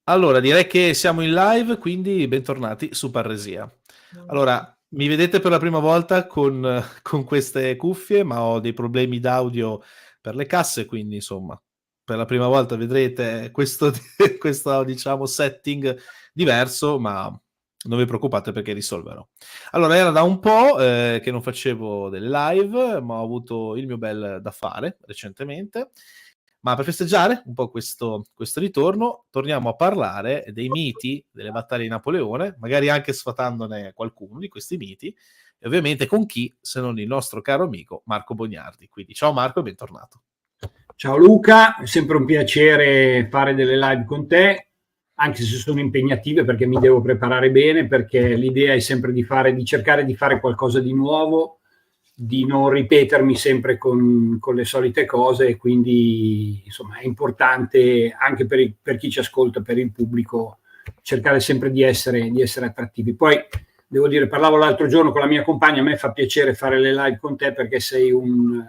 Allora, direi che siamo in live, quindi bentornati su Parresia. Allora, mi vedete per la prima volta con queste cuffie, ma ho dei problemi d'audio per le casse, quindi insomma, per la prima volta vedrete questo diciamo setting diverso, ma non vi preoccupate perché risolverò. Allora, era da un po' che non facevo delle live, ma ho avuto il mio bel da fare recentemente. Ma per festeggiare un po' questo ritorno, torniamo a parlare dei miti delle battaglie di Napoleone, magari anche sfatandone qualcuno di questi miti, e ovviamente con chi, se non il nostro caro amico Marco Bognardi. Quindi ciao Marco e bentornato. Ciao Luca, è sempre un piacere fare delle live con te, anche se sono impegnative perché mi devo preparare bene, perché l'idea è sempre di cercare di fare qualcosa di nuovo, di non ripetermi sempre con le solite cose, e quindi insomma è importante anche per chi ci ascolta, per il pubblico, cercare sempre di essere attrattivi. Poi devo dire, parlavo l'altro giorno con la mia compagna, a me fa piacere fare le live con te perché sei un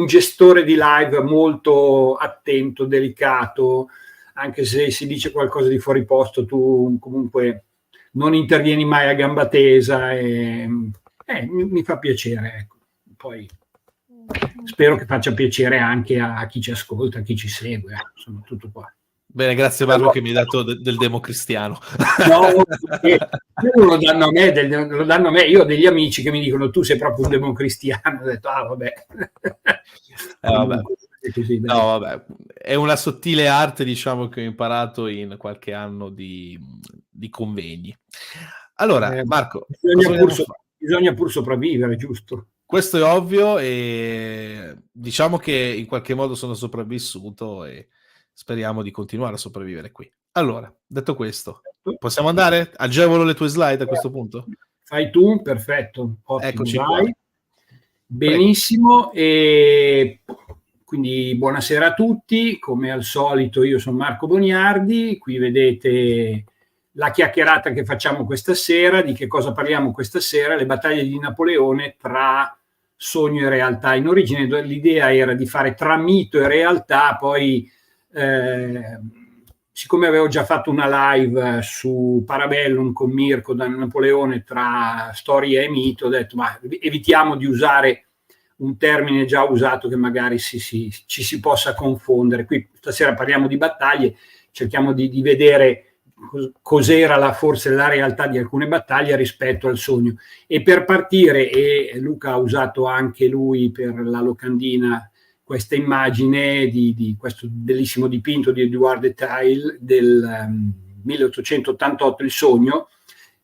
gestore di live molto attento, delicato, anche se si dice qualcosa di fuori posto, tu comunque non intervieni mai a gamba tesa e mi fa piacere, ecco. Poi spero che faccia piacere anche a chi ci ascolta, a chi ci segue, insomma, tutto qua. Bene, grazie Marco che mi hai dato del democristiano. No, non lo danno a me, lo danno a me. Io ho degli amici che mi dicono tu sei proprio un democristiano. Ho detto, vabbè. Vabbè. Così, no, vabbè. È una sottile arte, diciamo, che ho imparato in qualche anno di convegni. Allora, Marco, bisogna pur sopravvivere, giusto? Questo è ovvio e diciamo che in qualche modo sono sopravvissuto e speriamo di continuare a sopravvivere qui. Allora, detto questo, possiamo andare? Agevolo le tue slide a questo punto? Fai tu, perfetto, ottimo, Eccoci vai. qua. Benissimo, e quindi buonasera a tutti, come al solito io sono Marco Bognardi, qui vedete la chiacchierata che facciamo questa sera. Di che cosa parliamo questa sera? Le battaglie di Napoleone tra sogno e realtà. In origine l'idea era di fare tra mito e realtà, poi siccome avevo già fatto una live su Parabellum con Mirko da Napoleone tra storia e mito, ho detto ma evitiamo di usare un termine già usato che magari ci si possa confondere. Qui stasera parliamo di battaglie, cerchiamo di vedere cos'era forse la realtà di alcune battaglie rispetto al sogno. E per partire, e Luca ha usato anche lui per la locandina questa immagine di questo bellissimo dipinto di Edouard de Taille del 1888, Il sogno,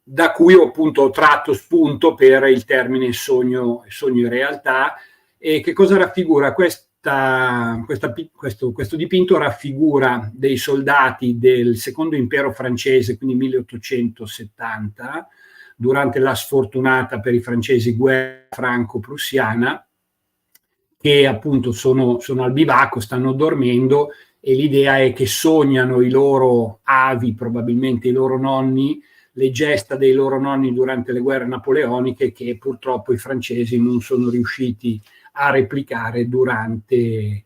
da cui ho appunto tratto spunto per il termine sogno e realtà. E che cosa raffigura? Questo dipinto raffigura dei soldati del secondo impero francese, quindi 1870, durante la sfortunata per i francesi guerra franco-prussiana, che appunto sono al bivacco, stanno dormendo, e l'idea è che sognano i loro avi, probabilmente i loro nonni, le gesta dei loro nonni durante le guerre napoleoniche, che purtroppo i francesi non sono riusciti a replicare durante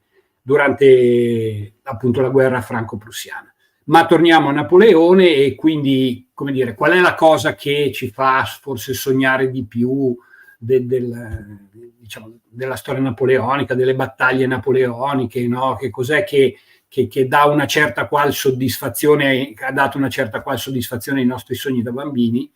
appunto la guerra franco-prussiana. Ma torniamo a Napoleone, e quindi, come dire, qual è la cosa che ci fa forse sognare di più della storia napoleonica, delle battaglie napoleoniche, no? Che cos'è che dà una certa qual soddisfazione, ha dato una certa qual soddisfazione ai nostri sogni da bambini.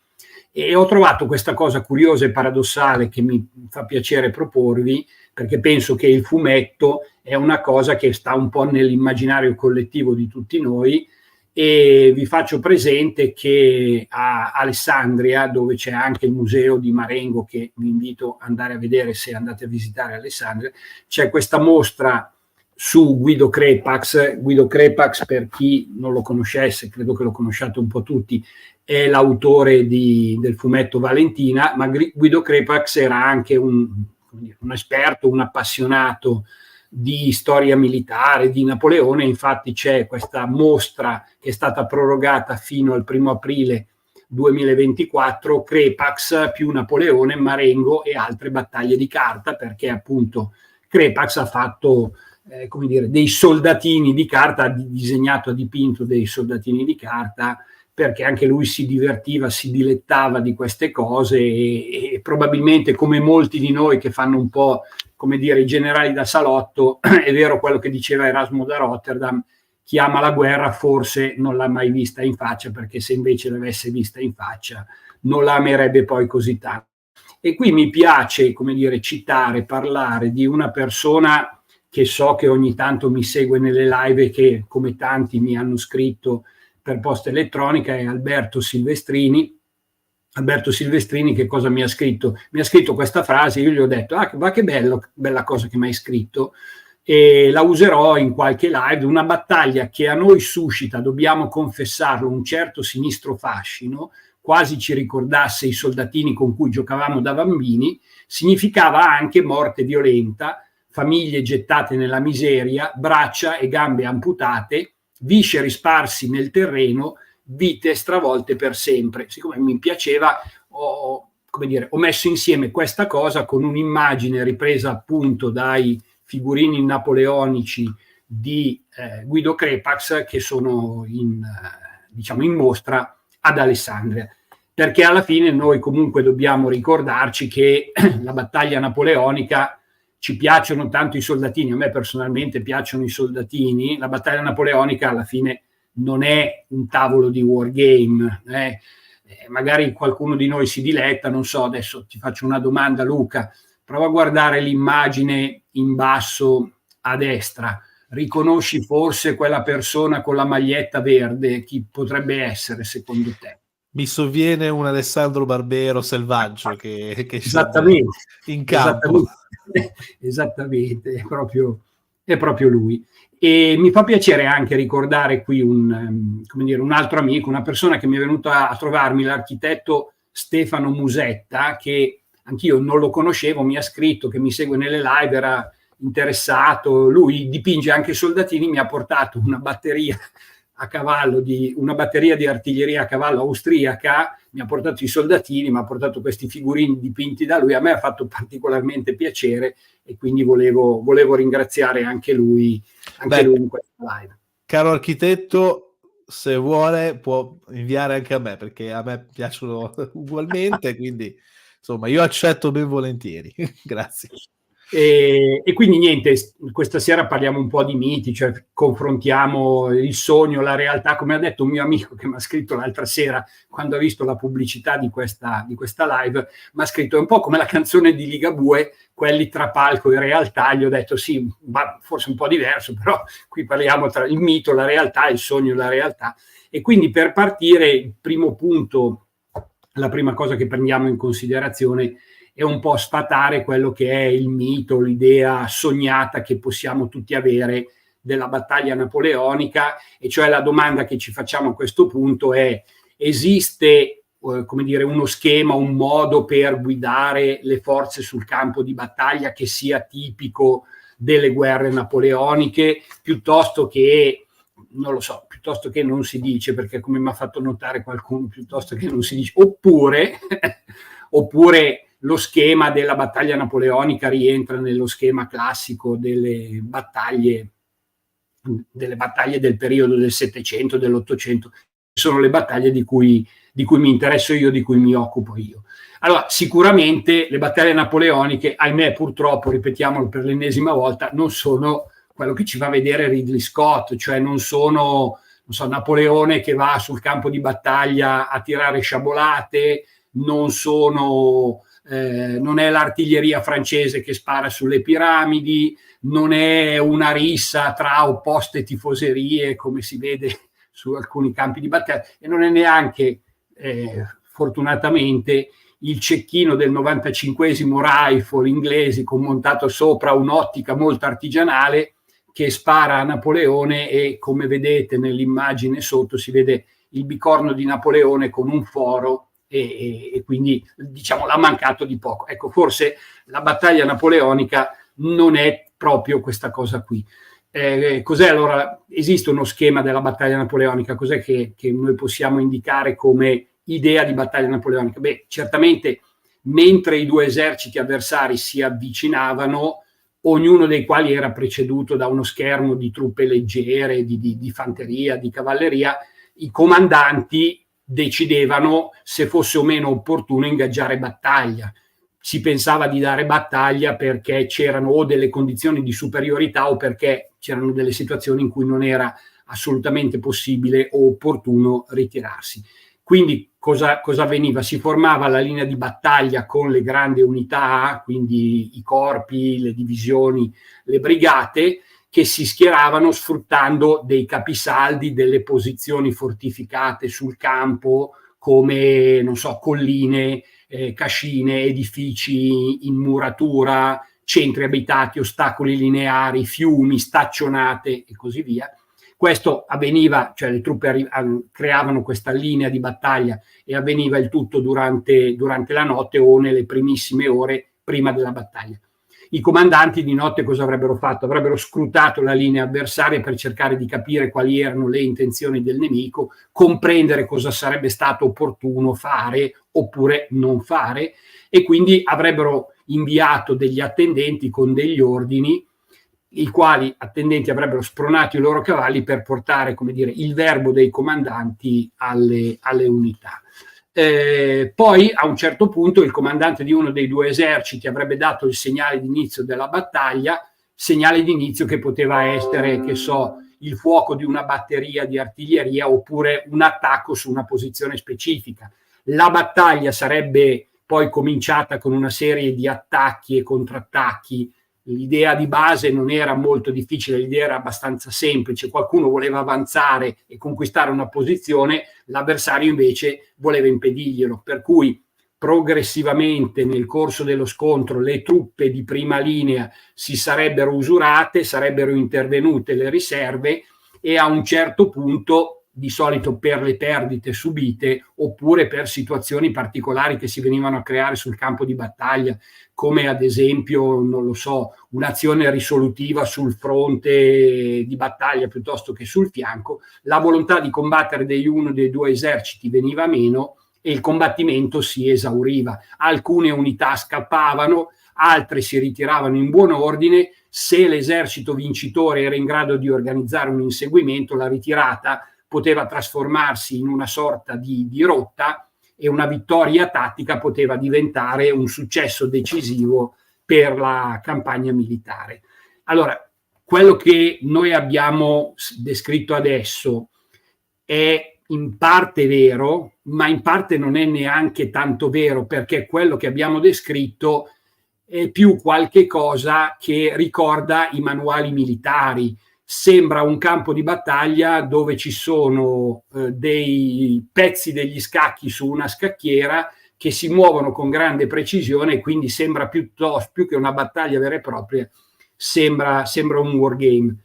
E ho trovato questa cosa curiosa e paradossale che mi fa piacere proporvi, perché penso che il fumetto è una cosa che sta un po' nell'immaginario collettivo di tutti noi, e vi faccio presente che a Alessandria, dove c'è anche il museo di Marengo, che vi invito ad andare a vedere se andate a visitare Alessandria, c'è questa mostra su Guido Crepax. Guido Crepax, per chi non lo conoscesse, credo che lo conosciate un po' tutti, è l'autore del fumetto Valentina, ma Guido Crepax era anche un esperto, un appassionato di storia militare, di Napoleone. Infatti c'è questa mostra che è stata prorogata fino al 1° aprile 2024, Crepax più Napoleone, Marengo e altre battaglie di carta, perché appunto Crepax ha fatto come dire, dei soldatini di carta, ha disegnato, ha dipinto dei soldatini di carta, perché anche lui si divertiva, si dilettava di queste cose e probabilmente, come molti di noi che fanno un po', come dire, i generali da salotto, è vero quello che diceva Erasmo da Rotterdam: chi ama la guerra forse non l'ha mai vista in faccia, perché se invece l'avesse vista in faccia non la amerebbe poi così tanto. E qui mi piace, come dire, citare, parlare di una persona che so che ogni tanto mi segue nelle live e che, come tanti, mi hanno scritto per posta elettronica, è Alberto Silvestrini. Alberto Silvestrini che cosa mi ha scritto? Mi ha scritto questa frase, io gli ho detto: ah, ma che bella cosa che mi hai scritto, e la userò in qualche live. Una battaglia che a noi suscita, dobbiamo confessarlo, un certo sinistro fascino, quasi ci ricordasse i soldatini con cui giocavamo da bambini, significava anche morte violenta, famiglie gettate nella miseria, braccia e gambe amputate, visceri sparsi nel terreno, vite stravolte per sempre. Siccome mi piaceva, ho messo insieme questa cosa con un'immagine ripresa appunto dai figurini napoleonici di Guido Crepax, che sono in mostra ad Alessandria, perché alla fine noi comunque dobbiamo ricordarci che la battaglia napoleonica, ci piacciono tanto i soldatini, a me personalmente piacciono i soldatini, la battaglia napoleonica alla fine non è un tavolo di wargame, magari qualcuno di noi si diletta, non so, adesso ti faccio una domanda, Luca, prova a guardare l'immagine in basso a destra, riconosci forse quella persona con la maglietta verde? Chi potrebbe essere secondo te? Mi sovviene un Alessandro Barbero selvaggio che esattamente in campo. Esattamente, è proprio lui. E mi fa piacere anche ricordare qui un altro amico, una persona che mi è venuta a trovarmi, l'architetto Stefano Musetta, che anch'io non lo conoscevo, mi ha scritto, che mi segue nelle live, era interessato, lui dipinge anche soldatini, mi ha portato una batteria di artiglieria a cavallo austriaca, mi ha portato i soldatini, mi ha portato questi figurini dipinti da lui, a me ha fatto particolarmente piacere e quindi volevo ringraziare anche lui in questa live. Caro architetto, se vuole può inviare anche a me, perché a me piacciono ugualmente, quindi insomma io accetto ben volentieri. Grazie. E quindi niente, questa sera parliamo un po' di miti, cioè confrontiamo il sogno, la realtà, come ha detto un mio amico che mi ha scritto l'altra sera quando ha visto la pubblicità di questa live, mi ha scritto: è un po' come la canzone di Ligabue, quelli tra palco e realtà. Gli ho detto sì, forse un po' diverso, però qui parliamo tra il mito, la realtà, il sogno e la realtà. E quindi, per partire, il primo punto, la prima cosa che prendiamo in considerazione è un po' sfatare quello che è il mito, l'idea sognata che possiamo tutti avere della battaglia napoleonica, e cioè la domanda che ci facciamo a questo punto è: esiste uno schema, un modo per guidare le forze sul campo di battaglia che sia tipico delle guerre napoleoniche, piuttosto che non si dice, perché come mi ha fatto notare qualcuno, piuttosto che non si dice, oppure lo schema della battaglia napoleonica rientra nello schema classico delle battaglie del periodo del Settecento, dell'Ottocento. Sono le battaglie di cui mi interesso io, di cui mi occupo io. Allora, sicuramente le battaglie napoleoniche, ahimè, purtroppo, ripetiamolo per l'ennesima volta, non sono quello che ci fa vedere Ridley Scott, cioè non sono Napoleone che va sul campo di battaglia a tirare sciabolate, non è l'artiglieria francese che spara sulle piramidi, non è una rissa tra opposte tifoserie come si vede su alcuni campi di battaglia, e non è neanche, fortunatamente, il cecchino del 95esimo Rifle inglesi con montato sopra un'ottica molto artigianale che spara a Napoleone, e come vedete nell'immagine sotto si vede il bicorno di Napoleone con un foro, e quindi l'ha mancato di poco. Ecco, forse la battaglia napoleonica non è proprio questa cosa qui. Cos'è allora? Esiste uno schema della battaglia napoleonica? Cos'è che noi possiamo indicare come idea di battaglia napoleonica? Beh, certamente mentre i due eserciti avversari si avvicinavano, ognuno dei quali era preceduto da uno schermo di truppe leggere, di fanteria, di cavalleria. I comandanti decidevano se fosse o meno opportuno ingaggiare battaglia. Si pensava di dare battaglia perché c'erano o delle condizioni di superiorità o perché c'erano delle situazioni in cui non era assolutamente possibile o opportuno ritirarsi. Quindi cosa avveniva? Si formava la linea di battaglia con le grandi unità, quindi i corpi, le divisioni, le brigate, che si schieravano sfruttando dei capisaldi, delle posizioni fortificate sul campo, come, non so, colline, cascine, edifici in muratura, centri abitati, ostacoli lineari, fiumi, staccionate e così via. Questo avveniva, cioè le truppe creavano questa linea di battaglia e avveniva il tutto durante la notte o nelle primissime ore prima della battaglia. I comandanti di notte cosa avrebbero fatto? Avrebbero scrutato la linea avversaria per cercare di capire quali erano le intenzioni del nemico, comprendere cosa sarebbe stato opportuno fare oppure non fare, e quindi avrebbero inviato degli attendenti con degli ordini, i quali attendenti avrebbero spronato i loro cavalli per portare, come dire, il verbo dei comandanti alle unità. Poi a un certo punto il comandante di uno dei due eserciti avrebbe dato il segnale d'inizio della battaglia, segnale d'inizio che poteva essere, che so, il fuoco di una batteria di artiglieria oppure un attacco su una posizione specifica. La battaglia sarebbe poi cominciata con una serie di attacchi e contrattacchi. L'idea di base non era molto difficile, l'idea era abbastanza semplice. Qualcuno voleva avanzare e conquistare una posizione, l'avversario invece voleva impedirglielo, per cui progressivamente nel corso dello scontro le truppe di prima linea si sarebbero usurate, sarebbero intervenute le riserve e a un certo punto, di solito per le perdite subite oppure per situazioni particolari che si venivano a creare sul campo di battaglia, come ad esempio, non lo so, un'azione risolutiva sul fronte di battaglia piuttosto che sul fianco, la volontà di combattere di uno dei due eserciti veniva meno e il combattimento si esauriva. Alcune unità scappavano, altre si ritiravano in buon ordine. Se l'esercito vincitore era in grado di organizzare un inseguimento, la ritirata poteva trasformarsi in una sorta di rotta e una vittoria tattica poteva diventare un successo decisivo per la campagna militare. Allora, quello che noi abbiamo descritto adesso è in parte vero, ma in parte non è neanche tanto vero, perché quello che abbiamo descritto è più qualche cosa che ricorda i manuali militari. Sembra un campo di battaglia dove ci sono dei pezzi degli scacchi su una scacchiera che si muovono con grande precisione e quindi sembra più che una battaglia vera e propria, sembra un wargame.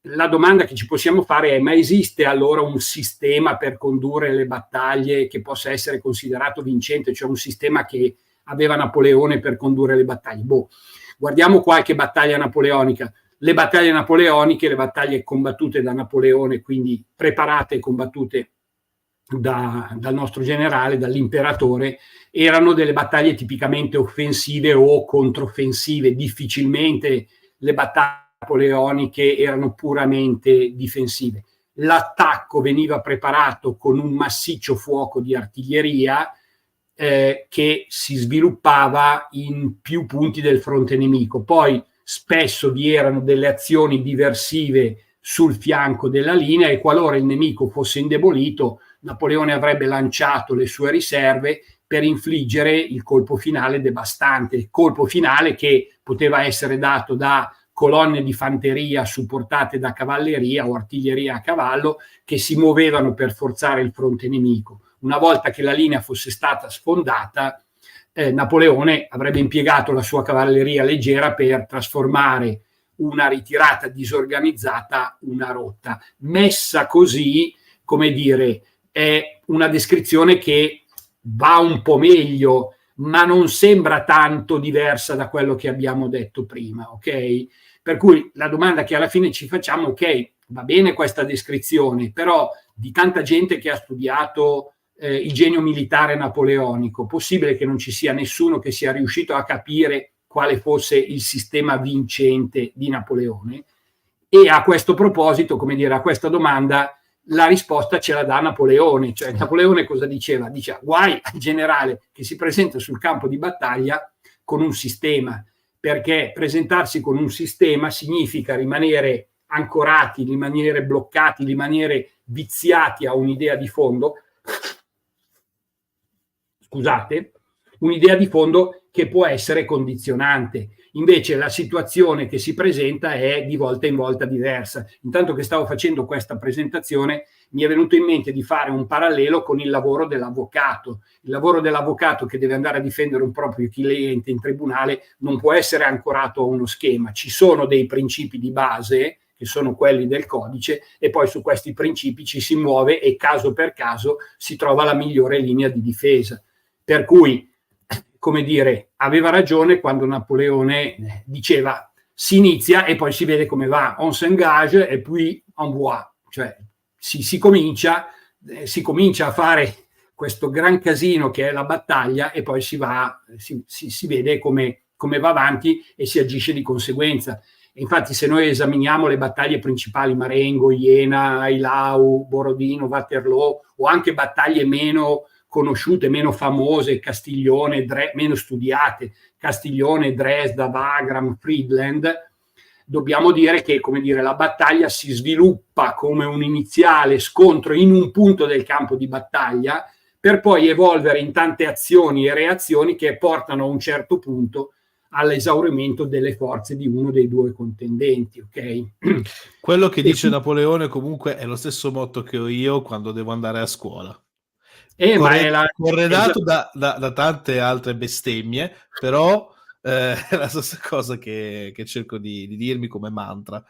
La domanda che ci possiamo fare è: ma esiste allora un sistema per condurre le battaglie che possa essere considerato vincente, cioè un sistema che aveva Napoleone per condurre le battaglie? Guardiamo qualche battaglia napoleonica. Le battaglie napoleoniche, le battaglie combattute da Napoleone, quindi preparate e combattute dal nostro generale, dall'imperatore, erano delle battaglie tipicamente offensive o controffensive. Difficilmente le battaglie napoleoniche erano puramente difensive. L'attacco veniva preparato con un massiccio fuoco di artiglieria che si sviluppava in più punti del fronte nemico. Poi spesso vi erano delle azioni diversive sul fianco della linea e qualora il nemico fosse indebolito, Napoleone avrebbe lanciato le sue riserve per infliggere il colpo finale devastante, il colpo finale che poteva essere dato da colonne di fanteria supportate da cavalleria o artiglieria a cavallo che si muovevano per forzare il fronte nemico. Una volta che la linea fosse stata sfondata, Napoleone avrebbe impiegato la sua cavalleria leggera per trasformare una ritirata disorganizzata una rotta. Messa così, come dire, è una descrizione che va un po' meglio, ma non sembra tanto diversa da quello che abbiamo detto prima, ok? Per cui la domanda che alla fine ci facciamo, ok, va bene questa descrizione, però di tanta gente che ha studiato il genio militare napoleonico, possibile che non ci sia nessuno che sia riuscito a capire quale fosse il sistema vincente di Napoleone, e a questo proposito, come dire, a questa domanda la risposta ce la dà Napoleone. Cioè Napoleone cosa diceva? Diceva: guai al generale che si presenta sul campo di battaglia con un sistema, perché presentarsi con un sistema significa rimanere ancorati, rimanere bloccati, rimanere viziati a un'idea di fondo, scusate, un'idea di fondo che può essere condizionante. Invece la situazione che si presenta è di volta in volta diversa. Intanto che stavo facendo questa presentazione mi è venuto in mente di fare un parallelo con il lavoro dell'avvocato. Il lavoro dell'avvocato che deve andare a difendere un proprio cliente in tribunale non può essere ancorato a uno schema. Ci sono dei principi di base, che sono quelli del codice, e poi su questi principi ci si muove e caso per caso si trova la migliore linea di difesa. Per cui, come dire, aveva ragione quando Napoleone diceva: si inizia e poi si vede come va, on s'engage e puis on voit, cioè si comincia a fare questo gran casino che è la battaglia e poi si vede come va avanti e si agisce di conseguenza. E infatti se noi esaminiamo le battaglie principali, Marengo, Iena, Eylau, Borodino, Waterloo, o anche battaglie meno conosciute, meno famose, Castiglione, meno studiate, Castiglione, Dresda, Wagram, Friedland, dobbiamo dire che, come dire, la battaglia si sviluppa come un iniziale scontro in un punto del campo di battaglia, per poi evolvere in tante azioni e reazioni che portano a un certo punto all'esaurimento delle forze di uno dei due contendenti. Ok? Quello che dice Napoleone comunque è lo stesso motto che ho io quando devo andare a scuola. Corredato da tante altre bestemmie, però è la stessa cosa che cerco di dirmi come mantra.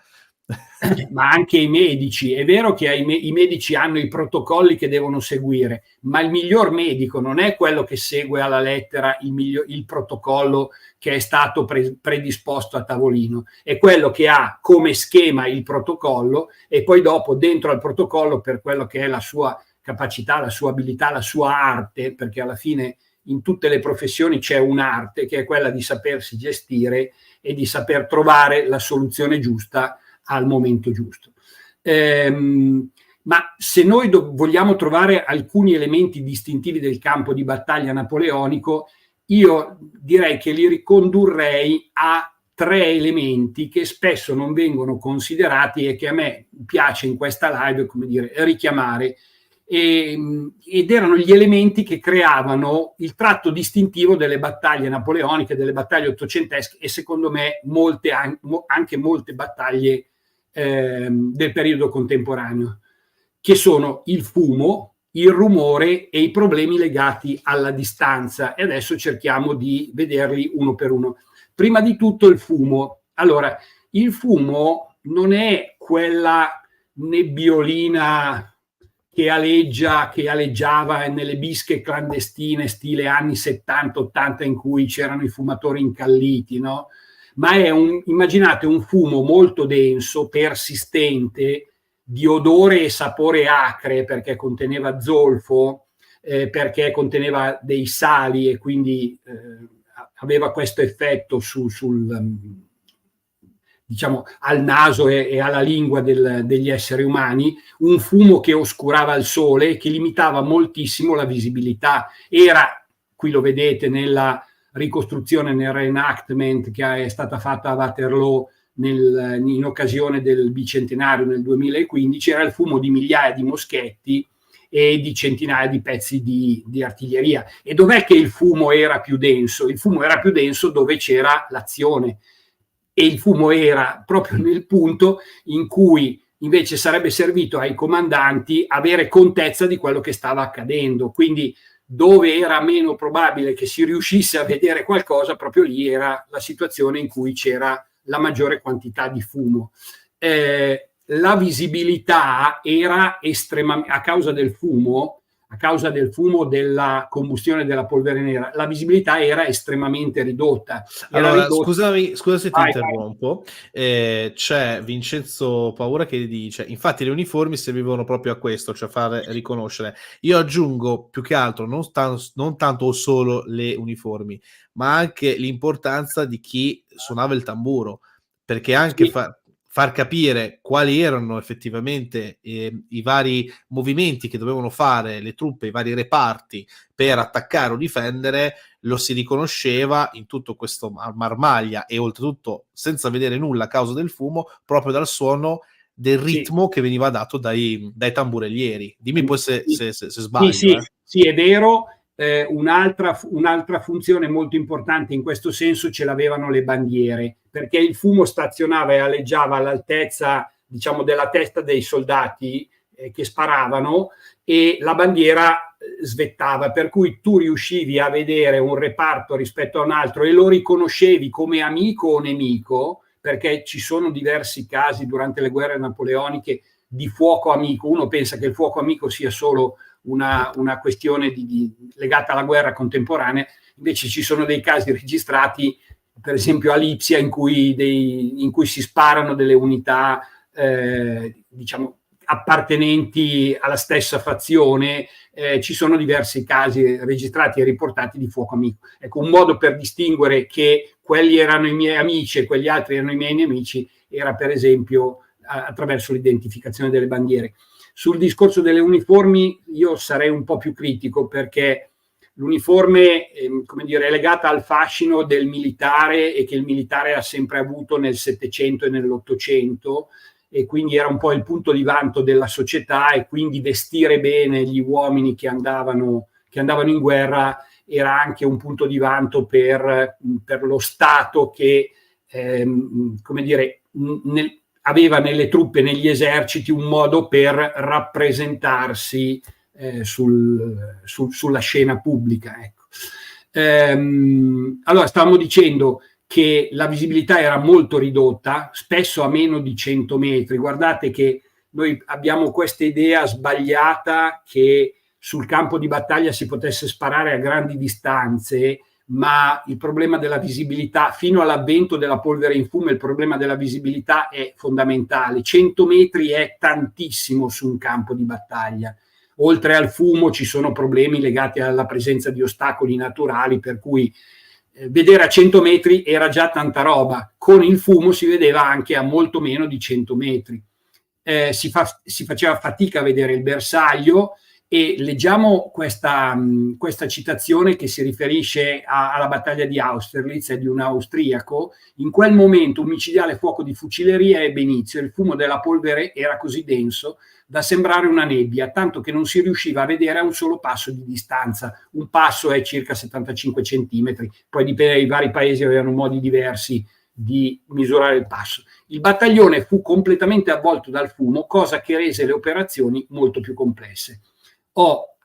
Ma anche i medici, è vero che i medici hanno i protocolli che devono seguire, ma il miglior medico non è quello che segue alla lettera il protocollo che è stato predisposto a tavolino, è quello che ha come schema il protocollo e poi dopo dentro al protocollo, per quello che è la sua capacità, la sua abilità, la sua arte, perché alla fine in tutte le professioni c'è un'arte che è quella di sapersi gestire e di saper trovare la soluzione giusta al momento giusto. Ma se noi vogliamo trovare alcuni elementi distintivi del campo di battaglia napoleonico, io direi che li ricondurrei a 3 elementi che spesso non vengono considerati e che a me piace in questa live, come dire, richiamare, ed erano gli elementi che creavano il tratto distintivo delle battaglie napoleoniche, delle battaglie ottocentesche e secondo me anche molte battaglie del periodo contemporaneo, che sono il fumo, il rumore e i problemi legati alla distanza. E adesso cerchiamo di vederli uno per uno. Prima di tutto il fumo. Allora, il fumo non è quella nebbiolina che aleggiava nelle bische clandestine stile anni 70-80 in cui c'erano i fumatori incalliti, no? Ma è immaginate un fumo molto denso, persistente, di odore e sapore acre, perché conteneva zolfo, perché conteneva dei sali e quindi aveva questo effetto diciamo, al naso e alla lingua degli esseri umani, un fumo che oscurava il sole e che limitava moltissimo la visibilità. Era, qui lo vedete nella ricostruzione, nel reenactment che è stata fatta a Waterloo in occasione del bicentenario nel 2015, era il fumo di migliaia di moschetti e di centinaia di pezzi di artiglieria. E dov'è che il fumo era più denso? Il fumo era più denso dove c'era l'azione, e il fumo era proprio nel punto in cui invece sarebbe servito ai comandanti avere contezza di quello che stava accadendo. Quindi dove era meno probabile che si riuscisse a vedere qualcosa, proprio lì era la situazione in cui c'era la maggiore quantità di fumo. La visibilità era estremamente, a causa del fumo, a causa del fumo della combustione della polvere nera, la visibilità era estremamente ridotta. Allora, scusa se ti Vai. interrompo. C'è Vincenzo Paura che dice: infatti le uniformi servivano proprio a questo, cioè far riconoscere. Io aggiungo più che altro non tanto solo le uniformi, ma anche l'importanza di chi suonava il tamburo, perché anche Sì. far capire quali erano effettivamente i vari movimenti che dovevano fare le truppe, i vari reparti per attaccare o difendere, lo si riconosceva in tutto questo marmaglia, e oltretutto senza vedere nulla a causa del fumo, proprio dal suono del ritmo che veniva dato dai tamburellieri. Dimmi poi se sbaglio. Sì, è vero. Un'altra funzione molto importante in questo senso ce l'avevano le bandiere, perché il fumo stazionava e aleggiava all'altezza, diciamo, della testa dei soldati che sparavano, e la bandiera svettava, per cui tu riuscivi a vedere un reparto rispetto a un altro e lo riconoscevi come amico o nemico, perché ci sono diversi casi durante le guerre napoleoniche di fuoco amico. Uno pensa che il fuoco amico sia solo una questione legata alla guerra contemporanea, invece ci sono dei casi registrati, per esempio a Lipsia, in cui si sparano delle unità diciamo appartenenti alla stessa fazione. Ci sono diversi casi registrati e riportati di fuoco amico. Ecco, un modo per distinguere che quelli erano i miei amici e quegli altri erano i miei nemici era, per esempio, attraverso l'identificazione delle bandiere. Sul discorso delle uniformi io sarei un po' più critico, perché l'uniforme come dire, è legata al fascino del militare, e che il militare ha sempre avuto nel Settecento e nell'Ottocento, e quindi era un po' il punto di vanto della società, e quindi vestire bene gli uomini che andavano in guerra era anche un punto di vanto per lo Stato, che come dire, aveva nelle truppe, negli eserciti, un modo per rappresentarsi sulla scena pubblica. Ecco. Allora, stavamo dicendo che la visibilità era molto ridotta, spesso a meno di 100 metri. Guardate che noi abbiamo questa idea sbagliata che sul campo di battaglia si potesse sparare a grandi distanze, ma il problema della visibilità, fino all'avvento della polvere in fumo, il problema della visibilità è fondamentale. 100 metri è tantissimo su un campo di battaglia. Oltre al fumo ci sono problemi legati alla presenza di ostacoli naturali, per cui vedere a 100 metri era già tanta roba. Con il fumo si vedeva anche a molto meno di 100 metri. Si faceva fatica a vedere il bersaglio, e leggiamo questa citazione che si riferisce alla battaglia di Austerlitz, è di un austriaco. In quel momento un micidiale fuoco di fucileria ebbe inizio, il fumo della polvere era così denso da sembrare una nebbia, tanto che non si riusciva a vedere a un solo passo di distanza. Un passo è circa 75 centimetri, poi dipende, i vari paesi avevano modi diversi di misurare il passo. Il battaglione fu completamente avvolto dal fumo, cosa che rese le operazioni molto più complesse.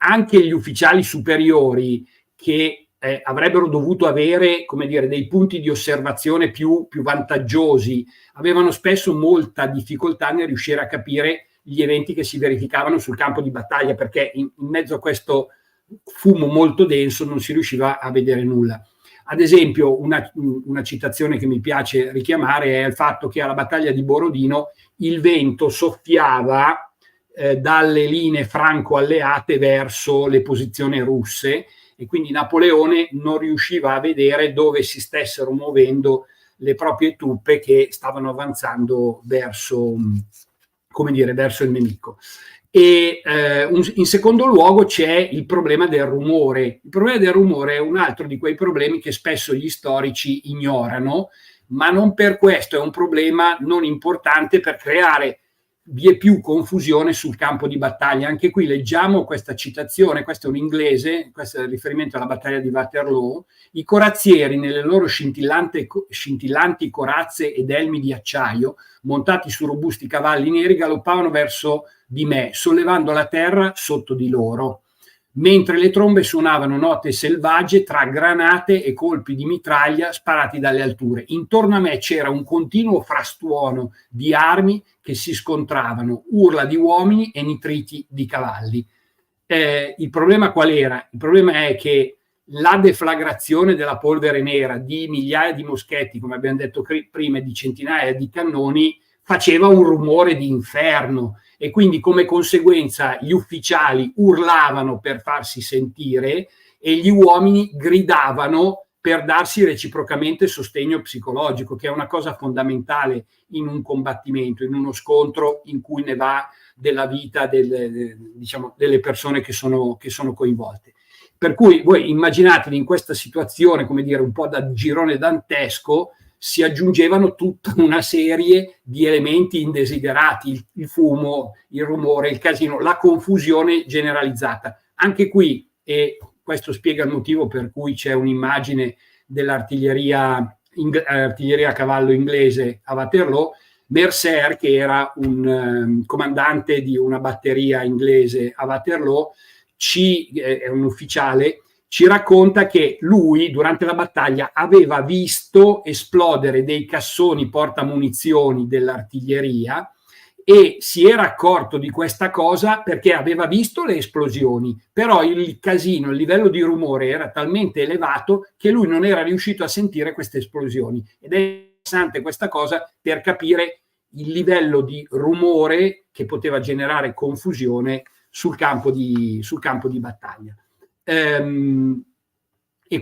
Anche gli ufficiali superiori, che avrebbero dovuto avere, come dire, dei punti di osservazione più vantaggiosi, avevano spesso molta difficoltà nel riuscire a capire gli eventi che si verificavano sul campo di battaglia, perché in mezzo a questo fumo molto denso non si riusciva a vedere nulla. Ad esempio, una citazione che mi piace richiamare è il fatto che alla battaglia di Borodino il vento soffiava dalle linee franco-alleate verso le posizioni russe, e quindi Napoleone non riusciva a vedere dove si stessero muovendo le proprie truppe che stavano avanzando verso il nemico. E in secondo luogo c'è il problema del rumore. Il problema del rumore è un altro di quei problemi che spesso gli storici ignorano, ma non per questo è un problema non importante per creare vie più confusione sul campo di battaglia. Anche qui leggiamo questa citazione, questo è un inglese, questo è il riferimento alla battaglia di Waterloo. I corazzieri, nelle loro scintillanti corazze ed elmi di acciaio, montati su robusti cavalli neri, galoppavano verso di me, sollevando la terra sotto di loro, mentre le trombe suonavano note selvagge tra granate e colpi di mitraglia sparati dalle alture. Intorno a me c'era un continuo frastuono di armi che si scontravano, urla di uomini e nitriti di cavalli. Il problema qual era? Il problema è che la deflagrazione della polvere nera di migliaia di moschetti, come abbiamo detto prima, di centinaia di cannoni, faceva un rumore di inferno, e quindi come conseguenza gli ufficiali urlavano per farsi sentire e gli uomini gridavano per darsi reciprocamente sostegno psicologico, che è una cosa fondamentale in un combattimento, in uno scontro in cui ne va della vita delle persone che sono coinvolte. Per cui voi immaginatevi in questa situazione, come dire, un po' da girone dantesco, si aggiungevano tutta una serie di elementi indesiderati, il fumo, il rumore, il casino, la confusione generalizzata. Anche qui, e questo spiega il motivo per cui c'è un'immagine dell'artiglieria a cavallo inglese a Waterloo, Mercer, che era un comandante di una batteria inglese a Waterloo, è un ufficiale, ci racconta che lui durante la battaglia aveva visto esplodere dei cassoni portamunizioni dell'artiglieria e si era accorto di questa cosa perché aveva visto le esplosioni, però il casino, il livello di rumore era talmente elevato che lui non era riuscito a sentire queste esplosioni. Ed è interessante questa cosa per capire il livello di rumore che poteva generare confusione sul campo di battaglia. E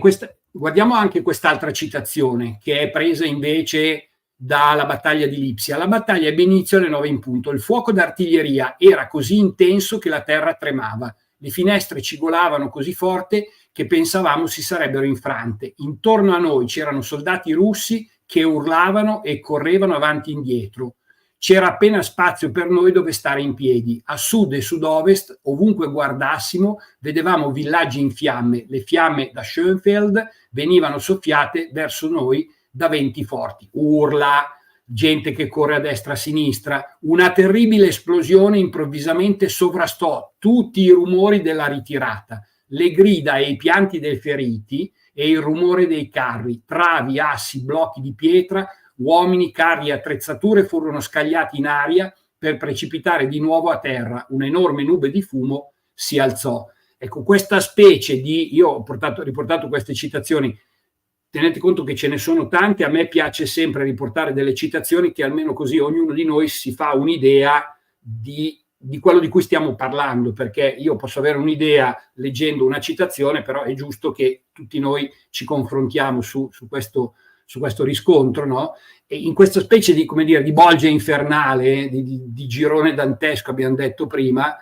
guardiamo anche quest'altra citazione che è presa invece dalla battaglia di Lipsia. La battaglia ebbe inizio alle 9 in punto. Il fuoco d'artiglieria era così intenso che la terra tremava. Le finestre cigolavano così forte che pensavamo si sarebbero infrante. Intorno a noi c'erano soldati russi che urlavano e correvano avanti e indietro. C'era appena spazio per noi dove stare in piedi. A sud e sud-ovest, ovunque guardassimo, vedevamo villaggi in fiamme. Le fiamme da Schönfeld venivano soffiate verso noi da venti forti. Urla, gente che corre a destra e a sinistra. Una terribile esplosione improvvisamente sovrastò tutti i rumori della ritirata, le grida e i pianti dei feriti e il rumore dei carri, travi, assi, blocchi di pietra. Uomini, carri e attrezzature furono scagliati in aria per precipitare di nuovo a terra. Un'enorme nube di fumo si alzò. Ecco, questa specie di... Io ho riportato queste citazioni, tenete conto che ce ne sono tante, a me piace sempre riportare delle citazioni che almeno così ognuno di noi si fa un'idea di quello di cui stiamo parlando, perché io posso avere un'idea leggendo una citazione, però è giusto che tutti noi ci confrontiamo su questo riscontro, no? E in questa specie di, come dire, di bolgia infernale, di girone dantesco, abbiamo detto prima,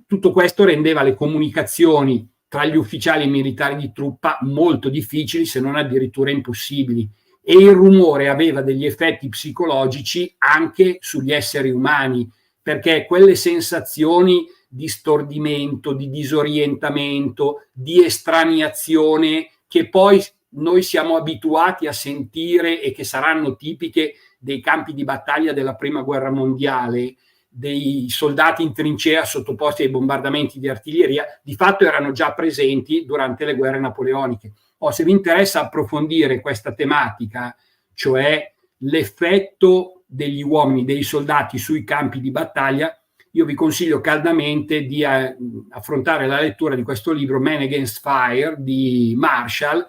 tutto questo rendeva le comunicazioni tra gli ufficiali militari di truppa molto difficili, se non addirittura impossibili, e il rumore aveva degli effetti psicologici anche sugli esseri umani, perché quelle sensazioni di stordimento, di disorientamento, di estraniazione che poi noi siamo abituati a sentire e che saranno tipiche dei campi di battaglia della Prima Guerra Mondiale, dei soldati in trincea sottoposti ai bombardamenti di artiglieria, di fatto erano già presenti durante le guerre napoleoniche. Se vi interessa approfondire questa tematica, cioè l'effetto degli uomini, dei soldati sui campi di battaglia, io vi consiglio caldamente di affrontare la lettura di questo libro Man Against Fire di Marshall,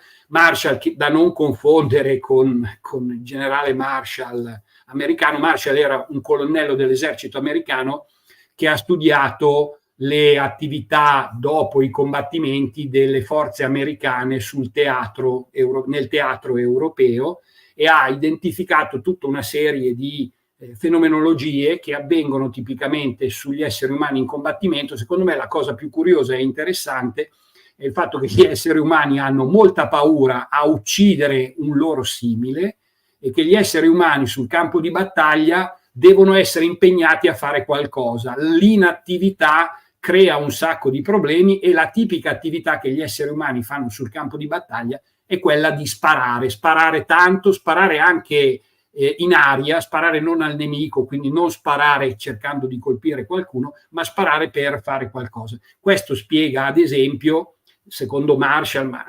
che da non confondere con il generale Marshall americano. Marshall era un colonnello dell'esercito americano che ha studiato le attività dopo i combattimenti delle forze americane nel teatro europeo e ha identificato tutta una serie di fenomenologie che avvengono tipicamente sugli esseri umani in combattimento. Secondo me la cosa più curiosa e interessante è il fatto che gli esseri umani hanno molta paura a uccidere un loro simile e che gli esseri umani sul campo di battaglia devono essere impegnati a fare qualcosa. L'inattività crea un sacco di problemi e la tipica attività che gli esseri umani fanno sul campo di battaglia è quella di sparare tanto, sparare anche in aria, sparare non al nemico, quindi non sparare cercando di colpire qualcuno, ma sparare per fare qualcosa. Questo spiega, ad esempio, secondo Marshall, ma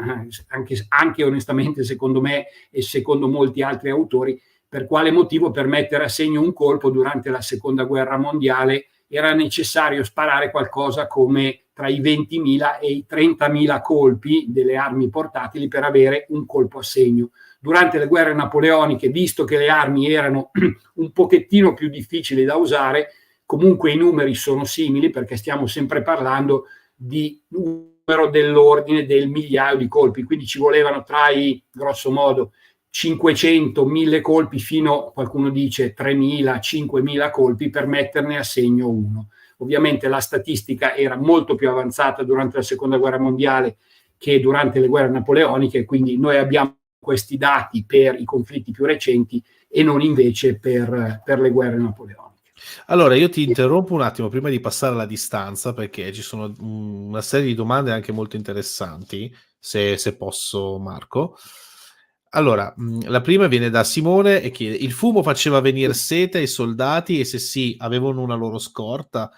anche onestamente secondo me e secondo molti altri autori, per quale motivo per mettere a segno un colpo durante la Seconda Guerra Mondiale era necessario sparare qualcosa come tra i 20.000 e i 30.000 colpi delle armi portatili per avere un colpo a segno. Durante le guerre napoleoniche, visto che le armi erano un pochettino più difficili da usare, comunque i numeri sono simili, perché stiamo sempre parlando di numero dell'ordine del migliaio di colpi, quindi ci volevano tra i, grosso modo, 500, 1000 colpi fino, qualcuno dice 3000, 5000 colpi per metterne a segno uno. Ovviamente la statistica era molto più avanzata durante la seconda guerra mondiale che durante le guerre napoleoniche, quindi noi abbiamo questi dati per i conflitti più recenti e non invece per le guerre napoleoniche. Allora, io ti interrompo un attimo prima di passare alla distanza, perché ci sono una serie di domande anche molto interessanti, se posso, Marco. Allora, la prima viene da Simone e chiede: il fumo faceva venire sete ai soldati, e se sì, avevano una loro scorta?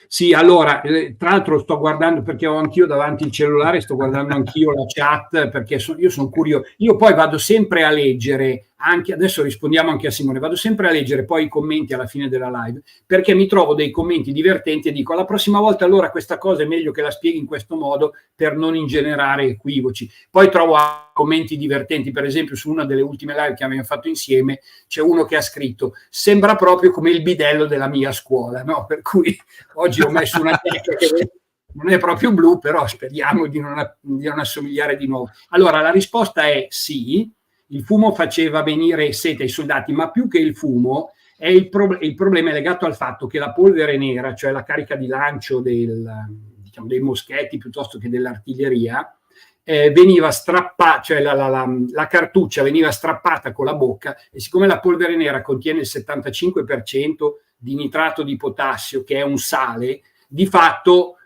Sì, allora, tra l'altro sto guardando, perché ho anch'io davanti il cellulare, sto guardando anch'io la chat, perché io sono curioso. Io poi vado sempre a leggere, anche adesso rispondiamo anche a Simone, vado sempre a leggere poi i commenti alla fine della live, perché mi trovo dei commenti divertenti e dico: la prossima volta allora questa cosa è meglio che la spieghi in questo modo per non ingenerare equivoci. Poi trovo commenti divertenti, per esempio su una delle ultime live che abbiamo fatto insieme c'è uno che ha scritto: sembra proprio come il bidello della mia scuola, no? Per cui oggi ho messo una tecnica che non è proprio blu, però speriamo di non assomigliare di nuovo. Allora, la risposta è sì, il fumo faceva venire sete ai soldati, ma più che il fumo, il problema è legato al fatto che la polvere nera, cioè la carica di lancio dei moschetti piuttosto che dell'artiglieria, veniva strappata, cioè la cartuccia veniva strappata con la bocca, e siccome la polvere nera contiene il 75% di nitrato di potassio, che è un sale, di fatto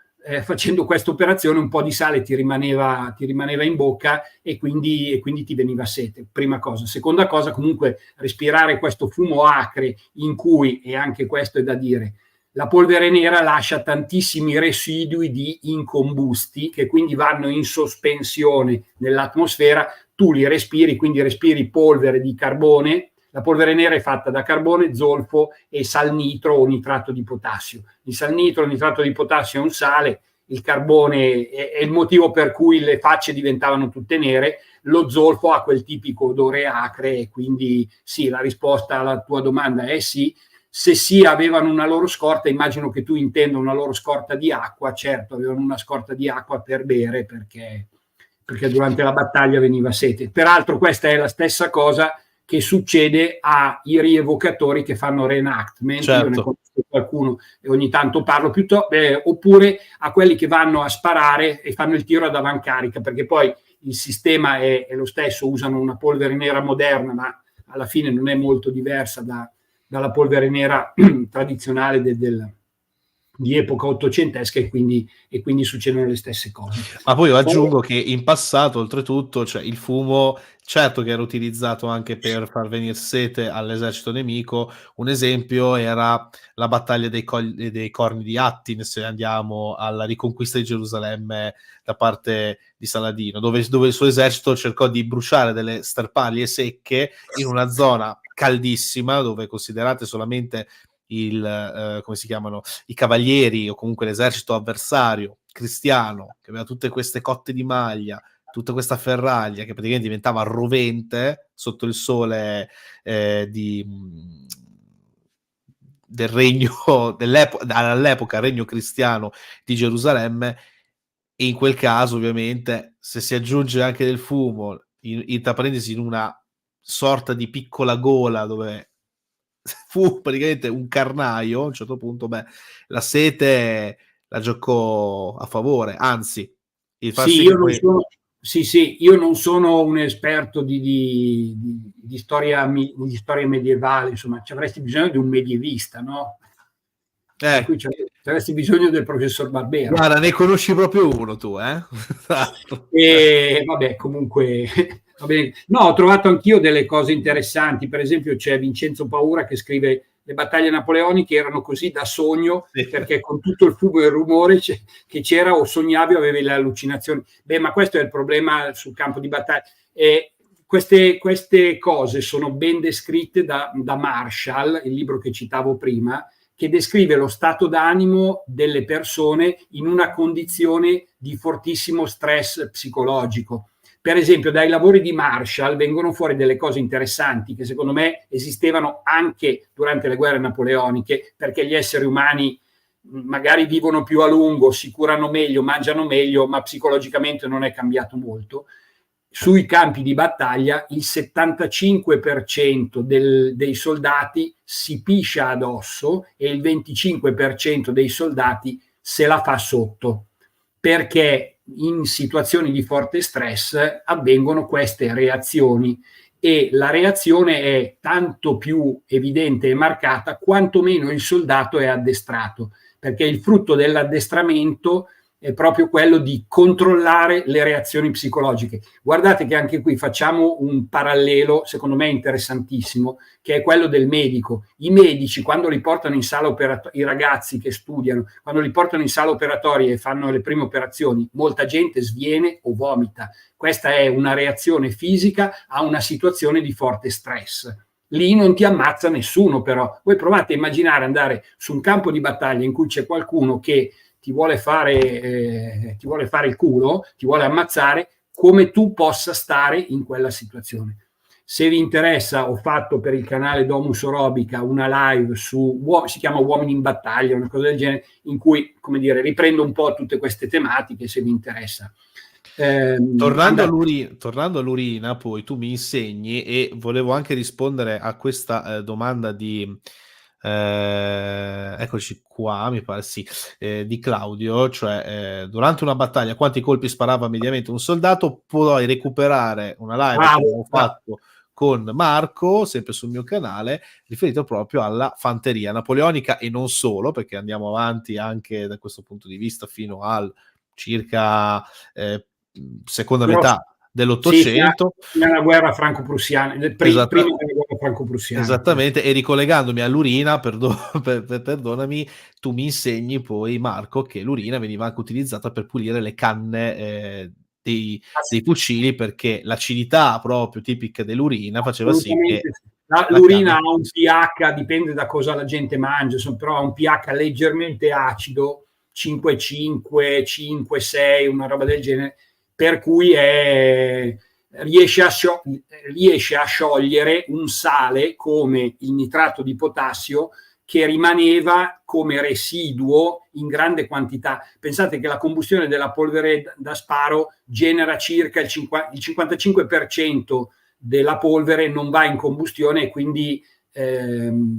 facendo questa operazione un po' di sale ti rimaneva in bocca e quindi ti veniva sete, prima cosa. Seconda cosa, comunque respirare questo fumo acre in cui, e anche questo è da dire, la polvere nera lascia tantissimi residui di incombusti che quindi vanno in sospensione nell'atmosfera, tu li respiri, quindi respiri polvere di carbone. La polvere nera è fatta da carbone, zolfo e salnitro o nitrato di potassio. Il salnitro, il nitrato di potassio è un sale, il carbone è il motivo per cui le facce diventavano tutte nere, lo zolfo ha quel tipico odore acre, e quindi sì, la risposta alla tua domanda è sì. Se sì, avevano una loro scorta, immagino che tu intenda una loro scorta di acqua. Certo, avevano una scorta di acqua per bere, perché durante la battaglia veniva sete. Peraltro questa è la stessa cosa che succede ai rievocatori che fanno reenactment. Certo. Io ne conosco qualcuno e ogni tanto parlo, oppure a quelli che vanno a sparare e fanno il tiro ad avancarica, perché poi il sistema è lo stesso, usano una polvere nera moderna, ma alla fine non è molto diversa dalla polvere nera tradizionale di epoca ottocentesca, e quindi succedono le stesse cose. Ma poi io aggiungo che in passato, oltretutto, cioè il fumo, certo che era utilizzato anche per far venire sete all'esercito nemico. Un esempio era la battaglia dei Corni di Attin, se andiamo alla riconquista di Gerusalemme da parte di Saladino, dove il suo esercito cercò di bruciare delle sterpaglie secche in una zona caldissima, dove considerate solamente come si chiamano, i cavalieri o comunque l'esercito avversario cristiano, che aveva tutte queste cotte di maglia, tutta questa ferraglia che praticamente diventava rovente sotto il sole del regno all'epoca regno cristiano di Gerusalemme. E in quel caso ovviamente, se si aggiunge anche del fumo tra parentesi in una sorta di piccola gola dove fu praticamente un carnaio, a un certo punto, la sete la giocò a favore, anzi, il sì, io non sono un esperto di storia medievale, insomma, ci avresti bisogno di un medievista, no? Per cui avresti bisogno del professor Barbero. Guarda, ne conosci proprio uno tu, eh? E vabbè, comunque va bene. No, ho trovato anch'io delle cose interessanti. Per esempio c'è Vincenzo Paura che scrive: le battaglie napoleoniche erano così da sogno, perché con tutto il fumo e il rumore che c'era, o sognavi o avevi le allucinazioni. Ma questo è il problema sul campo di battaglia. Queste cose sono ben descritte da Marshall, il libro che citavo prima, che descrive lo stato d'animo delle persone in una condizione di fortissimo stress psicologico. Per esempio, dai lavori di Marshall vengono fuori delle cose interessanti che secondo me esistevano anche durante le guerre napoleoniche, perché gli esseri umani magari vivono più a lungo, si curano meglio, mangiano meglio, ma psicologicamente non è cambiato molto. Sui campi di battaglia il 75% dei soldati si piscia addosso e il 25% dei soldati se la fa sotto, perché in situazioni di forte stress avvengono queste reazioni, e la reazione è tanto più evidente e marcata quanto meno il soldato è addestrato, perché il frutto dell'addestramento è proprio quello di controllare le reazioni psicologiche. Guardate che anche qui facciamo un parallelo, secondo me interessantissimo, che è quello del medico. I medici, quando li portano in sala operatoria, i ragazzi che studiano, quando li portano in sala operatoria e fanno le prime operazioni, molta gente sviene o vomita. Questa è una reazione fisica a una situazione di forte stress. Lì non ti ammazza nessuno, però. Voi provate a immaginare andare su un campo di battaglia in cui c'è qualcuno che ti vuole fare il culo, ti vuole ammazzare, come tu possa stare in quella situazione. Se vi interessa, ho fatto per il canale Domus Orobica una live si chiama Uomini in battaglia, una cosa del genere, in cui, come dire, riprendo un po' tutte queste tematiche, se vi interessa. Tornando all'urina, poi tu mi insegni, e volevo anche rispondere a questa domanda di eccoci qua, mi pare sì, di Claudio, cioè durante una battaglia quanti colpi sparava mediamente un soldato. Puoi recuperare una live che avevo fatto con Marco, sempre sul mio canale, riferito proprio alla fanteria napoleonica, e non solo, perché andiamo avanti anche da questo punto di vista fino al circa seconda metà dell'Ottocento. Sì, nella guerra franco-prussiana, prima della guerra franco-prussiana. Esattamente, e ricollegandomi all'urina, perdonami, tu mi insegni poi, Marco, che l'urina veniva anche utilizzata per pulire le canne dei fucili, perché l'acidità proprio tipica dell'urina faceva sì che l'urina ha un pH, dipende da cosa la gente mangia, però ha un pH leggermente acido, 5,5, 5,6, una roba del genere, per cui riesce a sciogliere un sale come il nitrato di potassio, che rimaneva come residuo in grande quantità. Pensate che la combustione della polvere da sparo genera circa il 55% della polvere non va in combustione, e quindi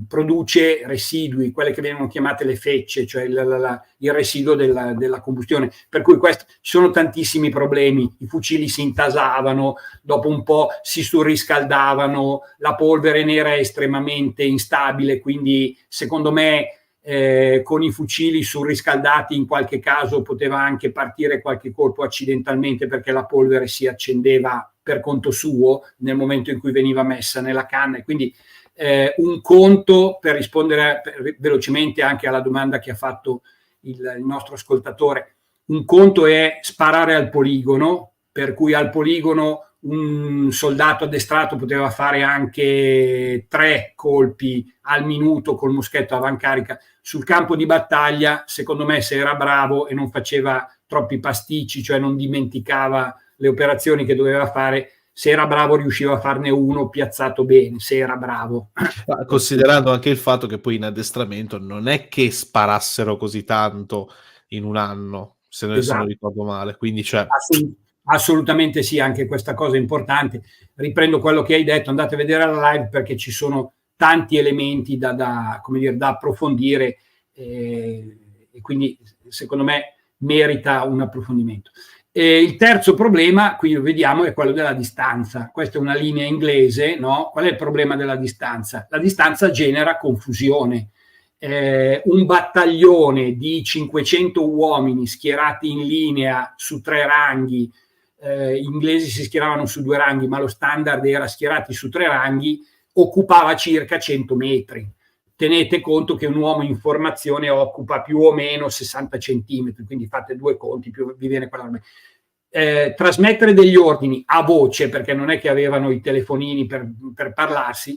produce residui, quelle che vengono chiamate le fecce, cioè il residuo della combustione. Per cui ci sono tantissimi problemi. I fucili si intasavano, dopo un po' si surriscaldavano, la polvere nera è estremamente instabile, quindi secondo me con i fucili surriscaldati in qualche caso poteva anche partire qualche colpo accidentalmente, perché la polvere si accendeva per conto suo nel momento in cui veniva messa nella canna. Quindi un conto, per rispondere velocemente anche alla domanda che ha fatto il nostro ascoltatore, un conto è sparare al poligono, per cui al poligono un soldato addestrato poteva fare anche 3 colpi al minuto col muschetto a avancarica. Sul campo di battaglia, secondo me, se era bravo e non faceva troppi pasticci, cioè non dimenticava le operazioni che doveva fare, se era bravo riusciva a farne uno piazzato bene, se era bravo. Considerando anche il fatto che poi in addestramento non è che sparassero così tanto in un anno, se non ricordo male, quindi assolutamente sì, anche questa cosa è importante. Riprendo quello che hai detto, andate a vedere la live, perché ci sono tanti elementi da approfondire, e quindi secondo me merita un approfondimento. Il terzo problema, qui lo vediamo, è quello della distanza. Questa è una linea inglese, no? Qual è il problema della distanza? La distanza genera confusione. Un battaglione di 500 uomini schierati in linea su 3 ranghi, gli inglesi si schieravano su 2 ranghi, ma lo standard era schierati su 3 ranghi, occupava circa 100 metri. Tenete conto che un uomo in formazione occupa più o meno 60 centimetri, quindi fate 2 conti, più vi viene quella roba. Trasmettere degli ordini a voce, perché non è che avevano i telefonini per parlarsi,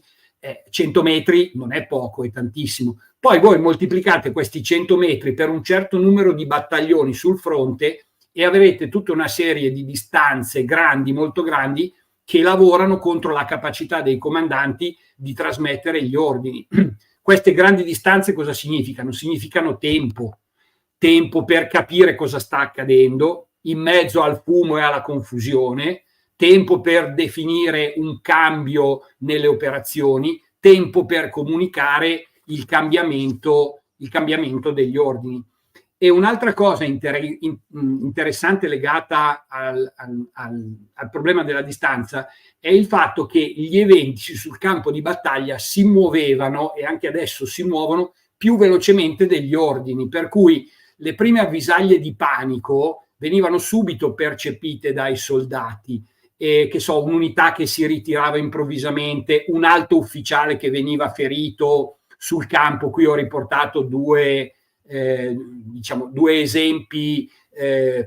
100 metri non è poco, è tantissimo. Poi voi moltiplicate questi 100 metri per un certo numero di battaglioni sul fronte e avrete tutta una serie di distanze grandi, molto grandi, che lavorano contro la capacità dei comandanti di trasmettere gli ordini. Queste grandi distanze cosa significano? Significano tempo per capire cosa sta accadendo in mezzo al fumo e alla confusione, tempo per definire un cambio nelle operazioni, tempo per comunicare il cambiamento degli ordini. E un'altra cosa interessante legata al problema della distanza è il fatto che gli eventi sul campo di battaglia si muovevano, e anche adesso si muovono, più velocemente degli ordini, per cui le prime avvisaglie di panico venivano subito percepite dai soldati. Che so, un'unità che si ritirava improvvisamente, un alto ufficiale che veniva ferito sul campo. Qui ho riportato due esempi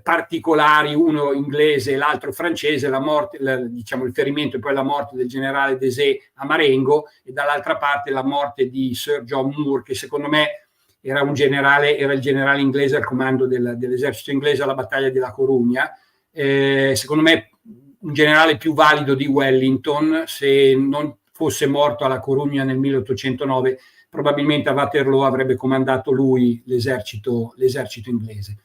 particolari, uno inglese e l'altro francese, il ferimento e poi la morte del generale Desé a Marengo, e dall'altra parte la morte di Sir John Moore, che secondo me era il generale inglese al comando dell'esercito inglese alla battaglia della Corugna. Secondo me un generale più valido di Wellington. Se non fosse morto alla Corugna nel 1809, probabilmente a Waterloo avrebbe comandato lui l'esercito inglese.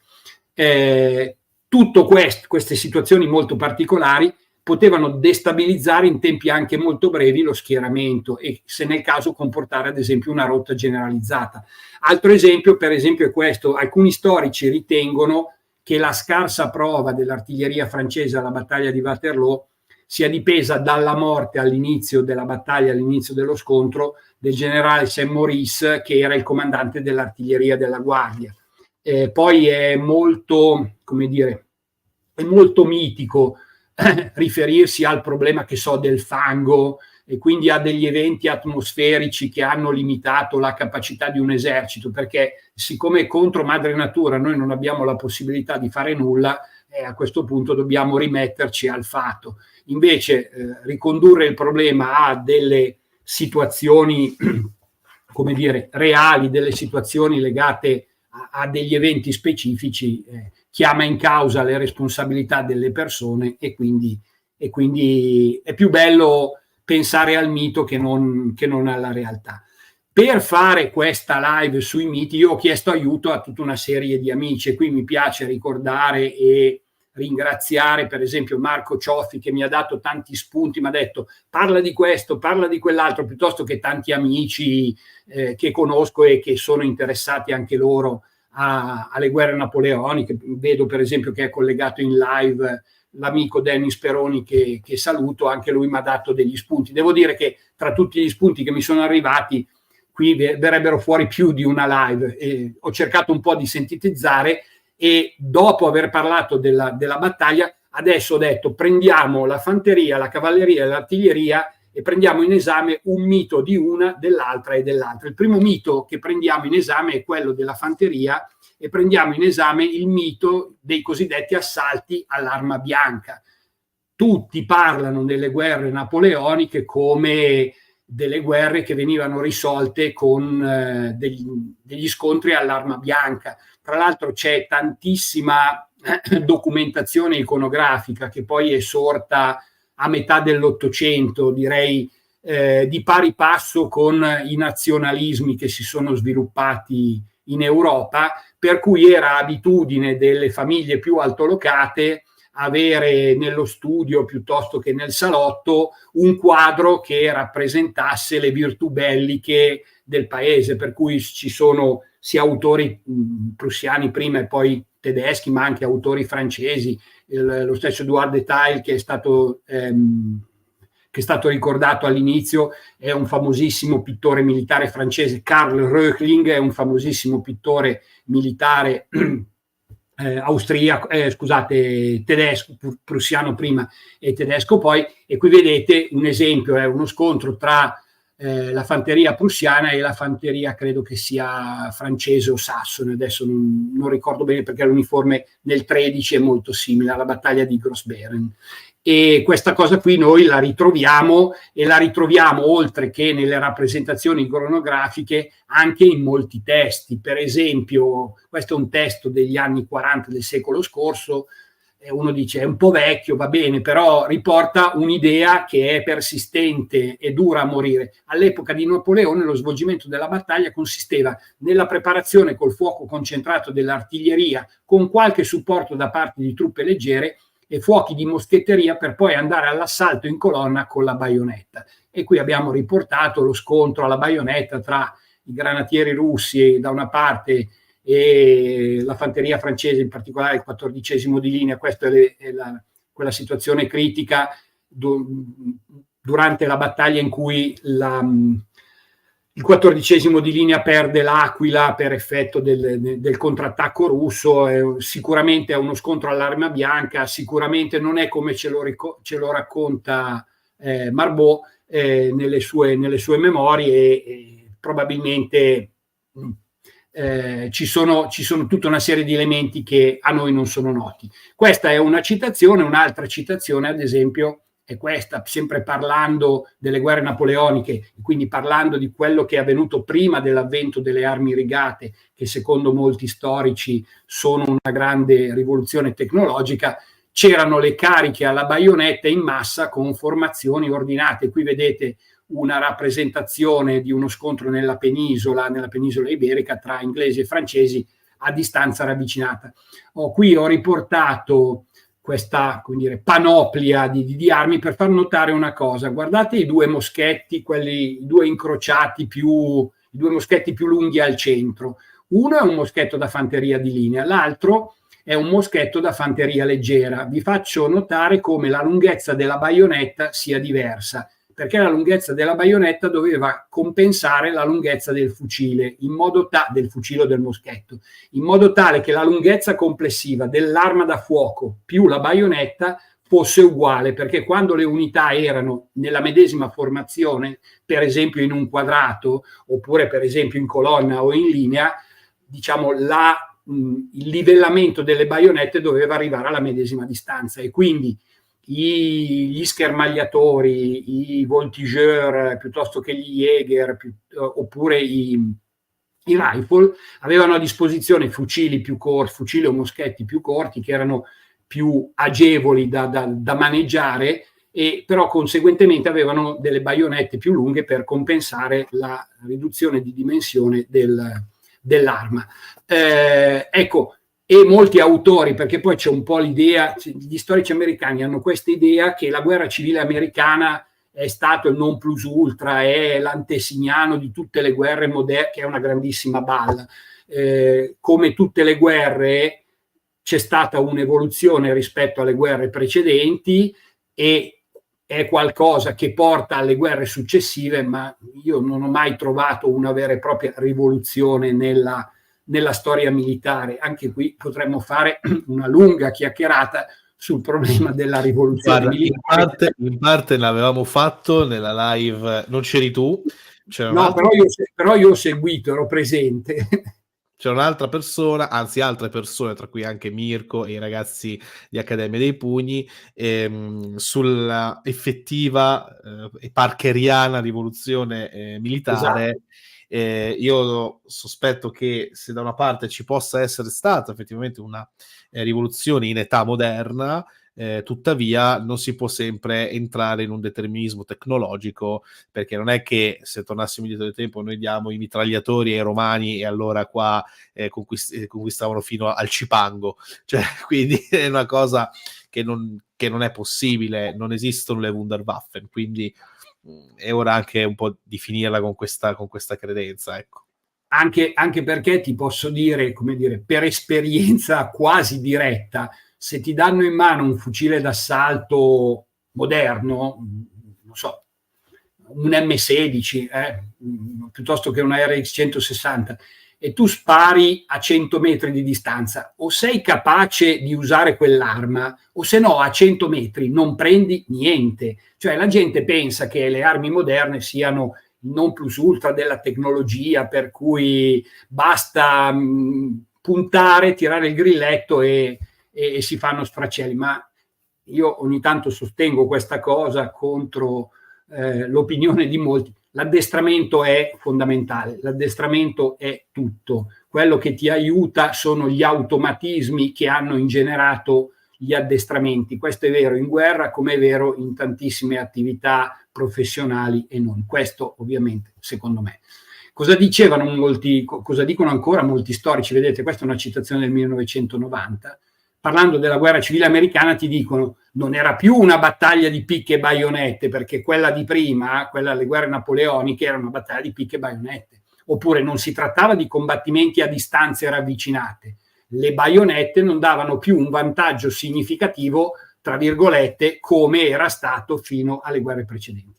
Tutto queste situazioni molto particolari potevano destabilizzare in tempi anche molto brevi lo schieramento e, se nel caso, comportare ad esempio una rotta generalizzata. Altro esempio, per esempio, è questo. Alcuni storici ritengono che la scarsa prova dell'artiglieria francese alla battaglia di Waterloo sia dipesa dalla morte all'inizio della battaglia, all'inizio dello scontro, del generale Saint-Maurice, che era il comandante dell'artiglieria della Guardia. Poi è molto mitico riferirsi al problema, che so, del fango, e quindi a degli eventi atmosferici che hanno limitato la capacità di un esercito, perché siccome contro madre natura noi non abbiamo la possibilità di fare nulla, a questo punto dobbiamo rimetterci al fatto. Invece ricondurre il problema a delle situazioni reali, delle situazioni legate a degli eventi specifici, chiama in causa le responsabilità delle persone, e quindi è più bello pensare al mito che non alla realtà. Per fare questa live sui miti io ho chiesto aiuto a tutta una serie di amici, e qui mi piace ricordare e ringraziare per esempio Marco Cioffi, che mi ha dato tanti spunti, mi ha detto parla di questo, parla di quell'altro, piuttosto che tanti amici che conosco e che sono interessati anche loro alle guerre napoleoniche. Vedo per esempio che è collegato in live l'amico Dennis Peroni, che saluto, anche lui mi ha dato degli spunti. Devo dire che tra tutti gli spunti che mi sono arrivati, qui verrebbero fuori più di una live, e ho cercato un po' di sintetizzare, e dopo aver parlato della battaglia adesso ho detto prendiamo la fanteria, la cavalleria e l'artiglieria e prendiamo in esame un mito di una, dell'altra e dell'altra. Il primo mito che prendiamo in esame è quello della fanteria, e prendiamo in esame il mito dei cosiddetti assalti all'arma bianca. Tutti parlano delle guerre napoleoniche come delle guerre che venivano risolte con degli scontri all'arma bianca. Tra l'altro c'è tantissima documentazione iconografica che poi è sorta a metà dell'Ottocento, direi di pari passo con i nazionalismi che si sono sviluppati in Europa, per cui era abitudine delle famiglie più altolocate avere nello studio piuttosto che nel salotto un quadro che rappresentasse le virtù belliche del paese, per cui ci sono sia autori prussiani prima e poi tedeschi, ma anche autori francesi. Lo stesso Edouard de Taille, che è stato ricordato all'inizio, è un famosissimo pittore militare francese. Karl Röchling è un famosissimo pittore militare tedesco, prussiano prima e tedesco poi. E qui vedete un esempio, è uno scontro tra la fanteria prussiana e la fanteria credo che sia francese o sassone, adesso non ricordo bene perché l'uniforme nel 13 è molto simile alla battaglia di Grossbeeren. E questa cosa qui noi la ritroviamo, e la ritroviamo oltre che nelle rappresentazioni cronografiche anche in molti testi. Per esempio, questo è un testo degli anni 40 del secolo scorso, e uno dice è un po' vecchio, va bene, però riporta un'idea che è persistente e dura a morire. All'epoca di Napoleone lo svolgimento della battaglia consisteva nella preparazione col fuoco concentrato dell'artiglieria con qualche supporto da parte di truppe leggere e fuochi di moschetteria per poi andare all'assalto in colonna con la baionetta. E qui abbiamo riportato lo scontro alla baionetta tra i granatieri russi da una parte e la fanteria francese, in particolare il 14° di linea. Questa è quella situazione critica durante la battaglia in cui il 14° di linea perde l'Aquila per effetto del contrattacco russo. Sicuramente è uno scontro all'arma bianca, sicuramente non è come ce lo racconta Marbot nelle sue memorie, e probabilmente ci sono tutta una serie di elementi che a noi non sono noti. Questa è una citazione. Un'altra citazione, ad esempio, è questa, sempre parlando delle guerre napoleoniche, quindi parlando di quello che è avvenuto prima dell'avvento delle armi irrigate, che secondo molti storici sono una grande rivoluzione tecnologica. C'erano le cariche alla baionetta in massa con formazioni ordinate. Qui vedete una rappresentazione di uno scontro nella penisola iberica tra inglesi e francesi a distanza ravvicinata. Qui ho riportato questa, come dire, panoplia di armi per far notare una cosa. Guardate i due moschetti, i due incrociati, i due moschetti più lunghi al centro. Uno è un moschetto da fanteria di linea, l'altro è un moschetto da fanteria leggera. Vi faccio notare come la lunghezza della baionetta sia diversa, perché la lunghezza della baionetta doveva compensare la lunghezza del fucile, del fucile o del moschetto, in modo tale che la lunghezza complessiva dell'arma da fuoco più la baionetta fosse uguale, perché quando le unità erano nella medesima formazione, per esempio in un quadrato, oppure per esempio in colonna o in linea, diciamo il livellamento delle baionette doveva arrivare alla medesima distanza, e quindi gli schermagliatori, i voltigeur piuttosto che gli Jäger oppure i rifle avevano a disposizione fucili più corti, fucili o moschetti più corti, che erano più agevoli da maneggiare, e però conseguentemente avevano delle baionette più lunghe per compensare la riduzione di dimensione dell'arma. Ecco, e molti autori, perché poi c'è un po' l'idea, gli storici americani hanno questa idea che la guerra civile americana è stato il non plus ultra, è l'antesignano di tutte le guerre moderne, che è una grandissima balla. Come tutte le guerre c'è stata un'evoluzione rispetto alle guerre precedenti, e è qualcosa che porta alle guerre successive, ma io non ho mai trovato una vera e propria rivoluzione nella storia militare. Anche qui potremmo fare una lunga chiacchierata sul problema della rivoluzione militare. In parte l'avevamo fatto nella live, non c'eri tu? No, però io ho seguito, ero presente. C'era un'altra persona, anzi altre persone, tra cui anche Mirko e i ragazzi di Accademia dei Pugni, sulla effettiva e parkeriana rivoluzione militare. Esatto. Io sospetto che se da una parte ci possa essere stata effettivamente una rivoluzione in età moderna, tuttavia non si può sempre entrare in un determinismo tecnologico, perché non è che se tornassimo indietro nel tempo noi diamo i mitragliatori ai romani e allora qua conquistavano fino al Cipango, cioè, quindi è una cosa che non è possibile, non esistono le Wunderwaffen, quindi è ora anche un po' di finirla con questa credenza, ecco. Anche perché ti posso dire, come dire, per esperienza quasi diretta, se ti danno in mano un fucile d'assalto moderno, non so, un M16, piuttosto che una RX 160, e tu spari a 100 metri di distanza, o sei capace di usare quell'arma, o se no a 100 metri non prendi niente. Cioè la gente pensa che le armi moderne siano non plus ultra della tecnologia, per cui basta puntare, tirare il grilletto e si fanno sfracelli. Ma io ogni tanto sostengo questa cosa contro l'opinione di molti. L'addestramento è fondamentale, l'addestramento è tutto. Quello che ti aiuta sono gli automatismi che hanno ingenerato gli addestramenti. Questo è vero in guerra come è vero in tantissime attività professionali e non. Questo ovviamente secondo me. Cosa dicevano molti, cosa dicono ancora molti storici? Vedete, questa è una citazione del 1990. Parlando della guerra civile americana ti dicono non era più una battaglia di picche e baionette, perché quella di prima, quella delle guerre napoleoniche, era una battaglia di picche e baionette. Oppure non si trattava di combattimenti a distanze ravvicinate. Le baionette non davano più un vantaggio significativo, tra virgolette, come era stato fino alle guerre precedenti.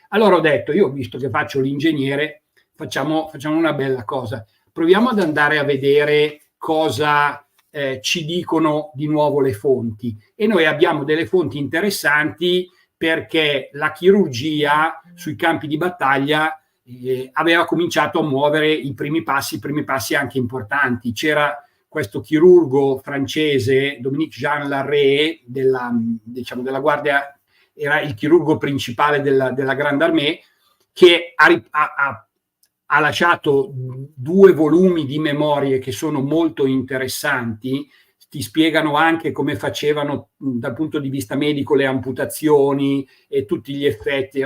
Allora ho detto, io visto che faccio l'ingegnere, facciamo una bella cosa. Proviamo ad andare a vedere cosa ci dicono di nuovo le fonti. E noi abbiamo delle fonti interessanti perché la chirurgia sui campi di battaglia aveva cominciato a muovere i primi passi anche importanti. C'era questo chirurgo francese, Dominique Jean Larrey, della guardia, era il chirurgo principale della Grande Armée, che ha lasciato 2 volumi di memorie che sono molto interessanti, ti spiegano anche come facevano dal punto di vista medico le amputazioni e tutti gli effetti.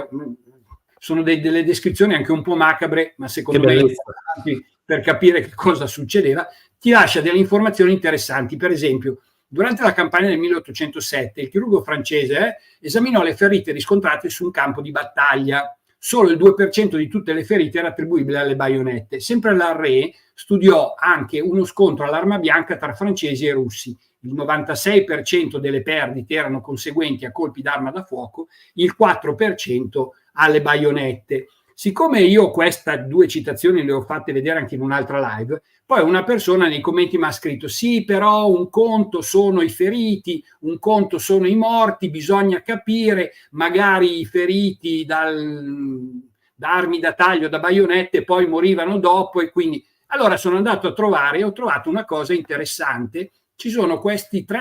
Sono delle descrizioni anche un po' macabre, ma secondo me importanti per capire che cosa succedeva. Ti lascia delle informazioni interessanti. Per esempio, durante la campagna del 1807 il chirurgo francese esaminò le ferite riscontrate su un campo di battaglia. Solo il 2% di tutte le ferite era attribuibile alle baionette. Sempre Larrey studiò anche uno scontro all'arma bianca tra francesi e russi. Il 96% delle perdite erano conseguenti a colpi d'arma da fuoco, il 4% alle baionette. Siccome io queste 2 citazioni le ho fatte vedere anche in un'altra live, poi una persona nei commenti mi ha scritto sì, però un conto sono i feriti, un conto sono i morti, bisogna capire, magari i feriti da armi da taglio, da baionette, poi morivano dopo e quindi... Allora sono andato a trovare e ho trovato una cosa interessante. Ci sono questi 2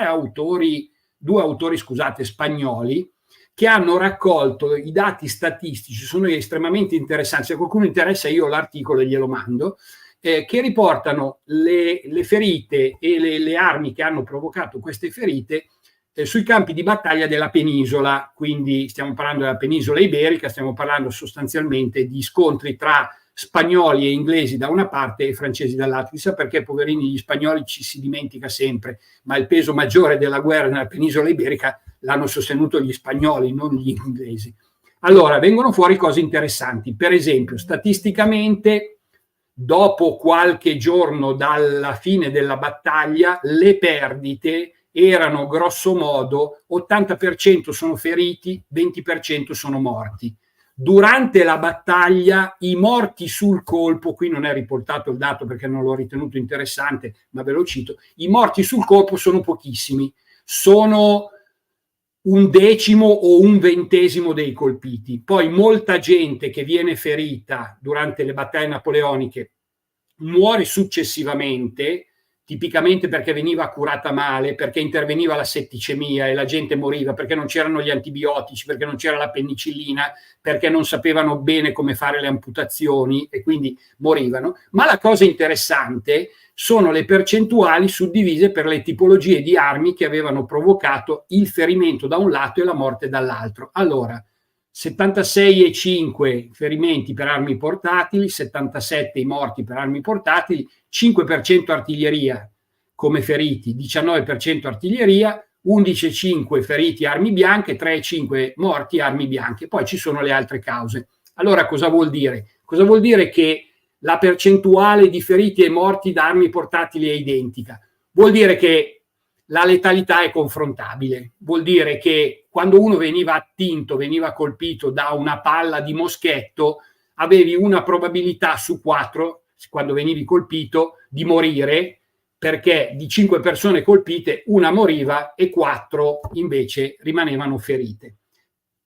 autori, scusate, spagnoli, che hanno raccolto i dati statistici, sono estremamente interessanti. Se qualcuno interessa io l'articolo e glielo mando, che riportano le ferite e le armi che hanno provocato queste ferite sui campi di battaglia della penisola. Quindi stiamo parlando della penisola iberica, stiamo parlando sostanzialmente di scontri tra spagnoli e inglesi da una parte e francesi dall'altra. Chissà perché, poverini, gli spagnoli ci si dimentica sempre, ma il peso maggiore della guerra nella penisola iberica l'hanno sostenuto gli spagnoli, non gli inglesi. Allora, vengono fuori cose interessanti. Per esempio, statisticamente, dopo qualche giorno dalla fine della battaglia, le perdite erano grosso modo 80% sono feriti, 20% sono morti. Durante la battaglia i morti sul colpo, qui non è riportato il dato perché non l'ho ritenuto interessante, ma ve lo cito, i morti sul colpo sono pochissimi, sono 1/10 o 1/20 dei colpiti. Poi molta gente che viene ferita durante le battaglie napoleoniche muore successivamente, tipicamente perché veniva curata male, perché interveniva la setticemia e la gente moriva, perché non c'erano gli antibiotici, perché non c'era la penicillina, perché non sapevano bene come fare le amputazioni e quindi morivano. Ma la cosa interessante sono le percentuali suddivise per le tipologie di armi che avevano provocato il ferimento da un lato e la morte dall'altro. Allora, 76,5 ferimenti per armi portatili, 77 i morti per armi portatili, 5% artiglieria come feriti, 19% artiglieria, 11,5 feriti armi bianche, 3,5 morti armi bianche. Poi ci sono le altre cause. Allora cosa vuol dire? Cosa vuol dire che la percentuale di feriti e morti da armi portatili è identica? Vuol dire che la letalità è confrontabile, vuol dire che quando uno veniva attinto, veniva colpito da una palla di moschetto, avevi una probabilità su 4, quando venivi colpito, di morire, perché di 5 persone colpite una moriva e 4 invece rimanevano ferite.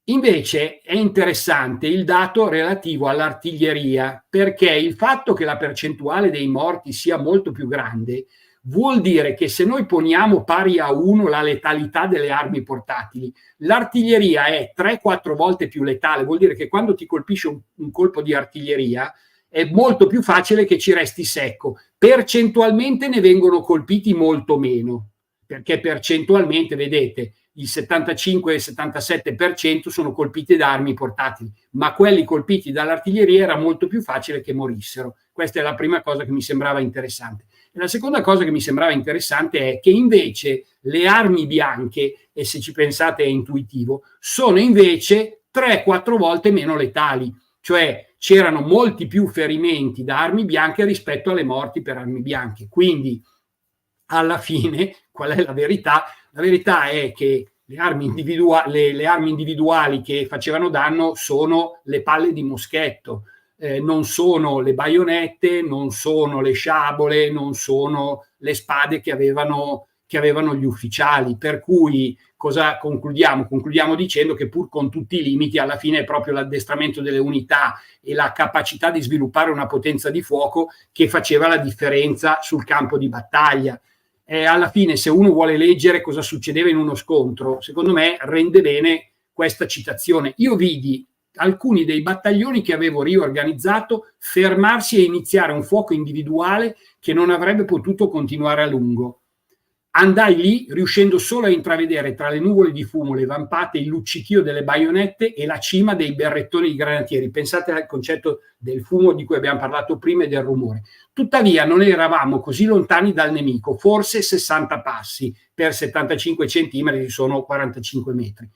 Invece è interessante il dato relativo all'artiglieria, perché il fatto che la percentuale dei morti sia molto più grande vuol dire che se noi poniamo pari a 1 la letalità delle armi portatili, l'artiglieria è 3-4 volte più letale, vuol dire che quando ti colpisce un colpo di artiglieria è molto più facile che ci resti secco. Percentualmente ne vengono colpiti molto meno, perché percentualmente, vedete, il 75-77% sono colpiti da armi portatili, ma quelli colpiti dall'artiglieria era molto più facile che morissero. Questa è la prima cosa che mi sembrava interessante. E la seconda cosa che mi sembrava interessante è che invece le armi bianche, e se ci pensate è intuitivo, sono invece 3-4 volte meno letali, cioè c'erano molti più ferimenti da armi bianche rispetto alle morti per armi bianche. Quindi alla fine qual è la verità? La verità è che le armi individuali che facevano danno sono le palle di moschetto, non sono le baionette, non sono le sciabole, non sono le spade che avevano gli ufficiali. Per cui cosa concludiamo? Concludiamo dicendo che pur con tutti i limiti, alla fine è proprio l'addestramento delle unità e la capacità di sviluppare una potenza di fuoco che faceva la differenza sul campo di battaglia. Alla fine, se uno vuole leggere cosa succedeva in uno scontro, secondo me rende bene questa citazione. Io vidi alcuni dei battaglioni che avevo riorganizzato fermarsi e iniziare un fuoco individuale che non avrebbe potuto continuare a lungo. Andai lì riuscendo solo a intravedere tra le nuvole di fumo, le vampate, il luccichio delle baionette e la cima dei berrettoni di granatieri. Pensate al concetto del fumo di cui abbiamo parlato prima e del rumore. Tuttavia non eravamo così lontani dal nemico, forse 60 passi per 75 centimetri, sono 45 metri.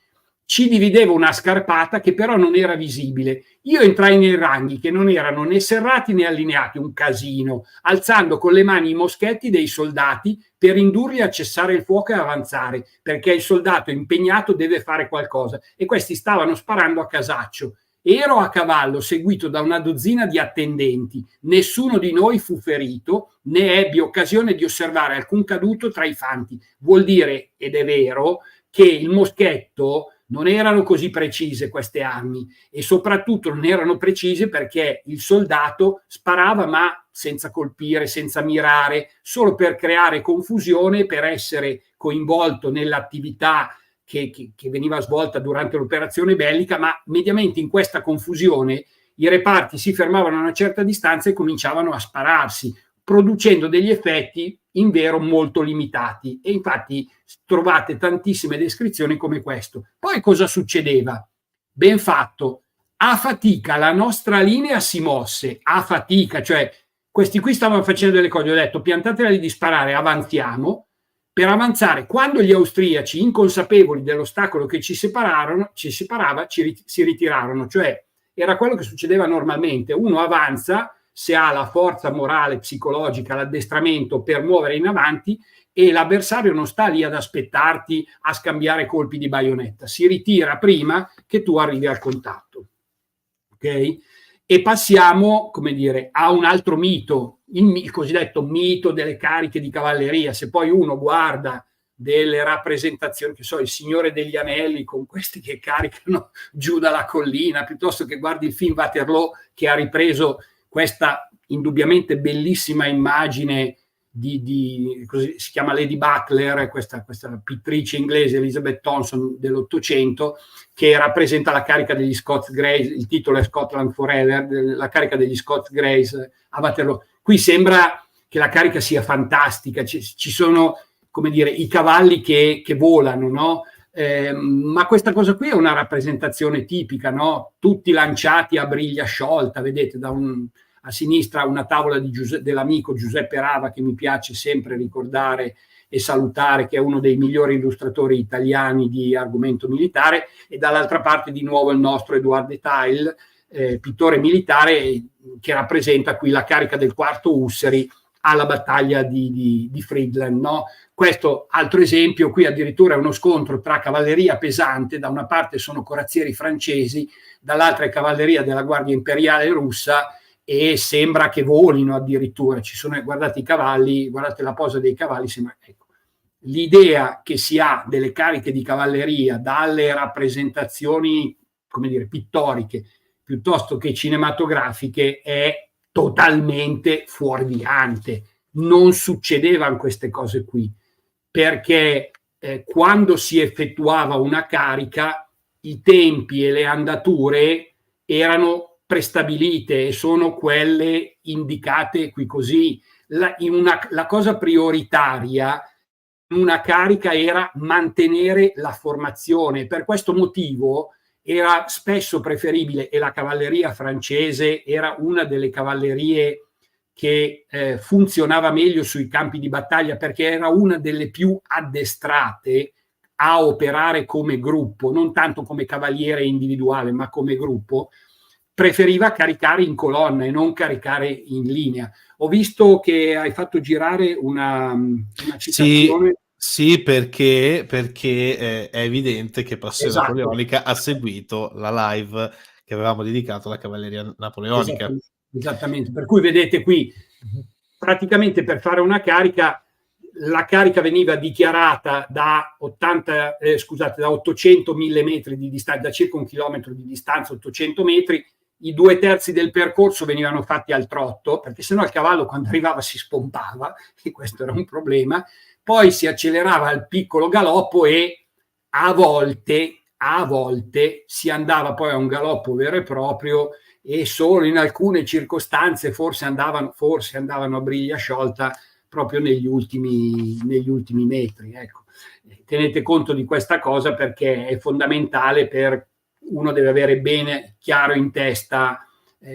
Ci divideva una scarpata che però non era visibile. Io entrai nei ranghi che non erano né serrati né allineati, un casino, alzando con le mani i moschetti dei soldati per indurli a cessare il fuoco e avanzare, perché il soldato impegnato deve fare qualcosa, e questi stavano sparando a casaccio. Ero a cavallo seguito da una dozzina di attendenti, nessuno di noi fu ferito né ebbe occasione di osservare alcun caduto tra i fanti. Vuol dire, ed è vero, che il moschetto non erano così precise queste armi, e soprattutto non erano precise perché il soldato sparava ma senza colpire, senza mirare, solo per creare confusione, per essere coinvolto nell'attività che veniva svolta durante l'operazione bellica, ma mediamente in questa confusione i reparti si fermavano a una certa distanza e cominciavano a spararsi, producendo degli effetti in vero molto limitati, e infatti trovate tantissime descrizioni come questo. Poi cosa succedeva? Ben fatto, a fatica la nostra linea si mosse, a fatica, cioè questi qui stavano facendo delle cose, ho detto piantatela di sparare, avanziamo. Per avanzare, quando gli austriaci, inconsapevoli dell'ostacolo che ci separava, si ritirarono, cioè era quello che succedeva normalmente, uno avanza se ha la forza morale, psicologica, l'addestramento per muovere in avanti, e l'avversario non sta lì ad aspettarti a scambiare colpi di baionetta, si ritira prima che tu arrivi al contatto. Ok? E passiamo, come dire, a un altro mito, il cosiddetto mito delle cariche di cavalleria. Se poi uno guarda delle rappresentazioni, che so, il Signore degli Anelli con questi che caricano giù dalla collina, piuttosto che guardi il film Waterloo, che ha ripreso questa indubbiamente bellissima immagine così si chiama Lady Butler, questa pittrice inglese, Elizabeth Thompson, dell'Ottocento, che rappresenta la carica degli Scots Greys, il titolo è Scotland Forever, la carica degli Scots Greys a Waterloo. Qui sembra che la carica sia fantastica, ci sono, come dire, i cavalli che volano, no? Ma questa cosa qui è una rappresentazione tipica, no? Tutti lanciati a briglia sciolta, vedete, a sinistra una tavola dell'amico Giuseppe Rava, che mi piace sempre ricordare e salutare, che è uno dei migliori illustratori italiani di argomento militare, e dall'altra parte di nuovo il nostro Edouard Detail, pittore militare, che rappresenta qui la carica del quarto Usseri alla battaglia di Friedland, no? Questo altro esempio, qui addirittura è uno scontro tra cavalleria pesante, da una parte sono corazzieri francesi, dall'altra è cavalleria della Guardia Imperiale russa, e sembra che volino addirittura. Guardate i cavalli, guardate la posa dei cavalli, sembra, ecco. L'idea che si ha delle cariche di cavalleria dalle rappresentazioni come dire, pittoriche piuttosto che cinematografiche è totalmente fuorviante. Non succedevano queste cose qui, perché quando si effettuava una carica i tempi e le andature erano prestabilite e sono quelle indicate qui così. La cosa prioritaria in una carica era mantenere la formazione. Per questo motivo era spesso preferibile, e la cavalleria francese era una delle cavallerie che funzionava meglio sui campi di battaglia, perché era una delle più addestrate a operare come gruppo, non tanto come cavaliere individuale, ma come gruppo, preferiva caricare in colonna e non caricare in linea. Ho visto che hai fatto girare una citazione. Sì, perché è evidente che Passione Esatto. Napoleonica ha seguito la live che avevamo dedicato alla cavalleria napoleonica. Esattamente. Per cui vedete qui, praticamente per fare una carica, la carica veniva dichiarata da 800.000 metri di distanza, da circa 1 chilometro di distanza, 800 metri. I 2/3 del percorso venivano fatti al trotto, perché sennò il cavallo quando arrivava si spompava, e questo era un problema. Poi si accelerava al piccolo galoppo e a volte si andava poi a un galoppo vero e proprio, e solo in alcune circostanze forse andavano a briglia sciolta proprio negli ultimi metri. Ecco. Tenete conto di questa cosa, perché è fondamentale, uno deve avere bene chiaro in testa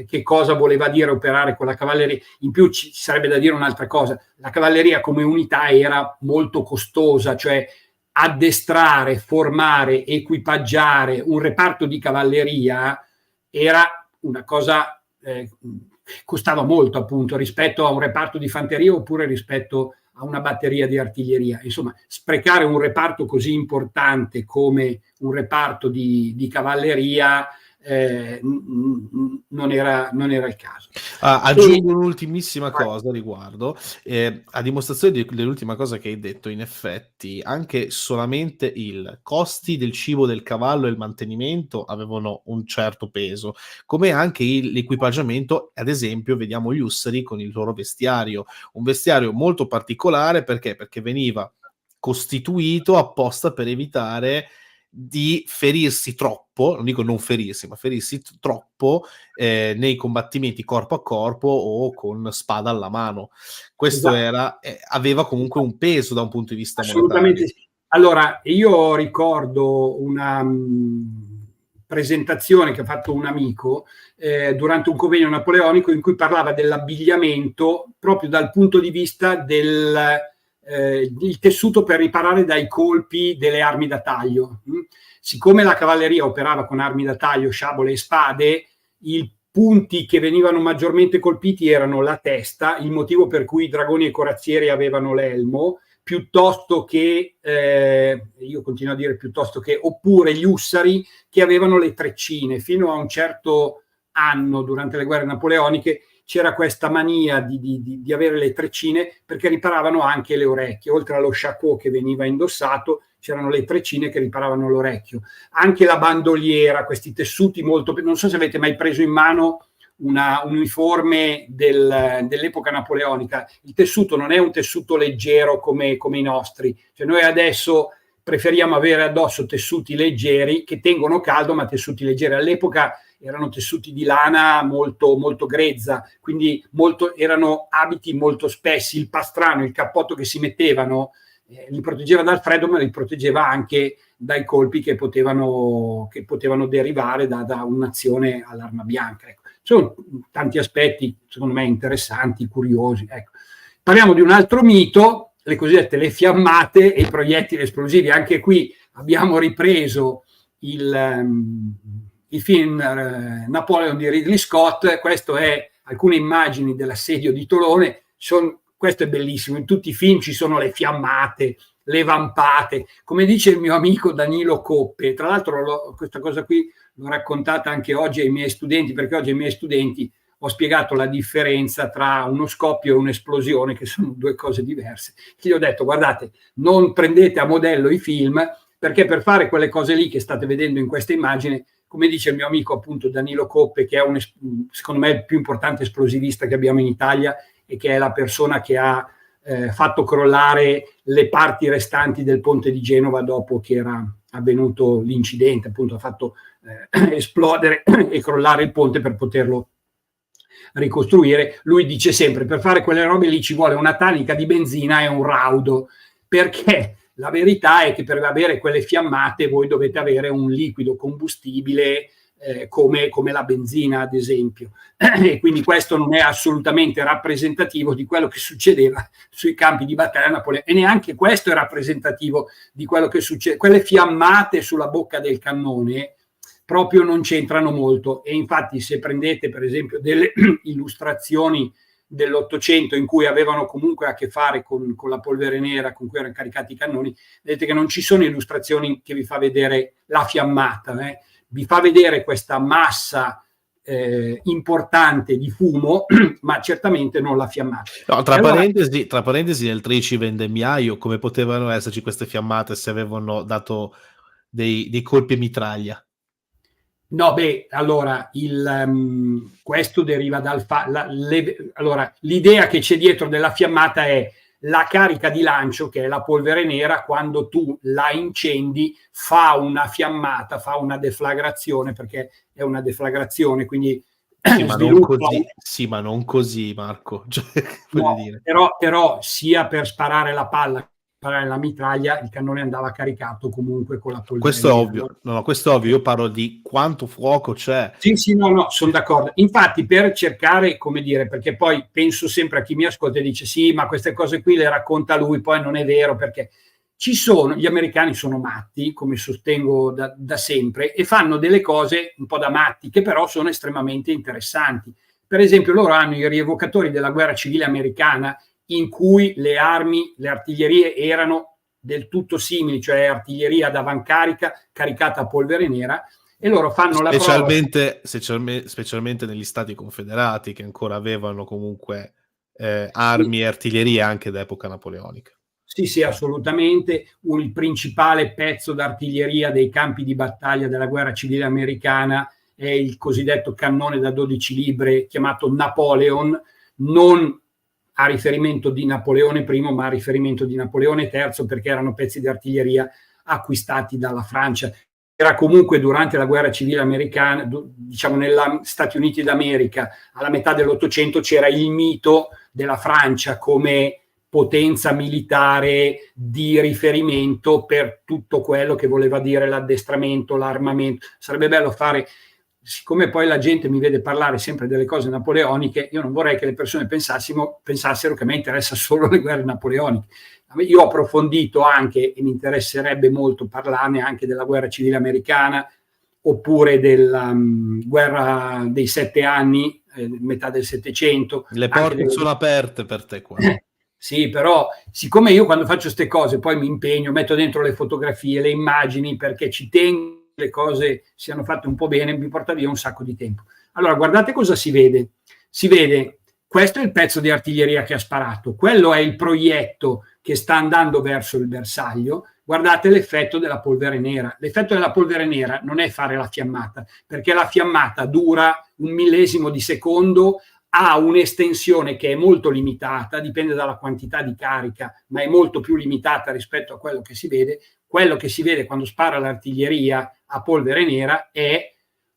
che cosa voleva dire operare con la cavalleria. In più ci sarebbe da dire un'altra cosa: la cavalleria come unità era molto costosa, cioè addestrare, formare, equipaggiare un reparto di cavalleria era una cosa costava molto, appunto, rispetto a un reparto di fanteria oppure rispetto a una batteria di artiglieria. Insomma, sprecare un reparto così importante come un reparto di cavalleria non era il caso. Aggiungo un'ultimissima cosa a riguardo, a dimostrazione dell'ultima cosa che hai detto. In effetti anche solamente i costi del cibo del cavallo e il mantenimento avevano un certo peso, come anche l'equipaggiamento. Ad esempio vediamo gli ussari con il loro vestiario, un vestiario molto particolare, perché veniva costituito apposta per evitare di ferirsi troppo, non dico non ferirsi, ma ferirsi troppo nei combattimenti corpo a corpo o con spada alla mano. Questo aveva comunque un peso da un punto di vista monetario. Sì. Allora, io ricordo una presentazione che ha fatto un amico durante un convegno napoleonico, in cui parlava dell'abbigliamento proprio dal punto di vista del tessuto per riparare dai colpi delle armi da taglio. Siccome la cavalleria operava con armi da taglio, sciabole e spade, i punti che venivano maggiormente colpiti erano la testa, il motivo per cui i dragoni e i corazzieri avevano l'elmo, piuttosto che, io continuo a dire piuttosto che, oppure gli ussari, che avevano le treccine. Fino a un certo anno, durante le guerre napoleoniche, c'era questa mania di avere le treccine, perché riparavano anche le orecchie. Oltre allo shako che veniva indossato, c'erano le treccine che riparavano l'orecchio. Anche la bandoliera, questi tessuti molto... Non so se avete mai preso in mano un uniforme dell'epoca napoleonica. Il tessuto non è un tessuto leggero come i nostri. Cioè, noi adesso preferiamo avere addosso tessuti leggeri che tengono caldo, ma tessuti leggeri. All'epoca erano tessuti di lana molto, molto grezza, quindi erano abiti molto spessi. Il pastrano, il cappotto che si mettevano li proteggeva dal freddo, ma li proteggeva anche dai colpi che potevano derivare da un'azione all'arma bianca. Ecco. Sono tanti aspetti, secondo me, interessanti, curiosi. Ecco. Parliamo di un altro mito, le cosiddette le fiammate e i proiettili esplosivi. Anche qui abbiamo ripreso il film Napoleon di Ridley Scott. Questo è alcune immagini dell'assedio di Tolone. Questo è bellissimo, in tutti i film ci sono le fiammate, le vampate, come dice il mio amico Danilo Coppe. Tra l'altro questa cosa qui l'ho raccontata anche oggi ai miei studenti, perché oggi ai miei studenti ho spiegato la differenza tra uno scoppio e un'esplosione, che sono due cose diverse. Gli ho detto: guardate, non prendete a modello i film, perché per fare quelle cose lì che state vedendo in questa immagine come dice il mio amico appunto Danilo Coppe, che è secondo me il più importante esplosivista che abbiamo in Italia e che è la persona che ha fatto crollare le parti restanti del ponte di Genova dopo che era avvenuto l'incidente, appunto ha fatto esplodere e crollare il ponte per poterlo ricostruire. Lui dice sempre: per fare quelle robe lì ci vuole una tanica di benzina e un raudo, perché la verità è che per avere quelle fiammate voi dovete avere un liquido combustibile come la benzina, ad esempio, e quindi questo non è assolutamente rappresentativo di quello che succedeva sui campi di battaglia napoleonici, e neanche questo è rappresentativo di quello che succede. Quelle fiammate sulla bocca del cannone proprio non c'entrano molto, e infatti se prendete per esempio delle illustrazioni dell'Ottocento in cui avevano comunque a che fare con la polvere nera con cui erano caricati i cannoni, vedete che non ci sono illustrazioni che vi fa vedere la fiammata, vi fa vedere questa massa importante di fumo, ma certamente non la fiammata. No, tra parentesi, nel Trici vendemmiaio, come potevano esserci queste fiammate se avevano dato dei colpi a mitraglia? No, allora, questo deriva dal allora, l'idea che c'è dietro della fiammata è la carica di lancio, che è la polvere nera, quando tu la incendi fa una fiammata, fa una deflagrazione, perché è una deflagrazione, quindi sì, ma non così, Marco. Cioè, no, dire. Però sia per sparare la palla, sparare la mitraglia, il cannone andava caricato comunque con la polvere. Questo è ovvio, no, questo è ovvio. Io parlo di quanto fuoco c'è. Sì, no, sono d'accordo. Infatti, per cercare, come dire, perché poi penso sempre a chi mi ascolta e dice sì, ma queste cose qui le racconta lui, poi non è vero, perché gli americani sono matti, come sostengo da sempre, e fanno delle cose un po' da matti, che però sono estremamente interessanti. Per esempio, loro hanno i rievocatori della guerra civile americana, in cui le armi, le artiglierie erano del tutto simili, cioè artiglieria ad avancarica caricata a polvere nera, e loro fanno la prova. Specialmente negli Stati Confederati, che ancora avevano comunque armi e artiglieria anche d'epoca napoleonica. Sì, assolutamente. Il principale pezzo d'artiglieria dei campi di battaglia della guerra civile americana è il cosiddetto cannone da 12 libre chiamato Napoleon, non a riferimento di Napoleone I, ma a riferimento di Napoleone III, perché erano pezzi di artiglieria acquistati dalla Francia. Era comunque durante la guerra civile americana, diciamo negli Stati Uniti d'America, alla metà dell'Ottocento c'era il mito della Francia come potenza militare di riferimento per tutto quello che voleva dire l'addestramento, l'armamento. Sarebbe bello fare, siccome poi la gente mi vede parlare sempre delle cose napoleoniche, io non vorrei che le persone pensassero che a me interessa solo le guerre napoleoniche. Io ho approfondito anche, e mi interesserebbe molto parlarne anche della guerra civile americana, oppure della guerra dei 7 anni, metà del Settecento. Le porte sono aperte per te qua. Sì, però siccome io quando faccio queste cose poi mi impegno, metto dentro le fotografie, le immagini, perché ci tengo che le cose siano fatte un po' bene, mi porta via un sacco di tempo. Allora, guardate cosa si vede. Si vede, questo è il pezzo di artiglieria che ha sparato, quello è il proietto che sta andando verso il bersaglio. Guardate l'effetto della polvere nera. L'effetto della polvere nera non è fare la fiammata, perché la fiammata dura 1 millesimo di secondo, ha un'estensione che è molto limitata, dipende dalla quantità di carica, ma è molto più limitata rispetto a quello che si vede. Quello che si vede quando spara l'artiglieria a polvere nera è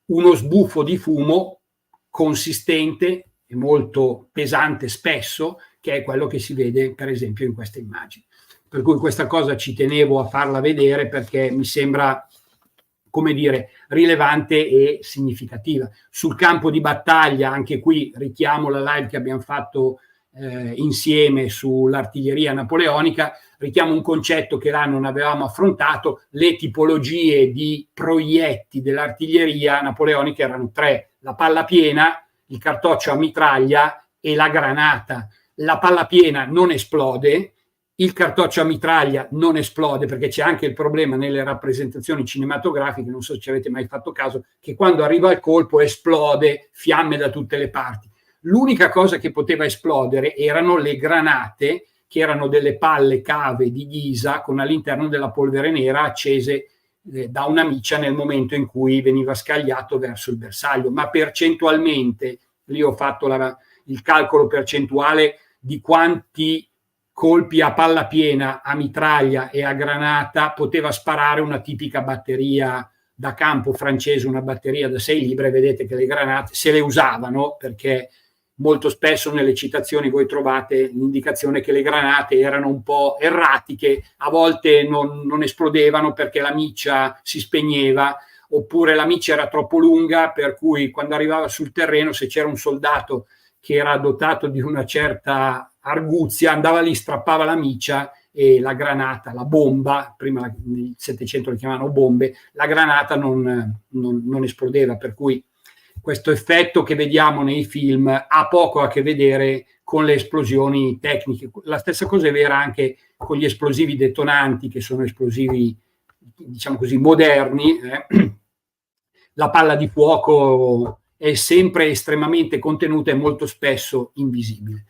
uno sbuffo di fumo consistente e molto pesante spesso, che è quello che si vede per esempio in queste immagini. Per cui questa cosa ci tenevo a farla vedere, perché mi sembra, come dire, rilevante e significativa. Sul campo di battaglia, anche qui richiamo la live che abbiamo fatto insieme sull'artiglieria napoleonica, richiamo un concetto che là non avevamo affrontato. Le tipologie di proietti dell'artiglieria napoleonica erano 3: la palla piena, il cartoccio a mitraglia e la granata. La palla piena non esplode, il cartoccio a mitraglia non esplode, perché c'è anche il problema nelle rappresentazioni cinematografiche, non so se ci avete mai fatto caso, che quando arriva il colpo esplode, fiamme da tutte le parti. L'unica cosa che poteva esplodere erano le granate, che erano delle palle cave di ghisa con all'interno della polvere nera accese da una miccia nel momento in cui veniva scagliato verso il bersaglio, ma percentualmente, lì ho fatto il calcolo percentuale di quanti colpi a palla piena, a mitraglia e a granata poteva sparare una tipica batteria da campo francese, una batteria da 6 libre. Vedete che le granate se le usavano, perché molto spesso nelle citazioni voi trovate l'indicazione che le granate erano un po' erratiche, a volte non esplodevano perché la miccia si spegneva, oppure la miccia era troppo lunga, per cui quando arrivava sul terreno, se c'era un soldato che era dotato di una certa arguzia, andava lì, strappava la miccia e la granata, la bomba, prima nel 700 le chiamavano bombe, la granata non esplodeva, per cui questo effetto che vediamo nei film ha poco a che vedere con le esplosioni tecniche. La stessa cosa è vera anche con gli esplosivi detonanti, che sono esplosivi, diciamo così, moderni. La palla di fuoco è sempre estremamente contenuta e molto spesso invisibile.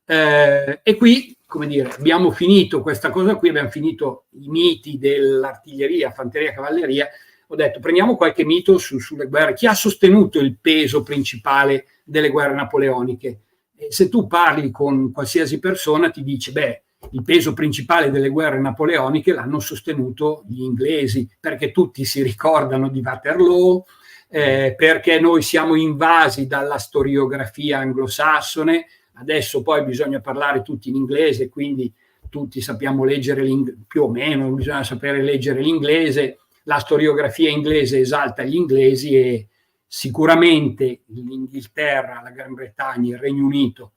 E qui, come dire, abbiamo finito questa cosa qui, abbiamo finito i miti dell'artiglieria, fanteria, cavalleria. Ho detto, prendiamo qualche mito sulle guerre. Chi ha sostenuto il peso principale delle guerre napoleoniche? Se tu parli con qualsiasi persona ti dice, il peso principale delle guerre napoleoniche l'hanno sostenuto gli inglesi, perché tutti si ricordano di Waterloo, perché noi siamo invasi dalla storiografia anglosassone. Adesso poi bisogna parlare tutti in inglese, quindi tutti sappiamo leggere più o meno, bisogna sapere leggere l'inglese. La storiografia inglese esalta gli inglesi e sicuramente l'Inghilterra, la Gran Bretagna, il Regno Unito,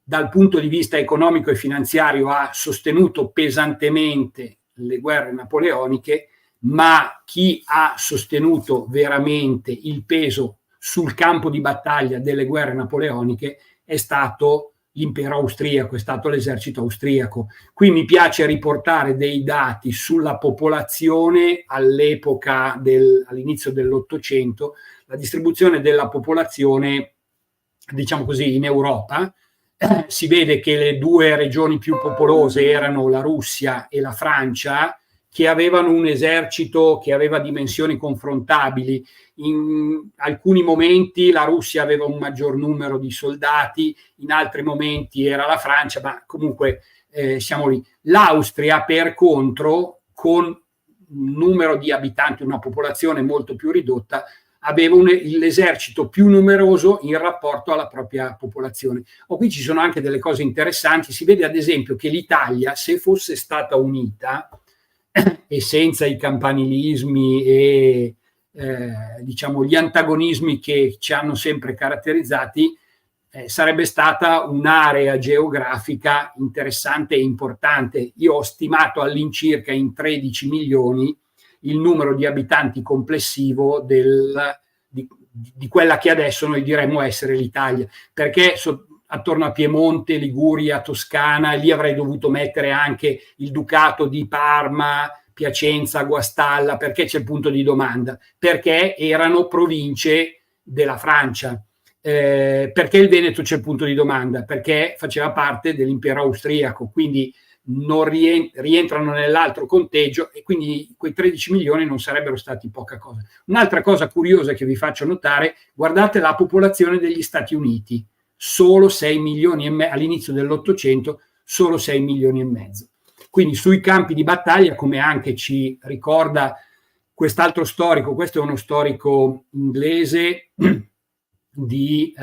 dal punto di vista economico e finanziario ha sostenuto pesantemente le guerre napoleoniche, ma chi ha sostenuto veramente il peso sul campo di battaglia delle guerre napoleoniche è stato l'impero austriaco, è stato l'esercito austriaco. Qui mi piace riportare dei dati sulla popolazione all'epoca all'inizio dell'Ottocento, la distribuzione della popolazione, diciamo così, in Europa. Si vede che le due regioni più popolose erano la Russia e la Francia, che avevano un esercito che aveva dimensioni confrontabili. In alcuni momenti la Russia aveva un maggior numero di soldati, in altri momenti era la Francia, ma comunque siamo lì. L'Austria, per contro, con un numero di abitanti, una popolazione molto più ridotta, aveva l'esercito più numeroso in rapporto alla propria popolazione. Qui ci sono anche delle cose interessanti. Si vede ad esempio che l'Italia, se fosse stata unita e senza i campanilismi e diciamo gli antagonismi che ci hanno sempre caratterizzati, sarebbe stata un'area geografica interessante e importante. Io ho stimato all'incirca in 13 milioni il numero di abitanti complessivo di quella che adesso noi diremmo essere l'Italia, perché attorno a Piemonte, Liguria, Toscana, lì avrei dovuto mettere anche il Ducato di Parma, Piacenza, Guastalla. Perché c'è il punto di domanda? Perché erano province della Francia. Perché il Veneto c'è il punto di domanda? Perché faceva parte dell'impero austriaco, quindi non rientrano nell'altro conteggio, e quindi quei 13 milioni non sarebbero stati poca cosa. Un'altra cosa curiosa che vi faccio notare: guardate la popolazione degli Stati Uniti, solo 6 milioni e mezzo all'inizio dell'Ottocento, solo 6 milioni e mezzo. Quindi sui campi di battaglia, come anche ci ricorda quest'altro storico, questo è uno storico inglese di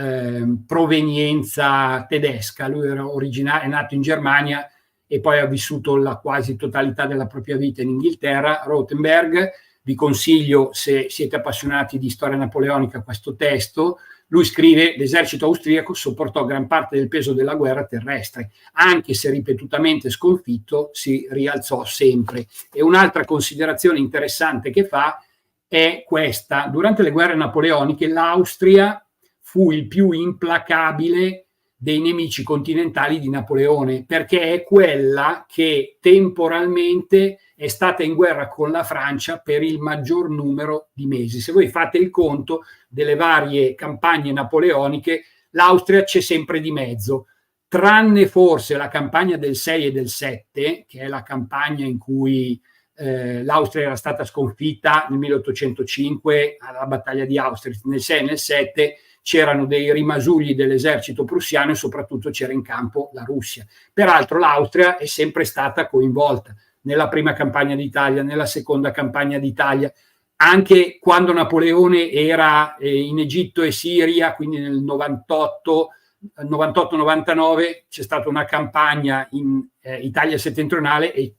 provenienza tedesca, lui è nato in Germania e poi ha vissuto la quasi totalità della propria vita in Inghilterra, Rothenberg. Vi consiglio, se siete appassionati di storia napoleonica, questo testo. Lui scrive: l'esercito austriaco sopportò gran parte del peso della guerra terrestre, anche se ripetutamente sconfitto si rialzò sempre. E un'altra considerazione interessante che fa è questa: durante le guerre napoleoniche l'Austria fu il più implacabile dei nemici continentali di Napoleone, perché è quella che temporalmente è stata in guerra con la Francia per il maggior numero di mesi. Se voi fate il conto delle varie campagne napoleoniche, l'Austria c'è sempre di mezzo, tranne forse la campagna del 6 e del 7, che è la campagna in cui l'Austria era stata sconfitta nel 1805 alla battaglia di Austerlitz, nel 6 e nel 7 c'erano dei rimasugli dell'esercito prussiano e soprattutto c'era in campo la Russia. Peraltro l'Austria è sempre stata coinvolta nella prima campagna d'Italia, nella seconda campagna d'Italia, anche quando Napoleone era in Egitto e Siria, quindi nel 98-99 c'è stata una campagna in Italia settentrionale e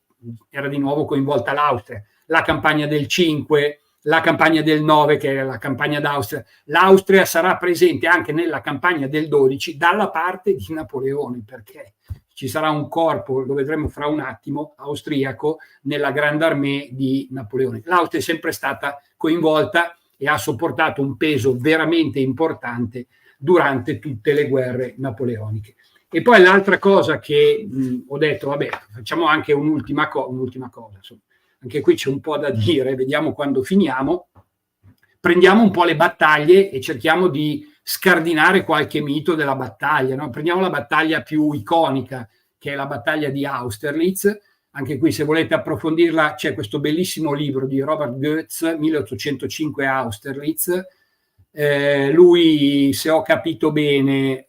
era di nuovo coinvolta l'Austria. La campagna del 5, la campagna del 9, che era la campagna d'Austria. L'Austria sarà presente anche nella campagna del 12 dalla parte di Napoleone, perché ci sarà un corpo, lo vedremo fra un attimo, austriaco nella Grande Armée di Napoleone. L'Austria è sempre stata coinvolta e ha sopportato un peso veramente importante durante tutte le guerre napoleoniche. E poi l'altra cosa che ho detto, vabbè, facciamo anche un'ultima cosa, insomma. Anche qui c'è un po' da dire, vediamo quando finiamo. Prendiamo un po' le battaglie e cerchiamo di scardinare qualche mito della battaglia, no? Prendiamo la battaglia più iconica, che è la battaglia di Austerlitz. Anche qui, se volete approfondirla, c'è questo bellissimo libro di Robert Goetz, 1805 Austerlitz. Lui, se ho capito bene,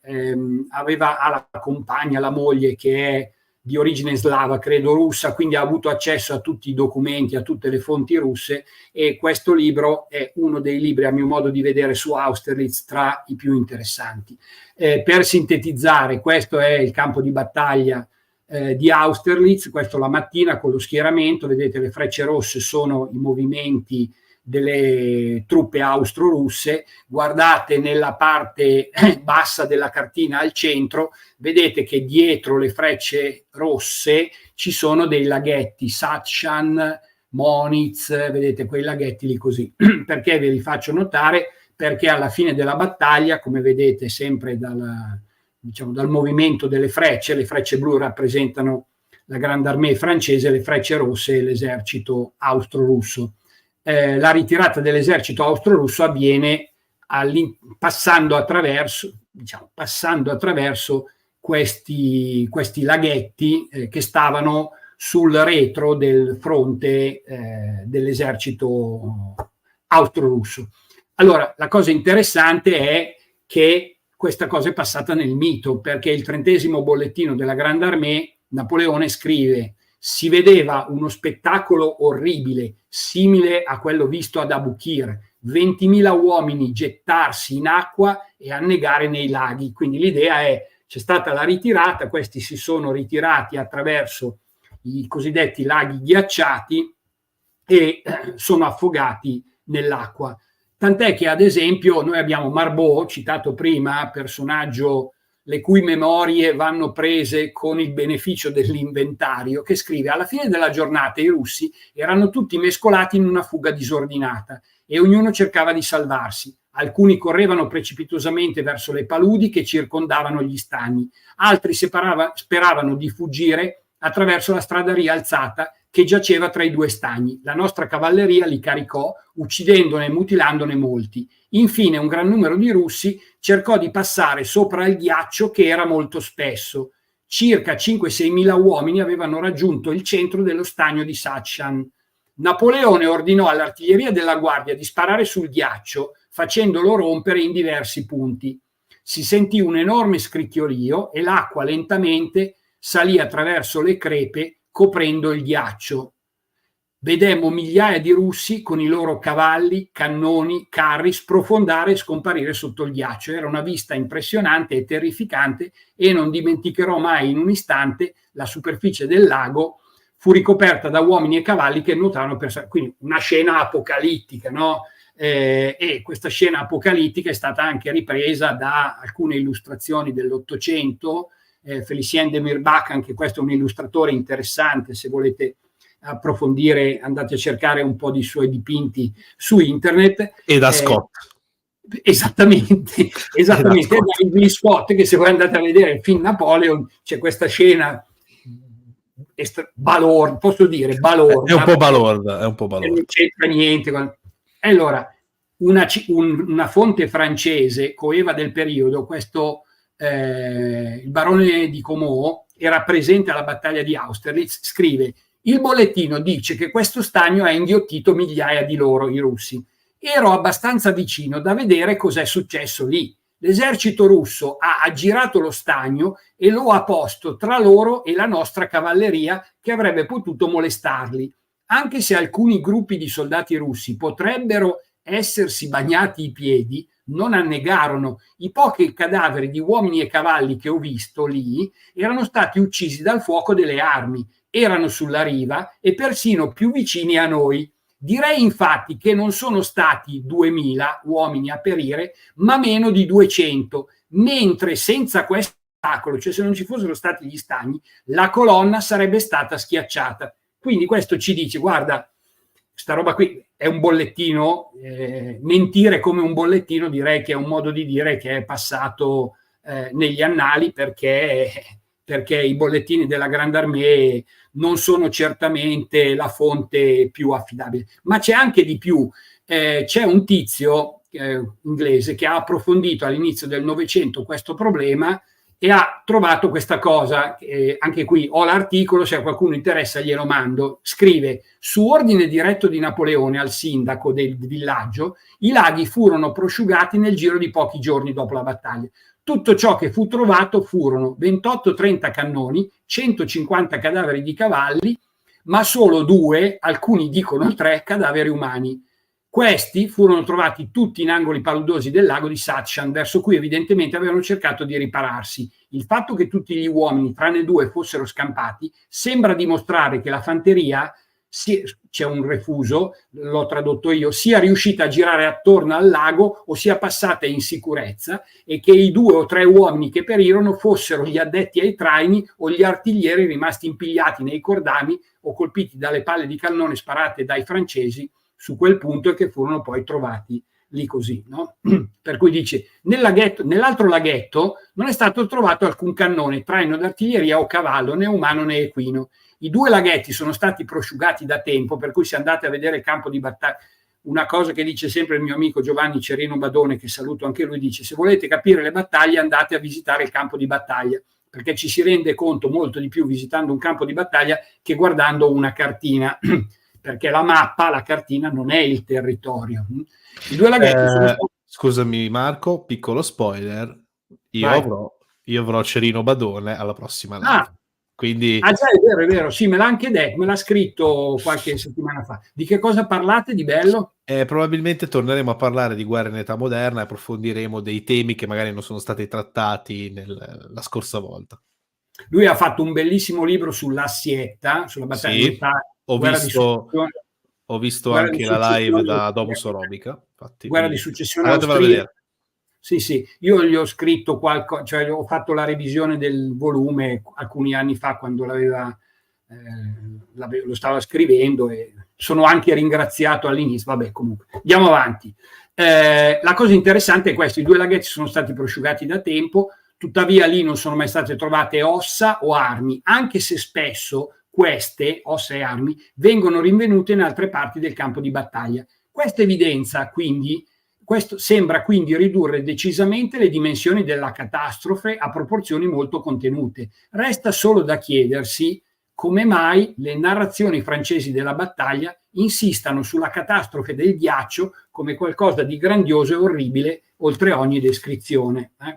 ha la compagna, la moglie, che è di origine slava, credo russa, quindi ha avuto accesso a tutti i documenti, a tutte le fonti russe, e questo libro è uno dei libri, a mio modo di vedere, su Austerlitz tra i più interessanti. Per sintetizzare, questo è il campo di battaglia di Austerlitz, questo la mattina con lo schieramento, vedete le frecce rosse sono i movimenti delle truppe austro-russe. Guardate nella parte bassa della cartina al centro, vedete che dietro le frecce rosse ci sono dei laghetti, Satschan, Monitz, vedete quei laghetti lì così. Perché ve li faccio notare? Perché alla fine della battaglia, come vedete sempre dal movimento delle frecce, le frecce blu rappresentano la Grande Armée francese, le frecce rosse l'esercito austro-russo. La ritirata dell'esercito austro-russo avviene passando attraverso questi laghetti che stavano sul retro del fronte dell'esercito austro-russo. Allora, la cosa interessante è che questa cosa è passata nel mito, perché il 30° bollettino della Grande Armée, Napoleone scrive: si vedeva uno spettacolo orribile, simile a quello visto ad Abukir, 20.000 uomini gettarsi in acqua e annegare nei laghi. Quindi l'idea è: c'è stata la ritirata, questi si sono ritirati attraverso i cosiddetti laghi ghiacciati e sono affogati nell'acqua. Tant'è che, ad esempio, noi abbiamo Marbot, citato prima, personaggio le cui memorie vanno prese con il beneficio dell'inventario, che scrive: alla fine della giornata i russi erano tutti mescolati in una fuga disordinata e ognuno cercava di salvarsi. Alcuni correvano precipitosamente verso le paludi che circondavano gli stagni, altri speravano di fuggire attraverso la strada rialzata che giaceva tra i due stagni. La nostra cavalleria li caricò, uccidendone e mutilandone molti. Infine un gran numero di russi cercò di passare sopra il ghiaccio, che era molto spesso. Circa 5-6 mila uomini avevano raggiunto il centro dello stagno di Satschan. Napoleone ordinò all'artiglieria della guardia di sparare sul ghiaccio, facendolo rompere in diversi punti. Si sentì un enorme scricchiolio e l'acqua lentamente salì attraverso le crepe, coprendo il ghiaccio. Vedemmo migliaia di russi con i loro cavalli, cannoni, carri sprofondare e scomparire sotto il ghiaccio. Era una vista impressionante e terrificante, e non dimenticherò mai in un istante la superficie del lago fu ricoperta da uomini e cavalli che nuotavano per... Quindi una scena apocalittica, no? E questa scena apocalittica è stata anche ripresa da alcune illustrazioni dell'Ottocento. Félicien de Mirbach, anche questo è un illustratore interessante, se volete approfondire andate a cercare un po' di suoi dipinti su internet. E da Scott. Esattamente. Da Scott, che se voi andate a vedere il film Napoleon c'è questa scena balorda, posso dire balorda. È un po' balorda. Non c'entra niente. Allora, una fonte francese, coeva del periodo, questo il barone di Comot, era presente alla battaglia di Austerlitz, scrive: Il bollettino dice che questo stagno ha inghiottito migliaia di loro, i russi. Ero abbastanza vicino da vedere cos'è successo lì. L'esercito russo ha aggirato lo stagno e lo ha posto tra loro e la nostra cavalleria, che avrebbe potuto molestarli. Anche se alcuni gruppi di soldati russi potrebbero essersi bagnati i piedi, non annegarono. I pochi cadaveri di uomini e cavalli che ho visto lì erano stati uccisi dal fuoco delle armi, erano sulla riva e persino più vicini a noi. Direi infatti che non sono stati 2000 uomini a perire, ma meno di 200, mentre senza questo ostacolo, cioè se non ci fossero stati gli stagni, la colonna sarebbe stata schiacciata. Quindi questo ci dice, guarda, sta roba qui è un bollettino, mentire come un bollettino direi che è un modo di dire che è passato negli annali, perché i bollettini della Grande Armée non sono certamente la fonte più affidabile. Ma c'è anche di più. C'è un tizio inglese che ha approfondito all'inizio del Novecento questo problema e ha trovato questa cosa. Anche qui ho l'articolo, se a qualcuno interessa glielo mando. Scrive: su ordine diretto di Napoleone al sindaco del villaggio, i laghi furono prosciugati nel giro di pochi giorni dopo la battaglia. Tutto ciò che fu trovato furono 28-30 cannoni, 150 cadaveri di cavalli, ma solo 2, alcuni dicono 3, cadaveri umani. Questi furono trovati tutti in angoli paludosi del lago di Satshan, verso cui evidentemente avevano cercato di ripararsi. Il fatto che tutti gli uomini, tranne 2, fossero scampati, sembra dimostrare che la fanteria, c'è un refuso, l'ho tradotto io, sia riuscita a girare attorno al lago o sia passata in sicurezza, e che i 2 o 3 uomini che perirono fossero gli addetti ai traini o gli artiglieri rimasti impigliati nei cordami o colpiti dalle palle di cannone sparate dai francesi su quel punto e che furono poi trovati lì così, no? Per cui dice, nell'altro laghetto non è stato trovato alcun cannone, traino d'artiglieria o cavallo, né umano né equino. I 2 laghetti sono stati prosciugati da tempo, per cui se andate a vedere il campo di battaglia, una cosa che dice sempre il mio amico Giovanni Cerino Badone, che saluto anche lui, dice: se volete capire le battaglie andate a visitare il campo di battaglia, perché ci si rende conto molto di più visitando un campo di battaglia che guardando una cartina, perché la mappa, la cartina non è il territorio. I 2 laghetti sono stati... Scusami Marco, piccolo spoiler, io avrò Cerino Badone alla prossima live. Quindi... già, è vero, sì, me l'ha anche detto, me l'ha scritto qualche settimana fa. Di che cosa parlate di bello? Probabilmente torneremo a parlare di guerra in età moderna e approfondiremo dei temi che magari non sono stati trattati la scorsa volta. Lui ha fatto un bellissimo libro sull'Assietta, sulla battaglia di Italia. Ho visto anche la live da Domus Orobica. Guerra di successione austriaca. Sì, io gli ho scritto qualcosa, cioè ho fatto la revisione del volume alcuni anni fa quando lo stava scrivendo, e sono anche ringraziato all'inizio. Vabbè, comunque, andiamo avanti. La cosa interessante è questo: i 2 laghetti sono stati prosciugati da tempo, tuttavia lì non sono mai state trovate ossa o armi, anche se spesso queste ossa e armi vengono rinvenute in altre parti del campo di battaglia. Questa evidenza, quindi, questo sembra quindi ridurre decisamente le dimensioni della catastrofe a proporzioni molto contenute. Resta solo da chiedersi come mai le narrazioni francesi della battaglia insistano sulla catastrofe del ghiaccio come qualcosa di grandioso e orribile oltre ogni descrizione. È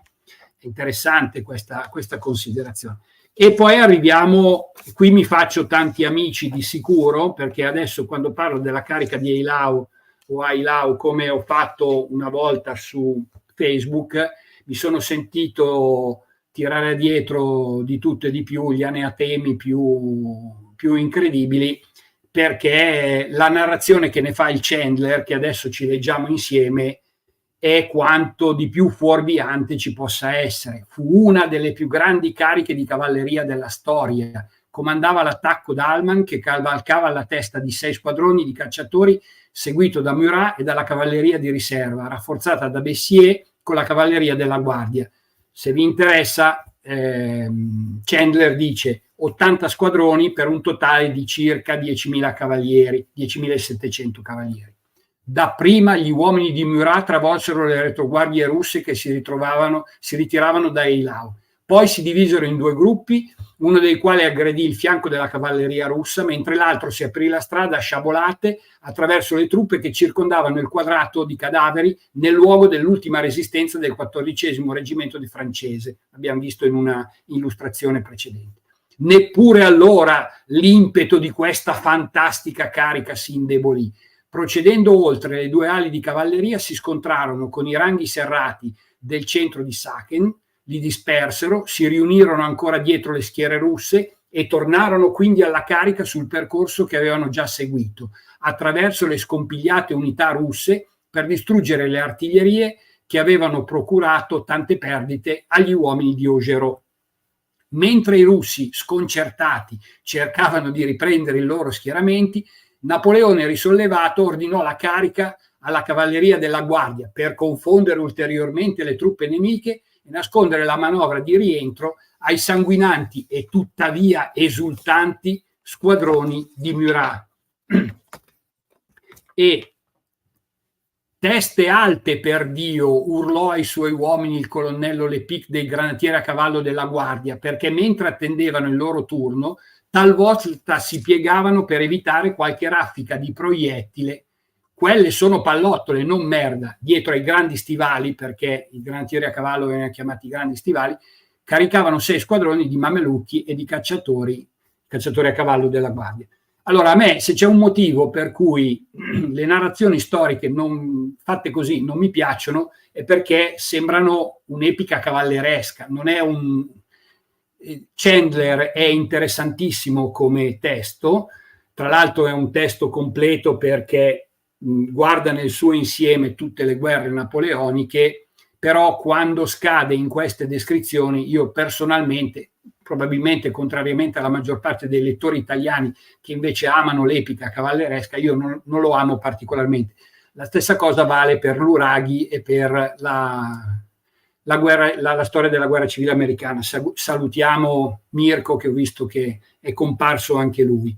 interessante questa considerazione. E poi arriviamo, qui mi faccio tanti amici di sicuro, perché adesso quando parlo della carica di Eylau o Eylau, come ho fatto una volta su Facebook, mi sono sentito tirare dietro di tutto e di più gli anatemi più incredibili, perché la narrazione che ne fa il Chandler, che adesso ci leggiamo insieme, è quanto di più fuorviante ci possa essere. Fu una delle più grandi cariche di cavalleria della storia. Comandava l'attacco d'Alman, che cavalcava alla testa di 6 squadroni di cacciatori, seguito da Murat e dalla cavalleria di riserva, rafforzata da Bessier con la cavalleria della guardia. Se vi interessa, Chandler dice 80 squadroni per un totale di circa 10.000 cavalieri, 10.700 cavalieri. Dapprima gli uomini di Murat travolsero le retroguardie russe che si ritiravano da Eylau. Poi si divisero in 2 gruppi, uno dei quali aggredì il fianco della cavalleria russa, mentre l'altro si aprì la strada a sciabolate attraverso le truppe che circondavano il quadrato di cadaveri nel luogo dell'ultima resistenza del 14° reggimento di francese. Abbiamo visto in una illustrazione precedente. Neppure allora l'impeto di questa fantastica carica si indebolì. Procedendo oltre, le 2 ali di cavalleria si scontrarono con i ranghi serrati del centro di Sachsen, li dispersero, si riunirono ancora dietro le schiere russe e tornarono quindi alla carica sul percorso che avevano già seguito, attraverso le scompigliate unità russe per distruggere le artiglierie che avevano procurato tante perdite agli uomini di Augereau. Mentre i russi, sconcertati, cercavano di riprendere i loro schieramenti, Napoleone, risollevato, ordinò la carica alla cavalleria della guardia per confondere ulteriormente le truppe nemiche e nascondere la manovra di rientro ai sanguinanti e tuttavia esultanti squadroni di Murat. E teste alte per Dio, urlò ai suoi uomini il colonnello Lepic dei granatieri a cavallo della guardia, perché mentre attendevano il loro turno, talvolta si piegavano per evitare qualche raffica di proiettile. Quelle sono pallottole, non merda, dietro ai grandi stivali, perché i granatieri a cavallo venivano chiamati grandi stivali, caricavano 6 squadroni di mamelucchi e di cacciatori a cavallo della guardia. Allora, a me, se c'è un motivo per cui le narrazioni storiche fatte così non mi piacciono, è perché sembrano un'epica cavalleresca. Non è Chandler è interessantissimo come testo, tra l'altro è un testo completo perché guarda nel suo insieme tutte le guerre napoleoniche, però quando scade in queste descrizioni, io personalmente, probabilmente contrariamente alla maggior parte dei lettori italiani che invece amano l'epica cavalleresca, io non lo amo particolarmente. La stessa cosa vale per l'Uraghi e per la storia della guerra civile americana. Salutiamo Mirko, che ho visto che è comparso anche lui.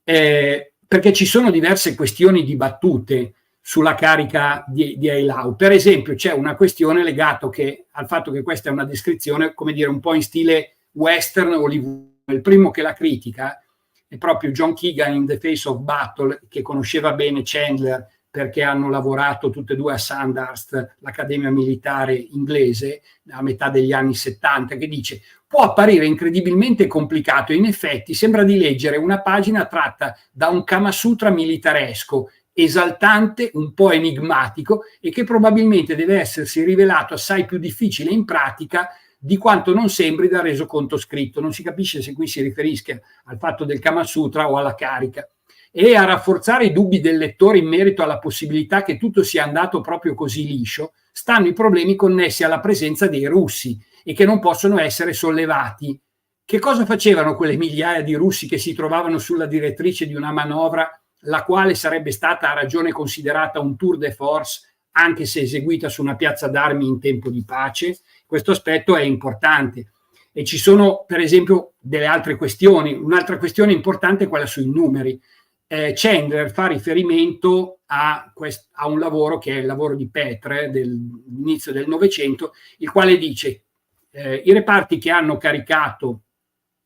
Perché ci sono diverse questioni dibattute sulla carica di Eylau. Per esempio c'è una questione legata al fatto che questa è una descrizione, come dire, un po' in stile western hollywood. Il primo che la critica è proprio John Keegan in The Face of Battle, che conosceva bene Chandler perché hanno lavorato tutte e 2 a Sandhurst, l'accademia militare inglese, a metà degli anni 70, che dice: può apparire incredibilmente complicato e in effetti sembra di leggere una pagina tratta da un Kama Sutra militaresco, esaltante, un po' enigmatico e che probabilmente deve essersi rivelato assai più difficile in pratica di quanto non sembri dal resoconto scritto. Non si capisce se qui si riferisca al fatto del Kama Sutra o alla carica. E a rafforzare i dubbi del lettore in merito alla possibilità che tutto sia andato proprio così liscio, stanno i problemi connessi alla presenza dei russi e che non possono essere sollevati. Che cosa facevano quelle migliaia di russi che si trovavano sulla direttrice di una manovra, la quale sarebbe stata a ragione considerata un tour de force, anche se eseguita su una piazza d'armi in tempo di pace? Questo aspetto è importante. E ci sono, per esempio, delle altre questioni. Un'altra questione importante è quella sui numeri. Chandler fa riferimento a un lavoro che è il lavoro di Petre dell'inizio del Novecento, il quale dice i reparti che hanno caricato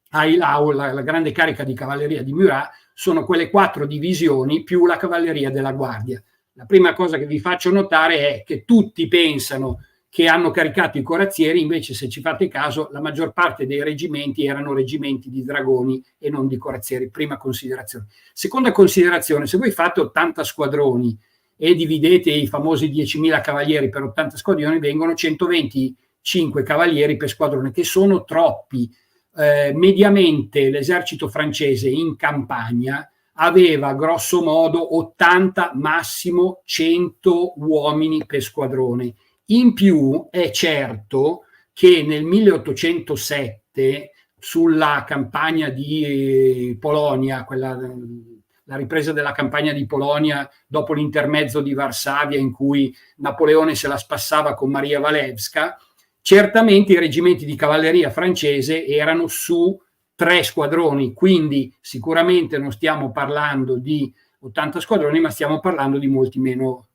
a Eylau, la grande carica di cavalleria di Murat, sono quelle 4 divisioni più la cavalleria della guardia. La prima cosa che vi faccio notare è che tutti pensano che hanno caricato i corazzieri, invece se ci fate caso la maggior parte dei reggimenti erano reggimenti di dragoni e non di corazzieri. Prima considerazione. Seconda considerazione: se voi fate 80 squadroni e dividete i famosi 10.000 cavalieri per 80 squadroni, vengono 125 cavalieri per squadrone, che sono troppi. Mediamente l'esercito francese in campagna aveva grosso modo 80, massimo 100 uomini per squadrone. In più è certo che nel 1807, sulla campagna di Polonia, la ripresa della campagna di Polonia dopo l'intermezzo di Varsavia, in cui Napoleone se la spassava con Maria Walewska, certamente i reggimenti di cavalleria francese erano su 3 squadroni, quindi sicuramente non stiamo parlando di 80 squadroni, ma stiamo parlando di un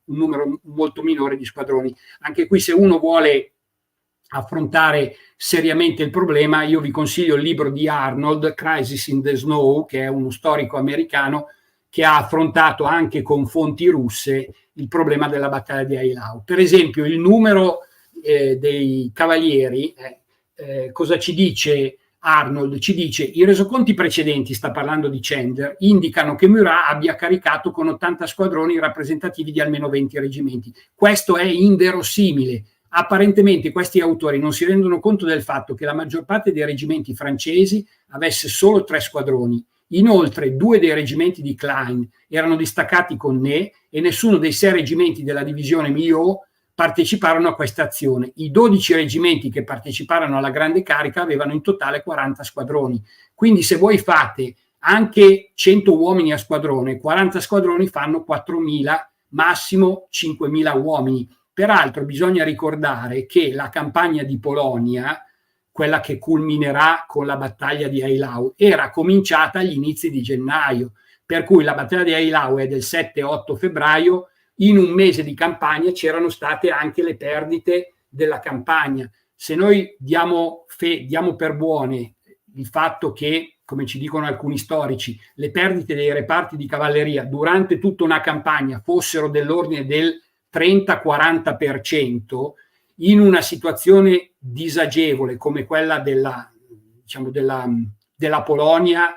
numero molto minore di squadroni. Anche qui, se uno vuole affrontare seriamente il problema, io vi consiglio il libro di Arnold, Crisis in the Snow, che è uno storico americano che ha affrontato anche con fonti russe il problema della battaglia di Eylau. Per esempio, il numero dei cavalieri, cosa ci dice Arnold? Ci dice: i resoconti precedenti, sta parlando di Chandler, indicano che Murat abbia caricato con 80 squadroni rappresentativi di almeno 20 reggimenti. Questo è inverosimile. Apparentemente questi autori non si rendono conto del fatto che la maggior parte dei reggimenti francesi avesse solo 3 squadroni. Inoltre 2 dei reggimenti di Klein erano distaccati con Ney e nessuno dei 6 reggimenti della divisione Milhaud parteciparono a questa azione. I 12 reggimenti che parteciparono alla grande carica avevano in totale 40 squadroni. Quindi se voi fate anche 100 uomini a squadrone, 40 squadroni fanno 4.000, massimo 5.000 uomini. Peraltro bisogna ricordare che la campagna di Polonia, quella che culminerà con la battaglia di Eylau, era cominciata agli inizi di gennaio, per cui la battaglia di Eylau è del 7-8 febbraio, in un mese di campagna c'erano state anche le perdite della campagna. Se noi diamo per buone il fatto che, come ci dicono alcuni storici, le perdite dei reparti di cavalleria durante tutta una campagna fossero dell'ordine del 30-40%, in una situazione disagevole come quella della Polonia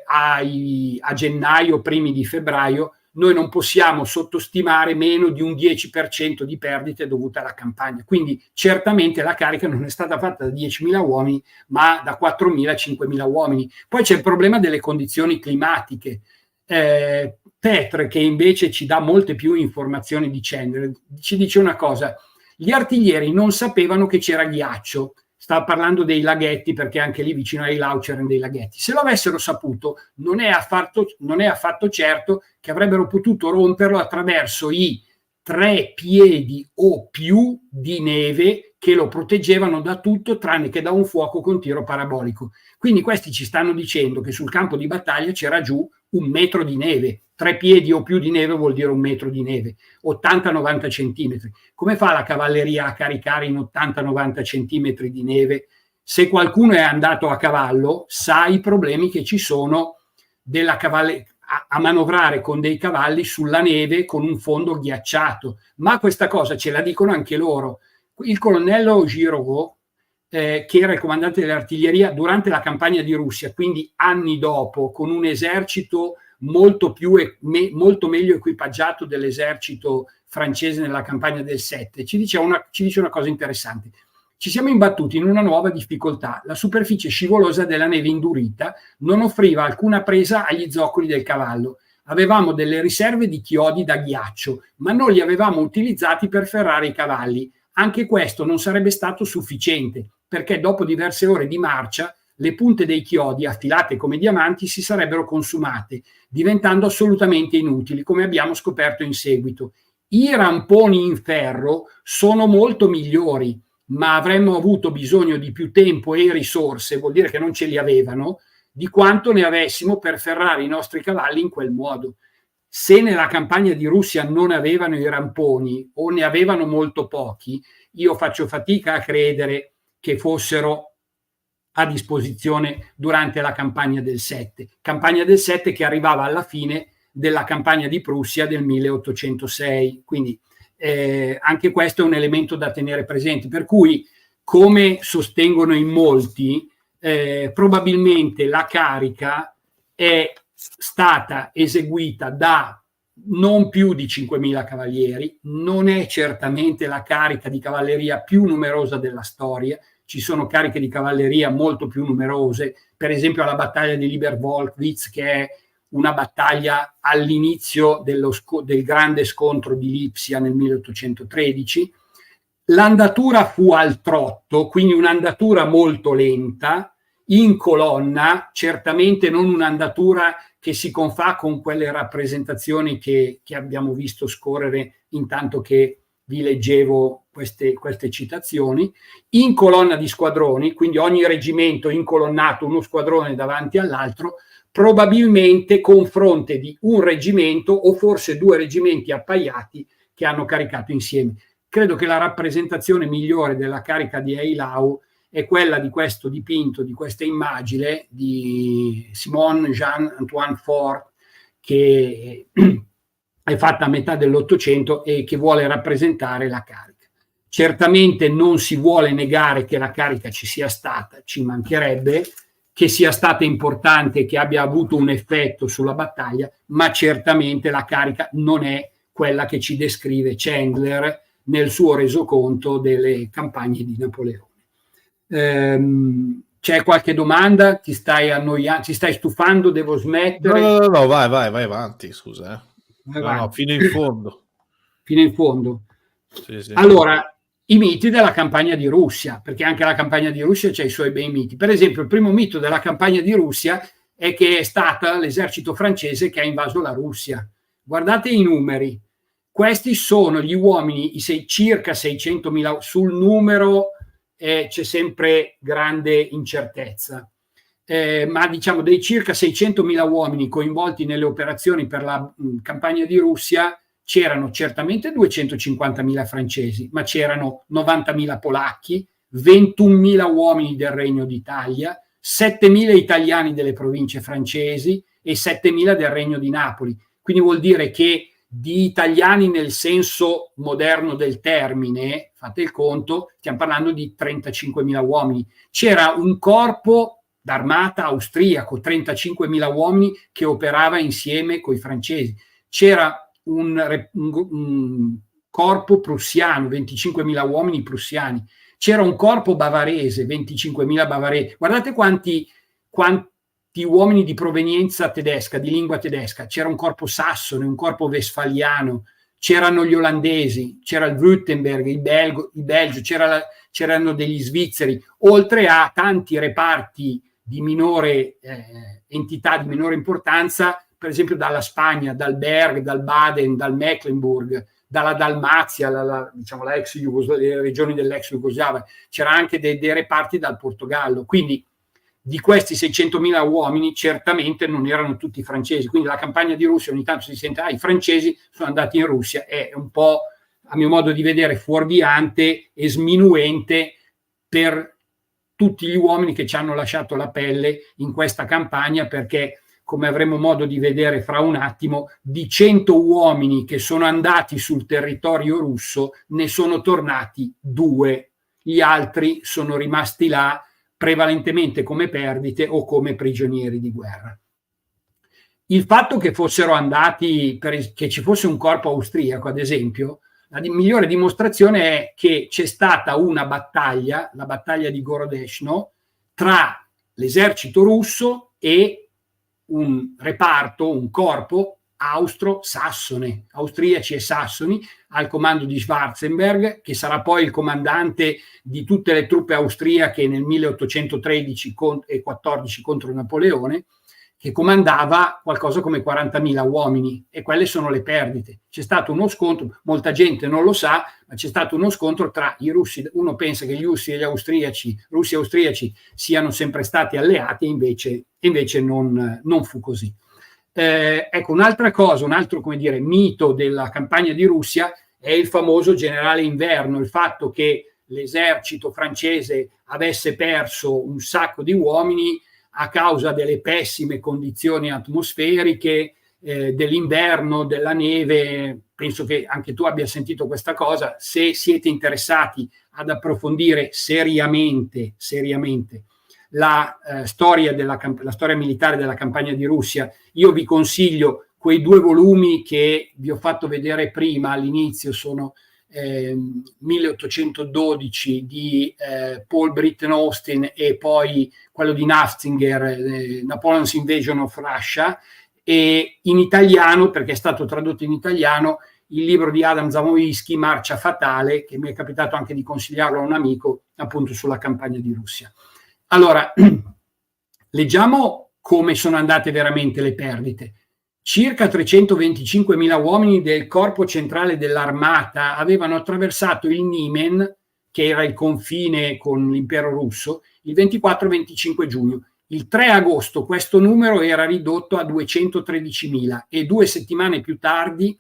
a gennaio, primi di febbraio, noi non possiamo sottostimare meno di un 10% di perdite dovute alla campagna. Quindi certamente la carica non è stata fatta da 10.000 uomini, ma da 4.000-5.000 uomini. Poi c'è il problema delle condizioni climatiche. Petre, che invece ci dà molte più informazioni di Chandler, ci dice una cosa: gli artiglieri non sapevano che c'era ghiaccio. Stava parlando dei laghetti, perché anche lì vicino ai Eylau c'erano dei laghetti. Se lo avessero saputo, non è affatto certo che avrebbero potuto romperlo attraverso i 3 piedi o più di neve che lo proteggevano da tutto tranne che da un fuoco con tiro parabolico. Quindi questi ci stanno dicendo che sul campo di battaglia c'era giù 1 metro di neve. 3 piedi o più di neve vuol dire 1 metro di neve, 80-90 centimetri. Come fa la cavalleria a caricare in 80-90 centimetri di neve? Se qualcuno è andato a cavallo, sa i problemi che ci sono della a manovrare con dei cavalli sulla neve con un fondo ghiacciato. Ma questa cosa ce la dicono anche loro. Il colonnello Giraud, che era il comandante dell'artiglieria durante la campagna di Russia, quindi anni dopo, con un esercito molto meglio equipaggiato dell'esercito francese nella campagna del 7, ci dice una cosa interessante. Ci siamo imbattuti in una nuova difficoltà. La superficie scivolosa della neve indurita non offriva alcuna presa agli zoccoli del cavallo. Avevamo delle riserve di chiodi da ghiaccio, ma non li avevamo utilizzati per ferrare i cavalli. Anche questo non sarebbe stato sufficiente, perché dopo diverse ore di marcia le punte dei chiodi, affilate come diamanti, si sarebbero consumate, diventando assolutamente inutili, come abbiamo scoperto in seguito. I ramponi in ferro sono molto migliori, ma avremmo avuto bisogno di più tempo e risorse, vuol dire che non ce li avevano, di quanto ne avessimo per ferrare i nostri cavalli in quel modo. Se nella campagna di Russia non avevano i ramponi o ne avevano molto pochi, io faccio fatica a credere che fossero a disposizione durante la campagna del 7 che arrivava alla fine della campagna di Prussia del 1806. Quindi anche questo è un elemento da tenere presente, per cui, come sostengono in molti, probabilmente la carica è stata eseguita da non più di 5.000 cavalieri, non è certamente la carica di cavalleria più numerosa della storia. Ci sono cariche di cavalleria molto più numerose, per esempio alla battaglia di Liber-Volkwitz, che è una battaglia all'inizio del grande scontro di Lipsia nel 1813. L'andatura fu al trotto, quindi un'andatura molto lenta, in colonna, certamente non un'andatura che si confà con quelle rappresentazioni che abbiamo visto scorrere intanto che vi leggevo queste citazioni, in colonna di squadroni, quindi ogni reggimento incolonnato, uno squadrone davanti all'altro, probabilmente con fronte di un reggimento o forse 2 reggimenti appaiati che hanno caricato insieme. credo che la rappresentazione migliore della carica di Eylau è quella di questo dipinto, di questa immagine di Simon Jean Antoine Faure, che è fatta a metà dell'Ottocento e che vuole rappresentare la carica. Certamente non si vuole negare che la carica ci sia stata, ci mancherebbe, che sia stata importante, che abbia avuto un effetto sulla battaglia, ma certamente la carica non è quella che ci descrive Chandler nel suo resoconto delle campagne di Napoleone. C'è qualche domanda? Ti stai annoiando? Ti stai stufando? Devo smettere? No, vai avanti, scusa. No, fino in fondo. Fino in fondo. Sì. Allora, i miti della campagna di Russia, perché anche la campagna di Russia c'ha i suoi bei miti. Per esempio, il primo mito della campagna di Russia è che è stata l'esercito francese che ha invaso la Russia. Guardate i numeri. Questi sono gli uomini, circa 600.000, sul numero c'è sempre grande incertezza, ma diciamo dei circa 600.000 uomini coinvolti nelle operazioni per la campagna di Russia c'erano certamente 250.000 francesi, ma c'erano 90.000 polacchi, 21.000 uomini del Regno d'Italia, 7.000 italiani delle province francesi e 7.000 del Regno di Napoli. Quindi vuol dire che di italiani nel senso moderno del termine, fate il conto, stiamo parlando di 35.000 uomini. C'era un corpo d'armata austriaco, 35.000 uomini che operava insieme con i francesi. C'era un corpo prussiano, 25.000 uomini prussiani. C'era un corpo bavarese, 25.000 bavaresi. Guardate quanti uomini di provenienza tedesca, di lingua tedesca. C'era un corpo sassone, un corpo westfaliano, c'erano gli olandesi, c'era il Württemberg, i belgi, c'erano degli svizzeri, oltre a tanti reparti di minore entità, di minore importanza, per esempio dalla Spagna, dal Berg, dal Baden, dal Mecklenburg, dalla Dalmazia, le regioni dell'ex Jugoslavia. C'era anche dei reparti dal Portogallo. Quindi di questi 600.000 uomini certamente non erano tutti francesi, quindi la campagna di Russia ogni tanto si sente i francesi sono andati in Russia, è un po', a mio modo di vedere, fuorviante e sminuente per tutti gli uomini che ci hanno lasciato la pelle in questa campagna, perché come avremo modo di vedere fra un attimo, di 100 uomini che sono andati sul territorio russo ne sono tornati 2, gli altri sono rimasti là prevalentemente come perdite o come prigionieri di guerra. Il fatto che fossero andati, che ci fosse un corpo austriaco, ad esempio, la migliore dimostrazione è che c'è stata una battaglia, la battaglia di Gorodechno, tra l'esercito russo e un reparto, un corpo austro-sassone, austriaci e sassoni, al comando di Schwarzenberg, che sarà poi il comandante di tutte le truppe austriache nel 1813 e 14 contro Napoleone, che comandava qualcosa come 40.000 uomini, e quelle sono le perdite. C'è stato uno scontro, molta gente non lo sa, ma c'è stato uno scontro tra i russi. Uno pensa che gli russi e gli austriaci, russi e austriaci, siano sempre stati alleati, e invece non fu così. Ecco, un'altra cosa, un altro, come dire, mito della campagna di Russia è il famoso generale Inverno, il fatto che l'esercito francese avesse perso un sacco di uomini a causa delle pessime condizioni atmosferiche, dell'inverno, della neve. Penso che anche tu abbia sentito questa cosa. Se siete interessati ad approfondire seriamente la storia militare della campagna di Russia, io vi consiglio quei 2 volumi che vi ho fatto vedere prima all'inizio, sono 1812 di Paul Britton Austin e poi quello di Nafziger, Napoleon's Invasion of Russia, e in italiano, perché è stato tradotto in italiano, il libro di Adam Zamoyski, Marcia Fatale, che mi è capitato anche di consigliarlo a un amico, appunto sulla campagna di Russia. Allora, leggiamo come sono andate veramente le perdite. Circa 325.000 uomini del corpo centrale dell'armata avevano attraversato il Niemen, che era il confine con l'impero russo, il 24-25 giugno. Il 3 agosto questo numero era ridotto a 213.000 e 2 settimane più tardi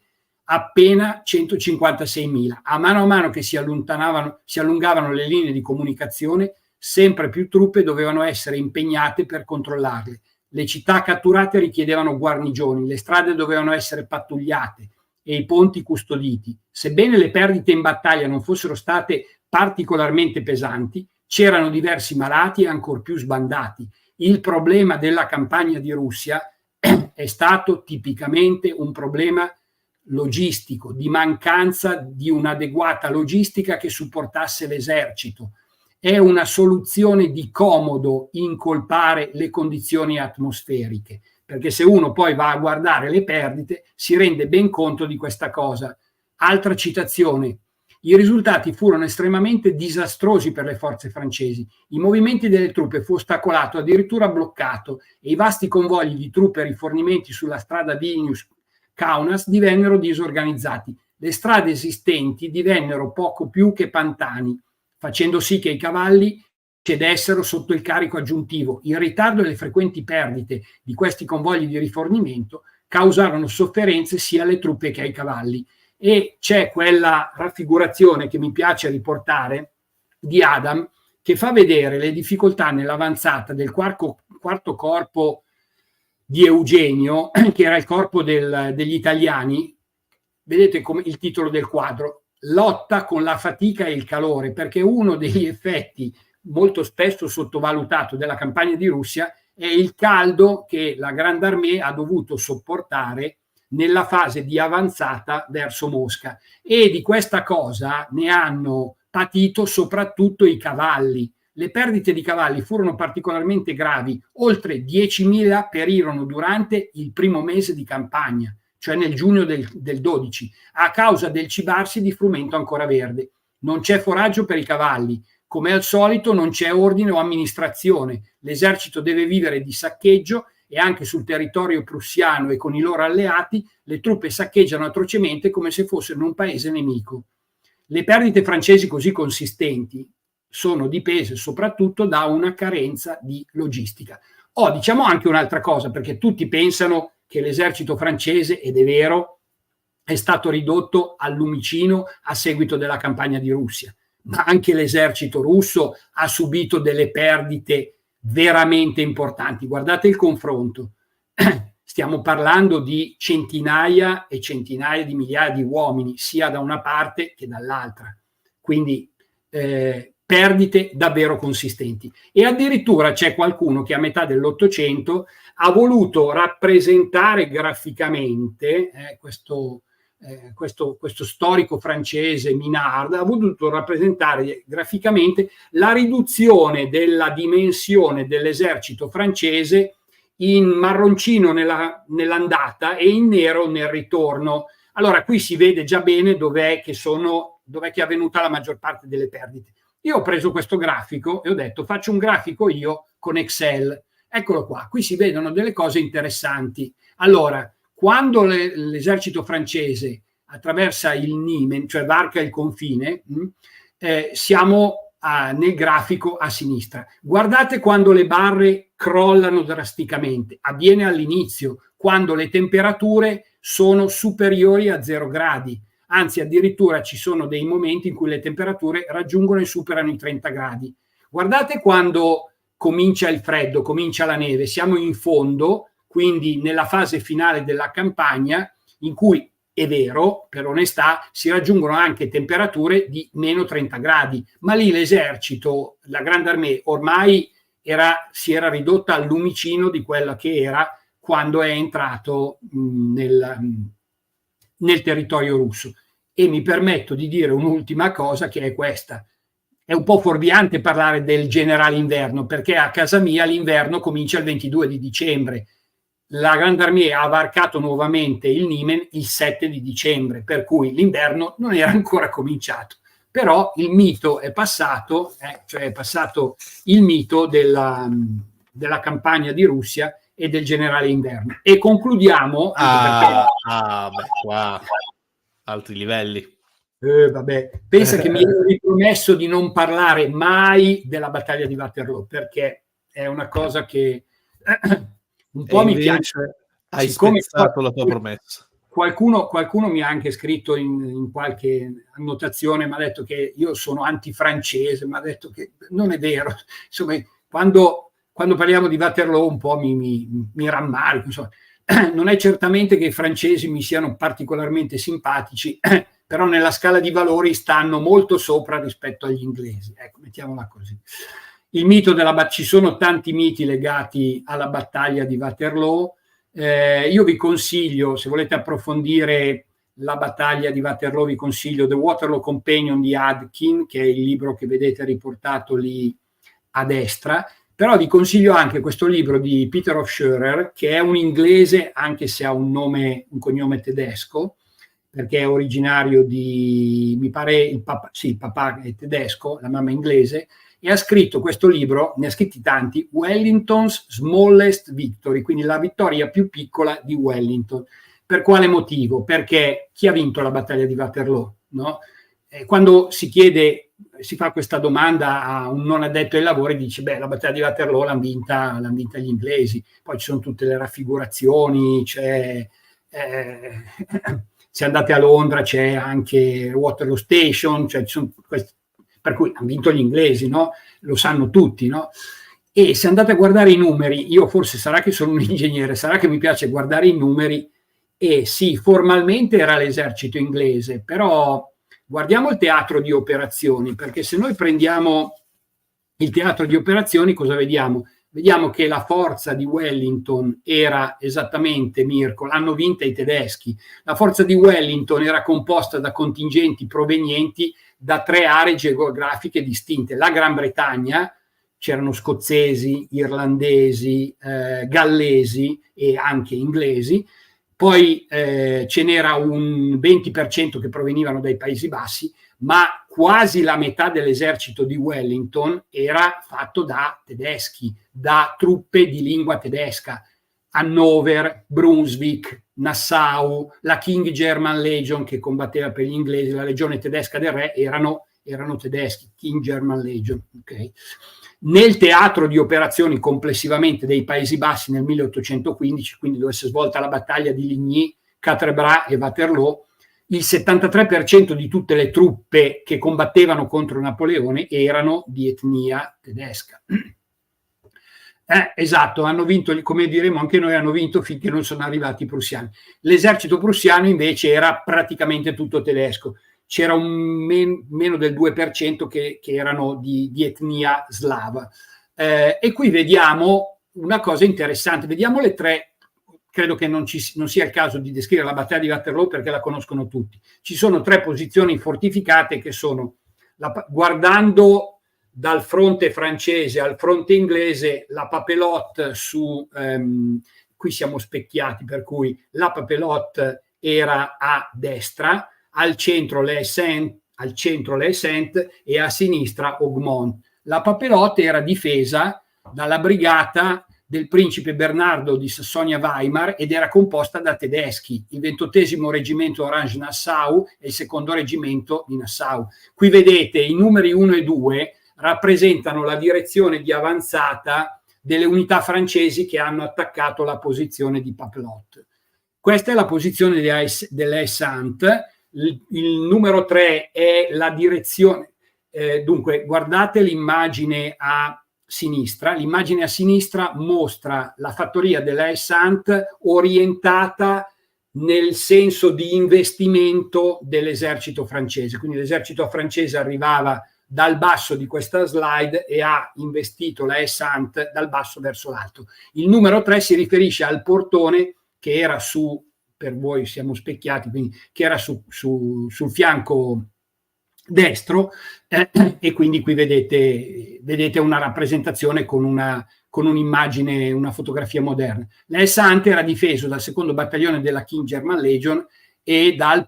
appena 156.000. A mano che si allungavano le linee di comunicazione, sempre più truppe dovevano essere impegnate per controllarle. Le città catturate richiedevano guarnigioni, le strade dovevano essere pattugliate e i ponti custoditi. Sebbene le perdite in battaglia non fossero state particolarmente pesanti, c'erano diversi malati e ancor più sbandati. Il problema della campagna di Russia è stato tipicamente un problema logistico, di mancanza di un'adeguata logistica che supportasse l'esercito. È una soluzione di comodo incolpare le condizioni atmosferiche, perché se uno poi va a guardare le perdite si rende ben conto di questa cosa. Altra citazione: i risultati furono estremamente disastrosi per le forze francesi. I movimenti delle truppe fu ostacolato, addirittura bloccato, e i vasti convogli di truppe e rifornimenti sulla strada Vilnius-Kaunas divennero disorganizzati. Le strade esistenti divennero poco più che pantani, facendo sì che i cavalli cedessero sotto il carico aggiuntivo. Il ritardo e le frequenti perdite di questi convogli di rifornimento causarono sofferenze sia alle truppe che ai cavalli. E c'è quella raffigurazione che mi piace riportare di Adam, che fa vedere le difficoltà nell'avanzata del quarto corpo di Eugenio, che era il corpo degli italiani. Vedete come il titolo del quadro: lotta con la fatica e il calore, perché uno degli effetti molto spesso sottovalutato della campagna di Russia è il caldo che la Grande Armée ha dovuto sopportare nella fase di avanzata verso Mosca, e di questa cosa ne hanno patito soprattutto i cavalli. Le perdite di cavalli furono particolarmente gravi, oltre 10.000 perirono durante il primo mese di campagna, cioè nel giugno del 12, a causa del cibarsi di frumento ancora verde. Non c'è foraggio per i cavalli, come al solito non c'è ordine o amministrazione, l'esercito deve vivere di saccheggio, e anche sul territorio prussiano e con i loro alleati le truppe saccheggiano atrocemente come se fossero in un paese nemico. Le perdite francesi così consistenti sono dipese soprattutto da una carenza di logistica. Diciamo anche un'altra cosa, perché tutti pensano che l'esercito francese, ed è vero, è stato ridotto al lumicino a seguito della campagna di Russia, ma anche l'esercito russo ha subito delle perdite veramente importanti. Guardate il confronto: stiamo parlando di centinaia e centinaia di migliaia di uomini, sia da una parte che dall'altra, quindi perdite davvero consistenti. E addirittura c'è qualcuno che a metà dell'Ottocento ha voluto rappresentare graficamente questo storico francese Minard ha voluto rappresentare graficamente la riduzione della dimensione dell'esercito francese in marroncino nell'andata e in nero nel ritorno. Allora qui si vede già bene dov'è che è avvenuta la maggior parte delle perdite. Io ho preso questo grafico e ho detto: faccio un grafico io con Excel. Eccolo qua, qui si vedono delle cose interessanti. Allora, quando l'esercito francese attraversa il Niemen, cioè varca il confine, siamo nel grafico a sinistra. Guardate quando le barre crollano drasticamente. Avviene all'inizio, quando le temperature sono superiori a 0 gradi. Anzi, addirittura ci sono dei momenti in cui le temperature raggiungono e superano i 30 gradi. Guardate quando comincia il freddo, comincia la neve. Siamo in fondo, quindi nella fase finale della campagna, in cui, è vero, per onestà, si raggiungono anche temperature di meno 30 gradi, ma lì l'esercito, la Grande Armée, ormai si era ridotta al lumicino di quella che era quando è entrato nel territorio russo. E mi permetto di dire un'ultima cosa, che è questa: è un po' fuorviante parlare del generale inverno, perché a casa mia l'inverno comincia il 22 di dicembre. La Grande Armée ha varcato nuovamente il Niemen il 7 di dicembre, per cui l'inverno non era ancora cominciato. Però il mito è passato, cioè è passato il mito della campagna di Russia e del generale inverno. E concludiamo. Qua altri livelli. Vabbè, pensa che mi ero ripromesso di non parlare mai della battaglia di Waterloo, perché è una cosa che un po' mi piace. Hai spezzato la tua promessa. Qualcuno mi ha anche scritto in qualche annotazione, mi ha detto che io sono antifrancese, mi ha detto che non è vero. Insomma, quando parliamo di Waterloo un po' mi rammarico. Insomma. Non è certamente che i francesi mi siano particolarmente simpatici, però nella scala di valori stanno molto sopra rispetto agli inglesi. Ecco, mettiamola così. Il mito ci sono tanti miti legati alla battaglia di Waterloo. Io vi consiglio, se volete approfondire la battaglia di Waterloo, vi consiglio The Waterloo Companion di Adkin, che è il libro che vedete riportato lì a destra, però vi consiglio anche questo libro di Peter Hofschurer, che è un inglese, anche se ha un cognome tedesco, perché è originario mi pare il papà è tedesco, la mamma è inglese, e ha scritto questo libro, ne ha scritti tanti, Wellington's Smallest Victory, quindi la vittoria più piccola di Wellington. Per quale motivo? Perché chi ha vinto la battaglia di Waterloo? No? Quando si fa questa domanda a un non addetto ai lavori, dice, la battaglia di Waterloo l'hanno vinta gli inglesi. Poi ci sono tutte le raffigurazioni, se andate a Londra c'è anche Waterloo Station, cioè ci sono per cui hanno vinto gli inglesi, no? Lo sanno tutti, no? E se andate a guardare i numeri, io forse sarà che sono un ingegnere, sarà che mi piace guardare i numeri, e sì, formalmente era l'esercito inglese, però guardiamo il teatro di operazioni, perché se noi prendiamo il teatro di operazioni, cosa vediamo? Vediamo che la forza di Wellington era esattamente, Mirko, l'hanno vinta i tedeschi. La forza di Wellington era composta da contingenti provenienti da 3 aree geografiche distinte. La Gran Bretagna, c'erano scozzesi, irlandesi, gallesi e anche inglesi, poi ce n'era un 20% che provenivano dai Paesi Bassi, ma quasi la metà dell'esercito di Wellington era fatto da tedeschi, da truppe di lingua tedesca. Hannover, Brunswick, Nassau, la King German Legion che combatteva per gli inglesi, la legione tedesca del re, erano tedeschi, King German Legion. Okay. Nel teatro di operazioni complessivamente dei Paesi Bassi nel 1815, quindi dove si è svolta la battaglia di Ligny, Quatre-Bras e Waterloo, il 73% di tutte le truppe che combattevano contro Napoleone erano di etnia tedesca. Esatto, hanno vinto, come diremo anche noi, hanno vinto finché non sono arrivati i prussiani. L'esercito prussiano invece era praticamente tutto tedesco. C'era meno del 2% che erano di etnia slava. E qui vediamo una cosa interessante, vediamo le 3. Credo che non sia il caso di descrivere la battaglia di Waterloo perché la conoscono tutti. Ci sono 3 posizioni fortificate che sono, guardando dal fronte francese al fronte inglese, la Papelotte qui siamo specchiati, per cui la Papelotte era a destra, al centro le Saint e a sinistra Augmont. La Papelotte era difesa dalla brigata del principe Bernardo di Sassonia-Weimar ed era composta da tedeschi, il 28° reggimento Orange Nassau e il 2° reggimento di Nassau. Qui vedete i numeri 1 e 2 rappresentano la direzione di avanzata delle unità francesi che hanno attaccato la posizione di Papelotte. Questa è la posizione delle Saint. Il numero 3 è la direzione. Dunque, guardate l'immagine a sinistra. L'immagine a sinistra mostra la fattoria della Saint orientata nel senso di investimento dell'esercito francese. Quindi l'esercito francese arrivava dal basso di questa slide e ha investito la Saint dal basso verso l'alto. Il numero 3 si riferisce al portone che era per voi siamo specchiati, quindi che era sul fianco destro, e quindi qui vedete una rappresentazione con un'immagine, una fotografia moderna. La Saint era difeso dal 2° battaglione della King German Legion e dal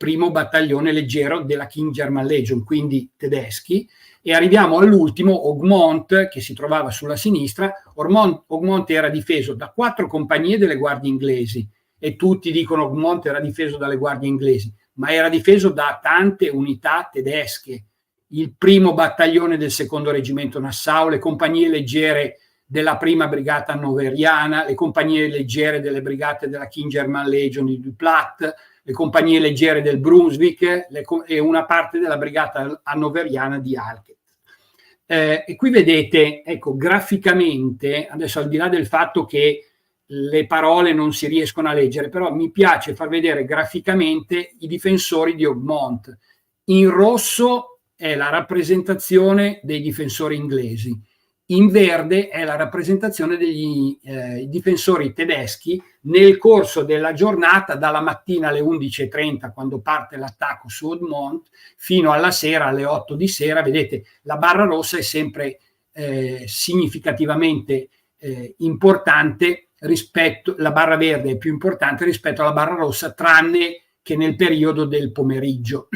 1° battaglione leggero della King German Legion, quindi tedeschi, e arriviamo all'ultimo, Augmont, che si trovava sulla sinistra. Augmont era difeso da 4 compagnie delle guardie inglesi, e tutti dicono Augmont era difeso dalle guardie inglesi, ma era difeso da tante unità tedesche, il 1° battaglione del 2° reggimento Nassau, le compagnie leggere della prima brigata hannoveriana, le compagnie leggere delle brigate della King German Legion di Duplat, le compagnie leggere del Brunswick e una parte della brigata hannoveriana di Halkett. E qui vedete, ecco, graficamente, adesso al di là del fatto che le parole non si riescono a leggere, però mi piace far vedere graficamente i difensori di Ogmont. In rosso è la rappresentazione dei difensori inglesi, in verde è la rappresentazione degli difensori tedeschi nel corso della giornata, dalla mattina alle 11:30 quando parte l'attacco su Ogmont fino alla sera alle 8 di sera. Vedete, la barra rossa è sempre significativamente importante rispetto, la barra verde è più importante rispetto alla barra rossa, tranne che nel periodo del pomeriggio.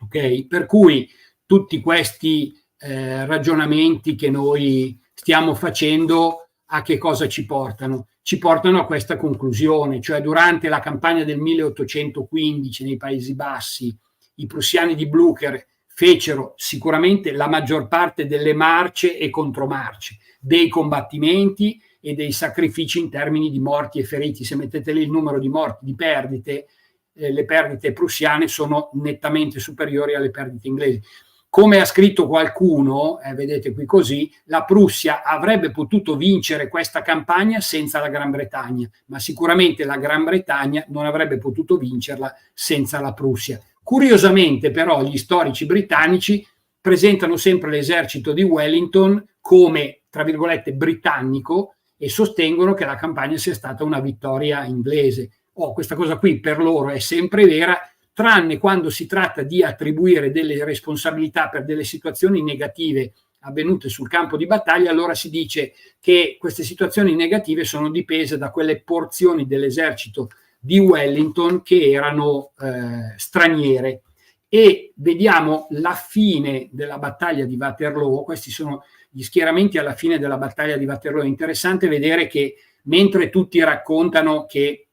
Ok? Per cui tutti questi ragionamenti che noi stiamo facendo a che cosa ci portano? Ci portano a questa conclusione, cioè durante la campagna del 1815 nei Paesi Bassi i prussiani di Blücher fecero sicuramente la maggior parte delle marce e contromarce, dei combattimenti e dei sacrifici in termini di morti e feriti. Se mettete lì il numero di morti, di perdite, le perdite prussiane sono nettamente superiori alle perdite inglesi. Come ha scritto qualcuno, vedete qui così, la Prussia avrebbe potuto vincere questa campagna senza la Gran Bretagna, ma sicuramente la Gran Bretagna non avrebbe potuto vincerla senza la Prussia. Curiosamente però gli storici britannici presentano sempre l'esercito di Wellington come, tra virgolette, britannico e sostengono che la campagna sia stata una vittoria inglese. Questa cosa qui per loro è sempre vera, tranne quando si tratta di attribuire delle responsabilità per delle situazioni negative avvenute sul campo di battaglia. Allora si dice che queste situazioni negative sono dipese da quelle porzioni dell'esercito di Wellington che erano straniere. E vediamo la fine della battaglia di Waterloo. Questi sono gli schieramenti alla fine della battaglia di Waterloo. È interessante vedere che mentre tutti raccontano che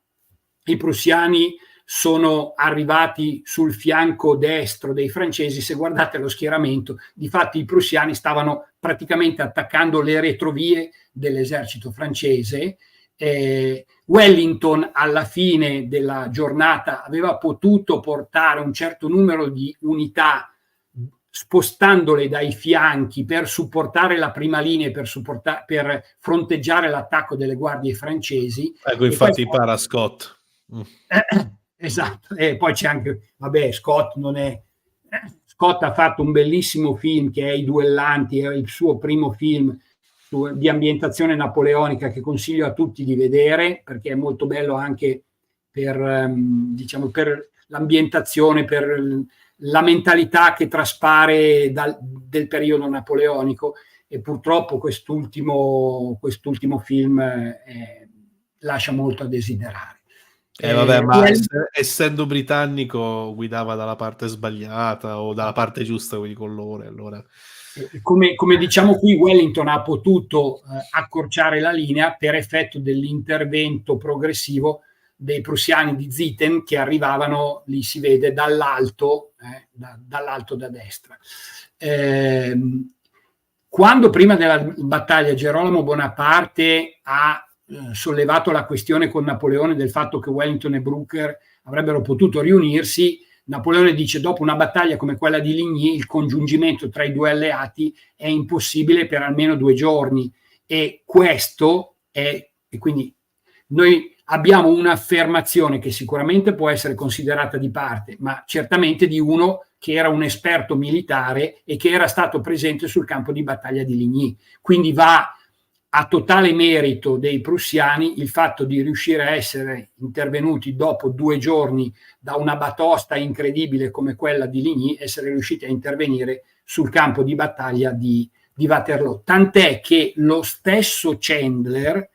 i prussiani sono arrivati sul fianco destro dei francesi, se guardate lo schieramento, difatti i prussiani stavano praticamente attaccando le retrovie dell'esercito francese. Wellington alla fine della giornata aveva potuto portare un certo numero di unità spostandole dai fianchi per supportare la prima linea, per fronteggiare l'attacco delle guardie francesi. Ecco, infatti para Scott. Esatto, e poi c'è anche, vabbè, Scott ha fatto un bellissimo film che è I Duellanti, è il suo primo film di ambientazione napoleonica che consiglio a tutti di vedere, perché è molto bello anche per, diciamo, per l'ambientazione, per la mentalità che traspare del periodo napoleonico. E purtroppo quest'ultimo film lascia molto a desiderare. Vabbè, ma essendo britannico guidava dalla parte sbagliata o dalla parte giusta, quindi con loro, allora. Come diciamo qui, Wellington ha potuto accorciare la linea per effetto dell'intervento progressivo dei prussiani di Zieten che arrivavano, lì si vede, dall'alto da destra. Quando prima della battaglia Gerolamo Bonaparte ha sollevato la questione con Napoleone del fatto che Wellington e Blücher avrebbero potuto riunirsi, Napoleone dice: dopo una battaglia come quella di Ligny il congiungimento tra i due alleati è impossibile per almeno 2 giorni, e questo è, e quindi noi abbiamo un'affermazione che sicuramente può essere considerata di parte, ma certamente di uno che era un esperto militare e che era stato presente sul campo di battaglia di Ligny. Quindi va a totale merito dei prussiani il fatto di riuscire a essere intervenuti dopo 2 giorni da una batosta incredibile come quella di Ligny, essere riusciti a intervenire sul campo di battaglia di Waterloo. Tant'è che lo stesso Chandler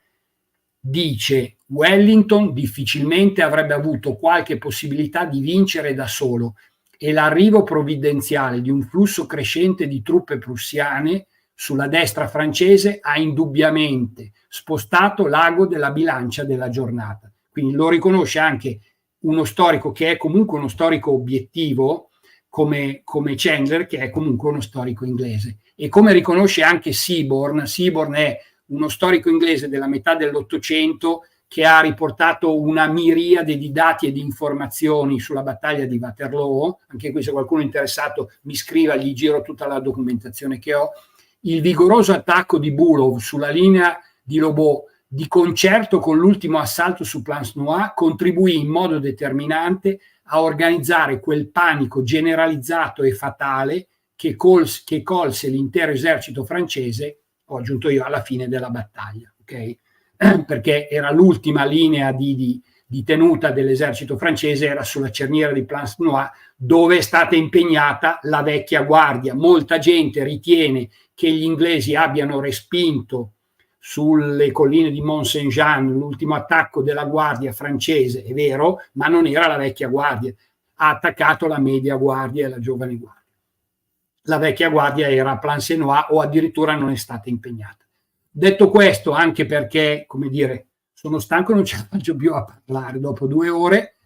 dice: Wellington difficilmente avrebbe avuto qualche possibilità di vincere da solo, e l'arrivo provvidenziale di un flusso crescente di truppe prussiane sulla destra francese ha indubbiamente spostato l'ago della bilancia della giornata. Quindi lo riconosce anche uno storico che è comunque uno storico obiettivo come Chandler, che è comunque uno storico inglese, e come riconosce anche Seaborn. Seaborn è uno storico inglese della metà dell'Ottocento che ha riportato una miriade di dati e di informazioni sulla battaglia di Waterloo. Anche qui, se qualcuno è interessato, mi scriva, gli giro tutta la documentazione che ho. Il vigoroso attacco di Bülow sulla linea di Lobau, di concerto con l'ultimo assalto su Plancenoit, contribuì in modo determinante a organizzare quel panico generalizzato e fatale che colse l'intero esercito francese, ho aggiunto io, alla fine della battaglia, ok? Perché era l'ultima linea di tenuta dell'esercito francese, era sulla cerniera di Plancenoit, dove è stata impegnata la vecchia guardia. Molta gente ritiene che gli inglesi abbiano respinto sulle colline di Mont Saint-Jean l'ultimo attacco della guardia francese, è vero, ma non era la vecchia guardia, ha attaccato la media guardia e la giovane guardia. La vecchia guardia era a Plancenoit o addirittura non è stata impegnata. Detto questo, anche perché, come dire, sono stanco, non ce la faccio più a parlare dopo 2 ore,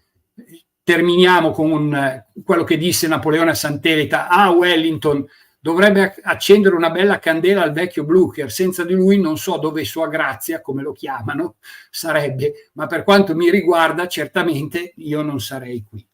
terminiamo con quello che disse Napoleone a Sant'Elita: Wellington dovrebbe accendere una bella candela al vecchio Blücher, senza di lui non so dove Sua Grazia, come lo chiamano, sarebbe, ma per quanto mi riguarda certamente io non sarei qui.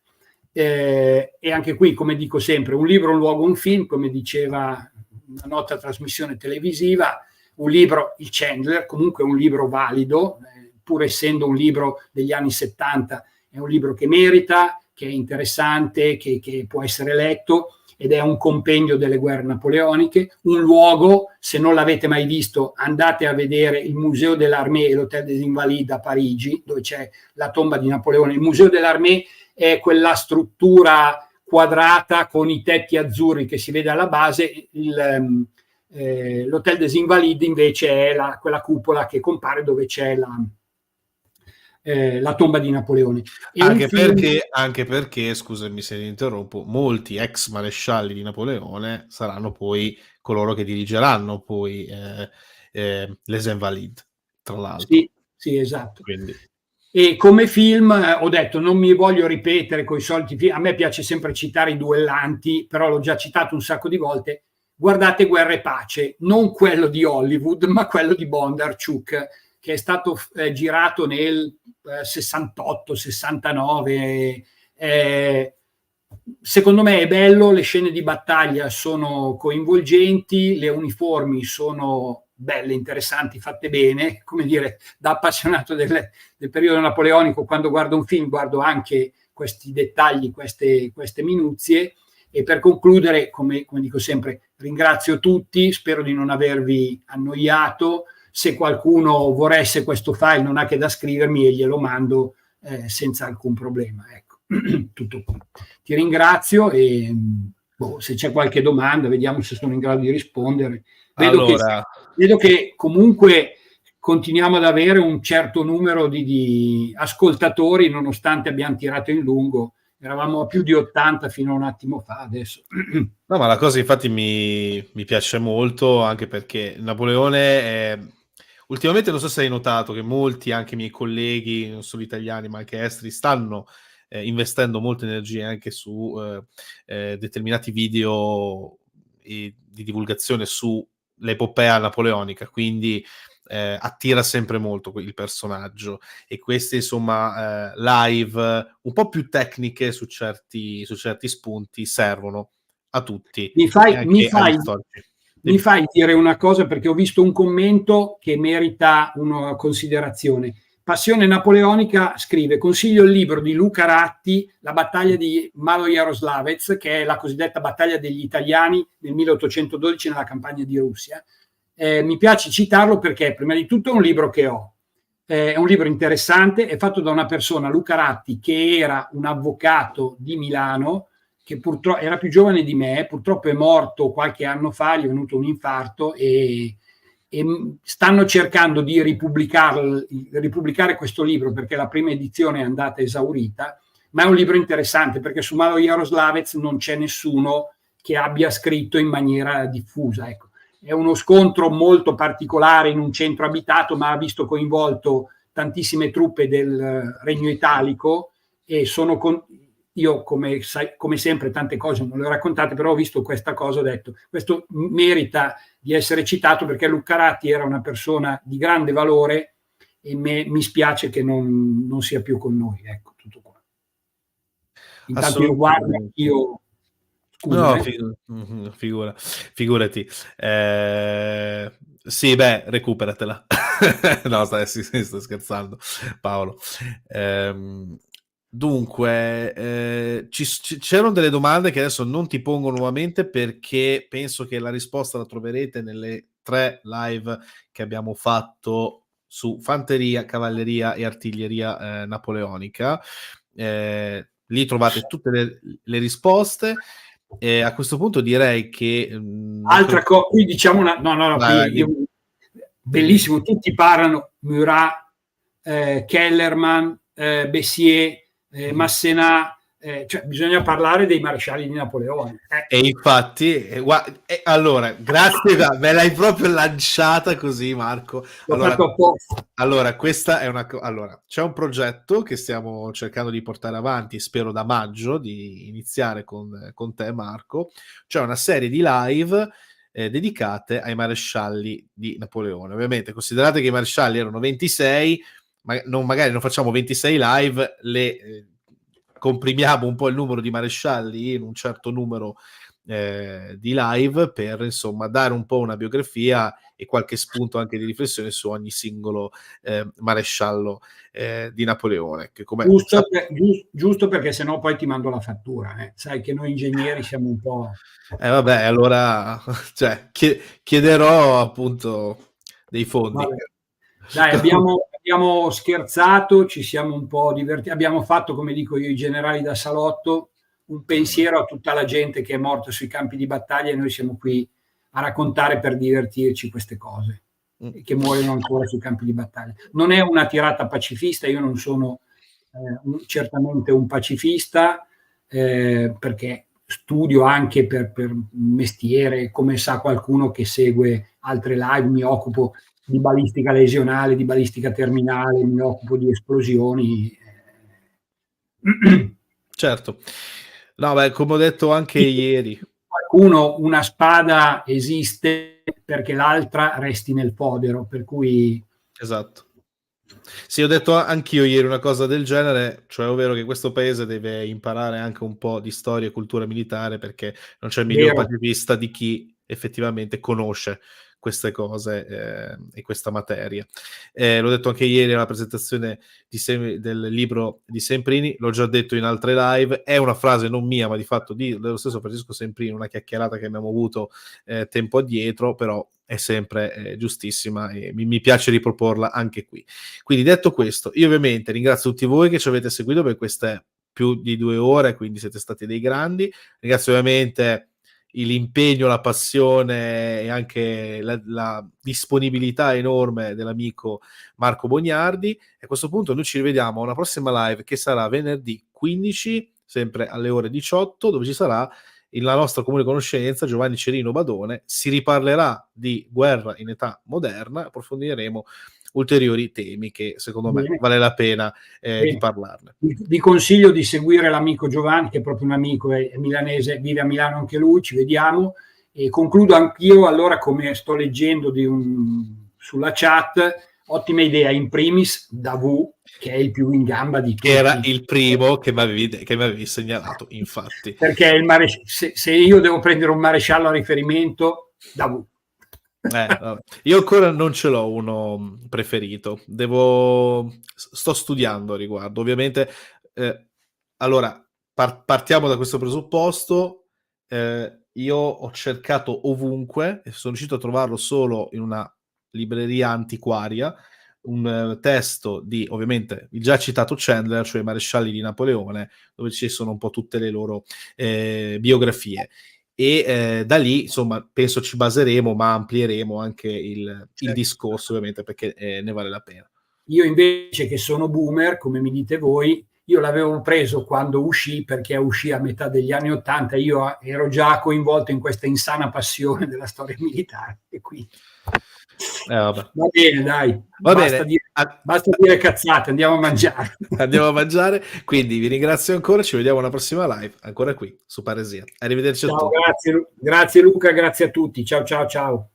E anche qui, come dico sempre, un libro, un luogo, un film, come diceva una nota trasmissione televisiva. Un libro, il Chandler, comunque un libro valido, pur essendo un libro degli anni 70, è un libro che merita, che è interessante, che può essere letto, ed è un compendio delle guerre napoleoniche. Un luogo, se non l'avete mai visto, andate a vedere il Museo de l'Armée e l'Hôtel des Invalides a Parigi, dove c'è la tomba di Napoleone. Il Museo de l'Armée è quella struttura quadrata con i tetti azzurri che si vede alla base. L'Hôtel des Invalides invece è quella cupola che compare dove c'è la tomba di Napoleone. Anche perché, scusami se mi interrompo, molti ex marescialli di Napoleone saranno poi coloro che dirigeranno poi les Invalides, tra l'altro. Sì, esatto. Quindi. E come film, ho detto, non mi voglio ripetere con i soliti film, a me piace sempre citare i duellanti, però l'ho già citato un sacco di volte. Guardate Guerra e Pace, non quello di Hollywood, ma quello di Bondarchuk, che è stato girato nel 68-69. Secondo me è bello, le scene di battaglia sono coinvolgenti, le uniformi sono belle, interessanti, fatte bene. Come dire, da appassionato del periodo napoleonico, quando guardo un film guardo anche questi dettagli, queste minuzie. E per concludere, come dico sempre, ringrazio tutti, spero di non avervi annoiato. Se qualcuno voresse questo file non ha che da scrivermi e glielo mando senza alcun problema. Ecco, tutto qui. Ti ringrazio e se c'è qualche domanda, vediamo se sono in grado di rispondere. Vedo che comunque continuiamo ad avere un certo numero di ascoltatori, nonostante abbiamo tirato in lungo. Eravamo a più di 80 fino a un attimo fa, adesso. No, ma la cosa infatti mi piace molto, anche perché Napoleone è... Ultimamente non so se hai notato che molti, anche i miei colleghi, non solo italiani ma anche esteri, stanno investendo molte energie anche su determinati video di divulgazione sull'epopea napoleonica, quindi attira sempre molto il personaggio, e queste insomma live un po' più tecniche su certi spunti servono a tutti. Mi fai dire una cosa, perché ho visto un commento che merita una considerazione. Passione Napoleonica scrive: consiglio il libro di Luca Ratti, La battaglia di Malojaroslavets, che è la cosiddetta battaglia degli italiani nel 1812 nella campagna di Russia. Mi piace citarlo perché prima di tutto è un libro che ho, è un libro interessante, è fatto da una persona, Luca Ratti, che era un avvocato di Milano, che purtroppo era più giovane di me, purtroppo è morto qualche anno fa, gli è venuto un infarto e stanno cercando di ripubblicare questo libro perché la prima edizione è andata esaurita, ma è un libro interessante perché su Malojaroslavets non c'è nessuno che abbia scritto in maniera diffusa. Ecco. È uno scontro molto particolare in un centro abitato, ma ha visto coinvolto tantissime truppe del Regno Italico e io come sempre tante cose non le ho raccontate, però ho visto questa cosa, ho detto questo merita di essere citato perché Luca Ratti era una persona di grande valore e mi spiace che non sia più con noi, ecco, tutto qua. Intanto io guardo, io no, figurati. Sì, beh, recuperatela. No, sto scherzando, Paolo. Dunque, c'erano delle domande che adesso non ti pongo nuovamente perché penso che la risposta la troverete nelle 3 live che abbiamo fatto su fanteria, cavalleria e artiglieria napoleonica. Lì trovate tutte le risposte. A questo punto direi che altra cosa, qui diciamo bellissimo, tutti parlano Murat, Kellerman, Bessier, Massenat, cioè bisogna parlare dei marescialli di Napoleone. E infatti, allora, grazie, me l'hai proprio lanciata così, Marco. Allora, questa è allora, c'è un progetto che stiamo cercando di portare avanti, spero da maggio di iniziare con te, Marco. C'è una serie di live dedicate ai marescialli di Napoleone. Ovviamente, considerate che i marescialli erano 26, magari non facciamo 26 live, comprimiamo un po' il numero di marescialli in un certo numero di live per insomma dare un po' una biografia e qualche spunto anche di riflessione su ogni singolo maresciallo di Napoleone. Che giusto perché sennò poi ti mando la fattura. Sai che noi ingegneri siamo un po'... vabbè, allora cioè, chiederò appunto dei fondi. Vabbè. Dai, abbiamo scherzato, ci siamo un po' divertiti, abbiamo fatto, come dico io, i generali da salotto, un pensiero a tutta la gente che è morta sui campi di battaglia e noi siamo qui a raccontare per divertirci queste cose che muoiono ancora sui campi di battaglia. Non è una tirata pacifista, io non sono certamente un pacifista perché studio anche per mestiere, come sa qualcuno che segue altre live, mi occupo di balistica lesionale, di balistica terminale, mi occupo di esplosioni. Certo. No, beh, come ho detto anche ieri. Qualcuno, una spada esiste perché l'altra resti nel podero, per cui... Esatto. Sì, ho detto anch'io ieri una cosa del genere, cioè ovvero che questo paese deve imparare anche un po' di storia e cultura militare perché non c'è il miglior pacifista di chi effettivamente conosce queste cose e questa materia. L'ho detto anche ieri alla presentazione del libro di Semprini, l'ho già detto in altre live, è una frase non mia ma di fatto dello stesso Francesco Semprini, una chiacchierata che abbiamo avuto tempo addietro, però è sempre giustissima e mi piace riproporla anche qui. Quindi detto questo, io ovviamente ringrazio tutti voi che ci avete seguito per queste più di 2 ore, quindi siete stati dei grandi. Ringrazio ovviamente l'impegno, la passione e anche la disponibilità enorme dell'amico Marco Bognardi. E a questo punto noi ci rivediamo a una prossima live che sarà venerdì 15, sempre alle ore 18, dove ci sarà la nostra comune conoscenza Giovanni Cerino Badone. Si riparlerà di guerra in età moderna, approfondiremo ulteriori temi che secondo me vale la pena di parlarne. Vi consiglio di seguire l'amico Giovanni, che è proprio un amico, è milanese, vive a Milano anche lui, ci vediamo. E concludo anch'io, allora, come sto leggendo sulla chat, ottima idea, in primis Davout, che è il più in gamba di tutti. Che era il primo che mi avevi segnalato, infatti. Perché se io devo prendere un maresciallo a riferimento, Davout. Io ancora non ce l'ho uno preferito, sto studiando a riguardo, ovviamente. Allora, partiamo da questo presupposto. Io ho cercato ovunque e sono riuscito a trovarlo solo in una libreria antiquaria, un testo di, ovviamente, il già citato Chandler, cioè i marescialli di Napoleone, dove ci sono un po' tutte le loro biografie. E da lì, insomma, penso ci baseremo, ma amplieremo anche il discorso, ovviamente, perché ne vale la pena. Io invece, che sono boomer, come mi dite voi, io l'avevo preso quando uscì, perché uscì a metà degli anni '80, io ero già coinvolto in questa insana passione della storia militare, e quindi Vabbè. Va bene, dai. Va Basta bene. basta dire cazzate, andiamo a mangiare. Andiamo a mangiare, quindi vi ringrazio ancora, ci vediamo alla prossima live, ancora qui su Paresia. Arrivederci a Ciao, tutti. grazie Luca, grazie a tutti. Ciao ciao ciao.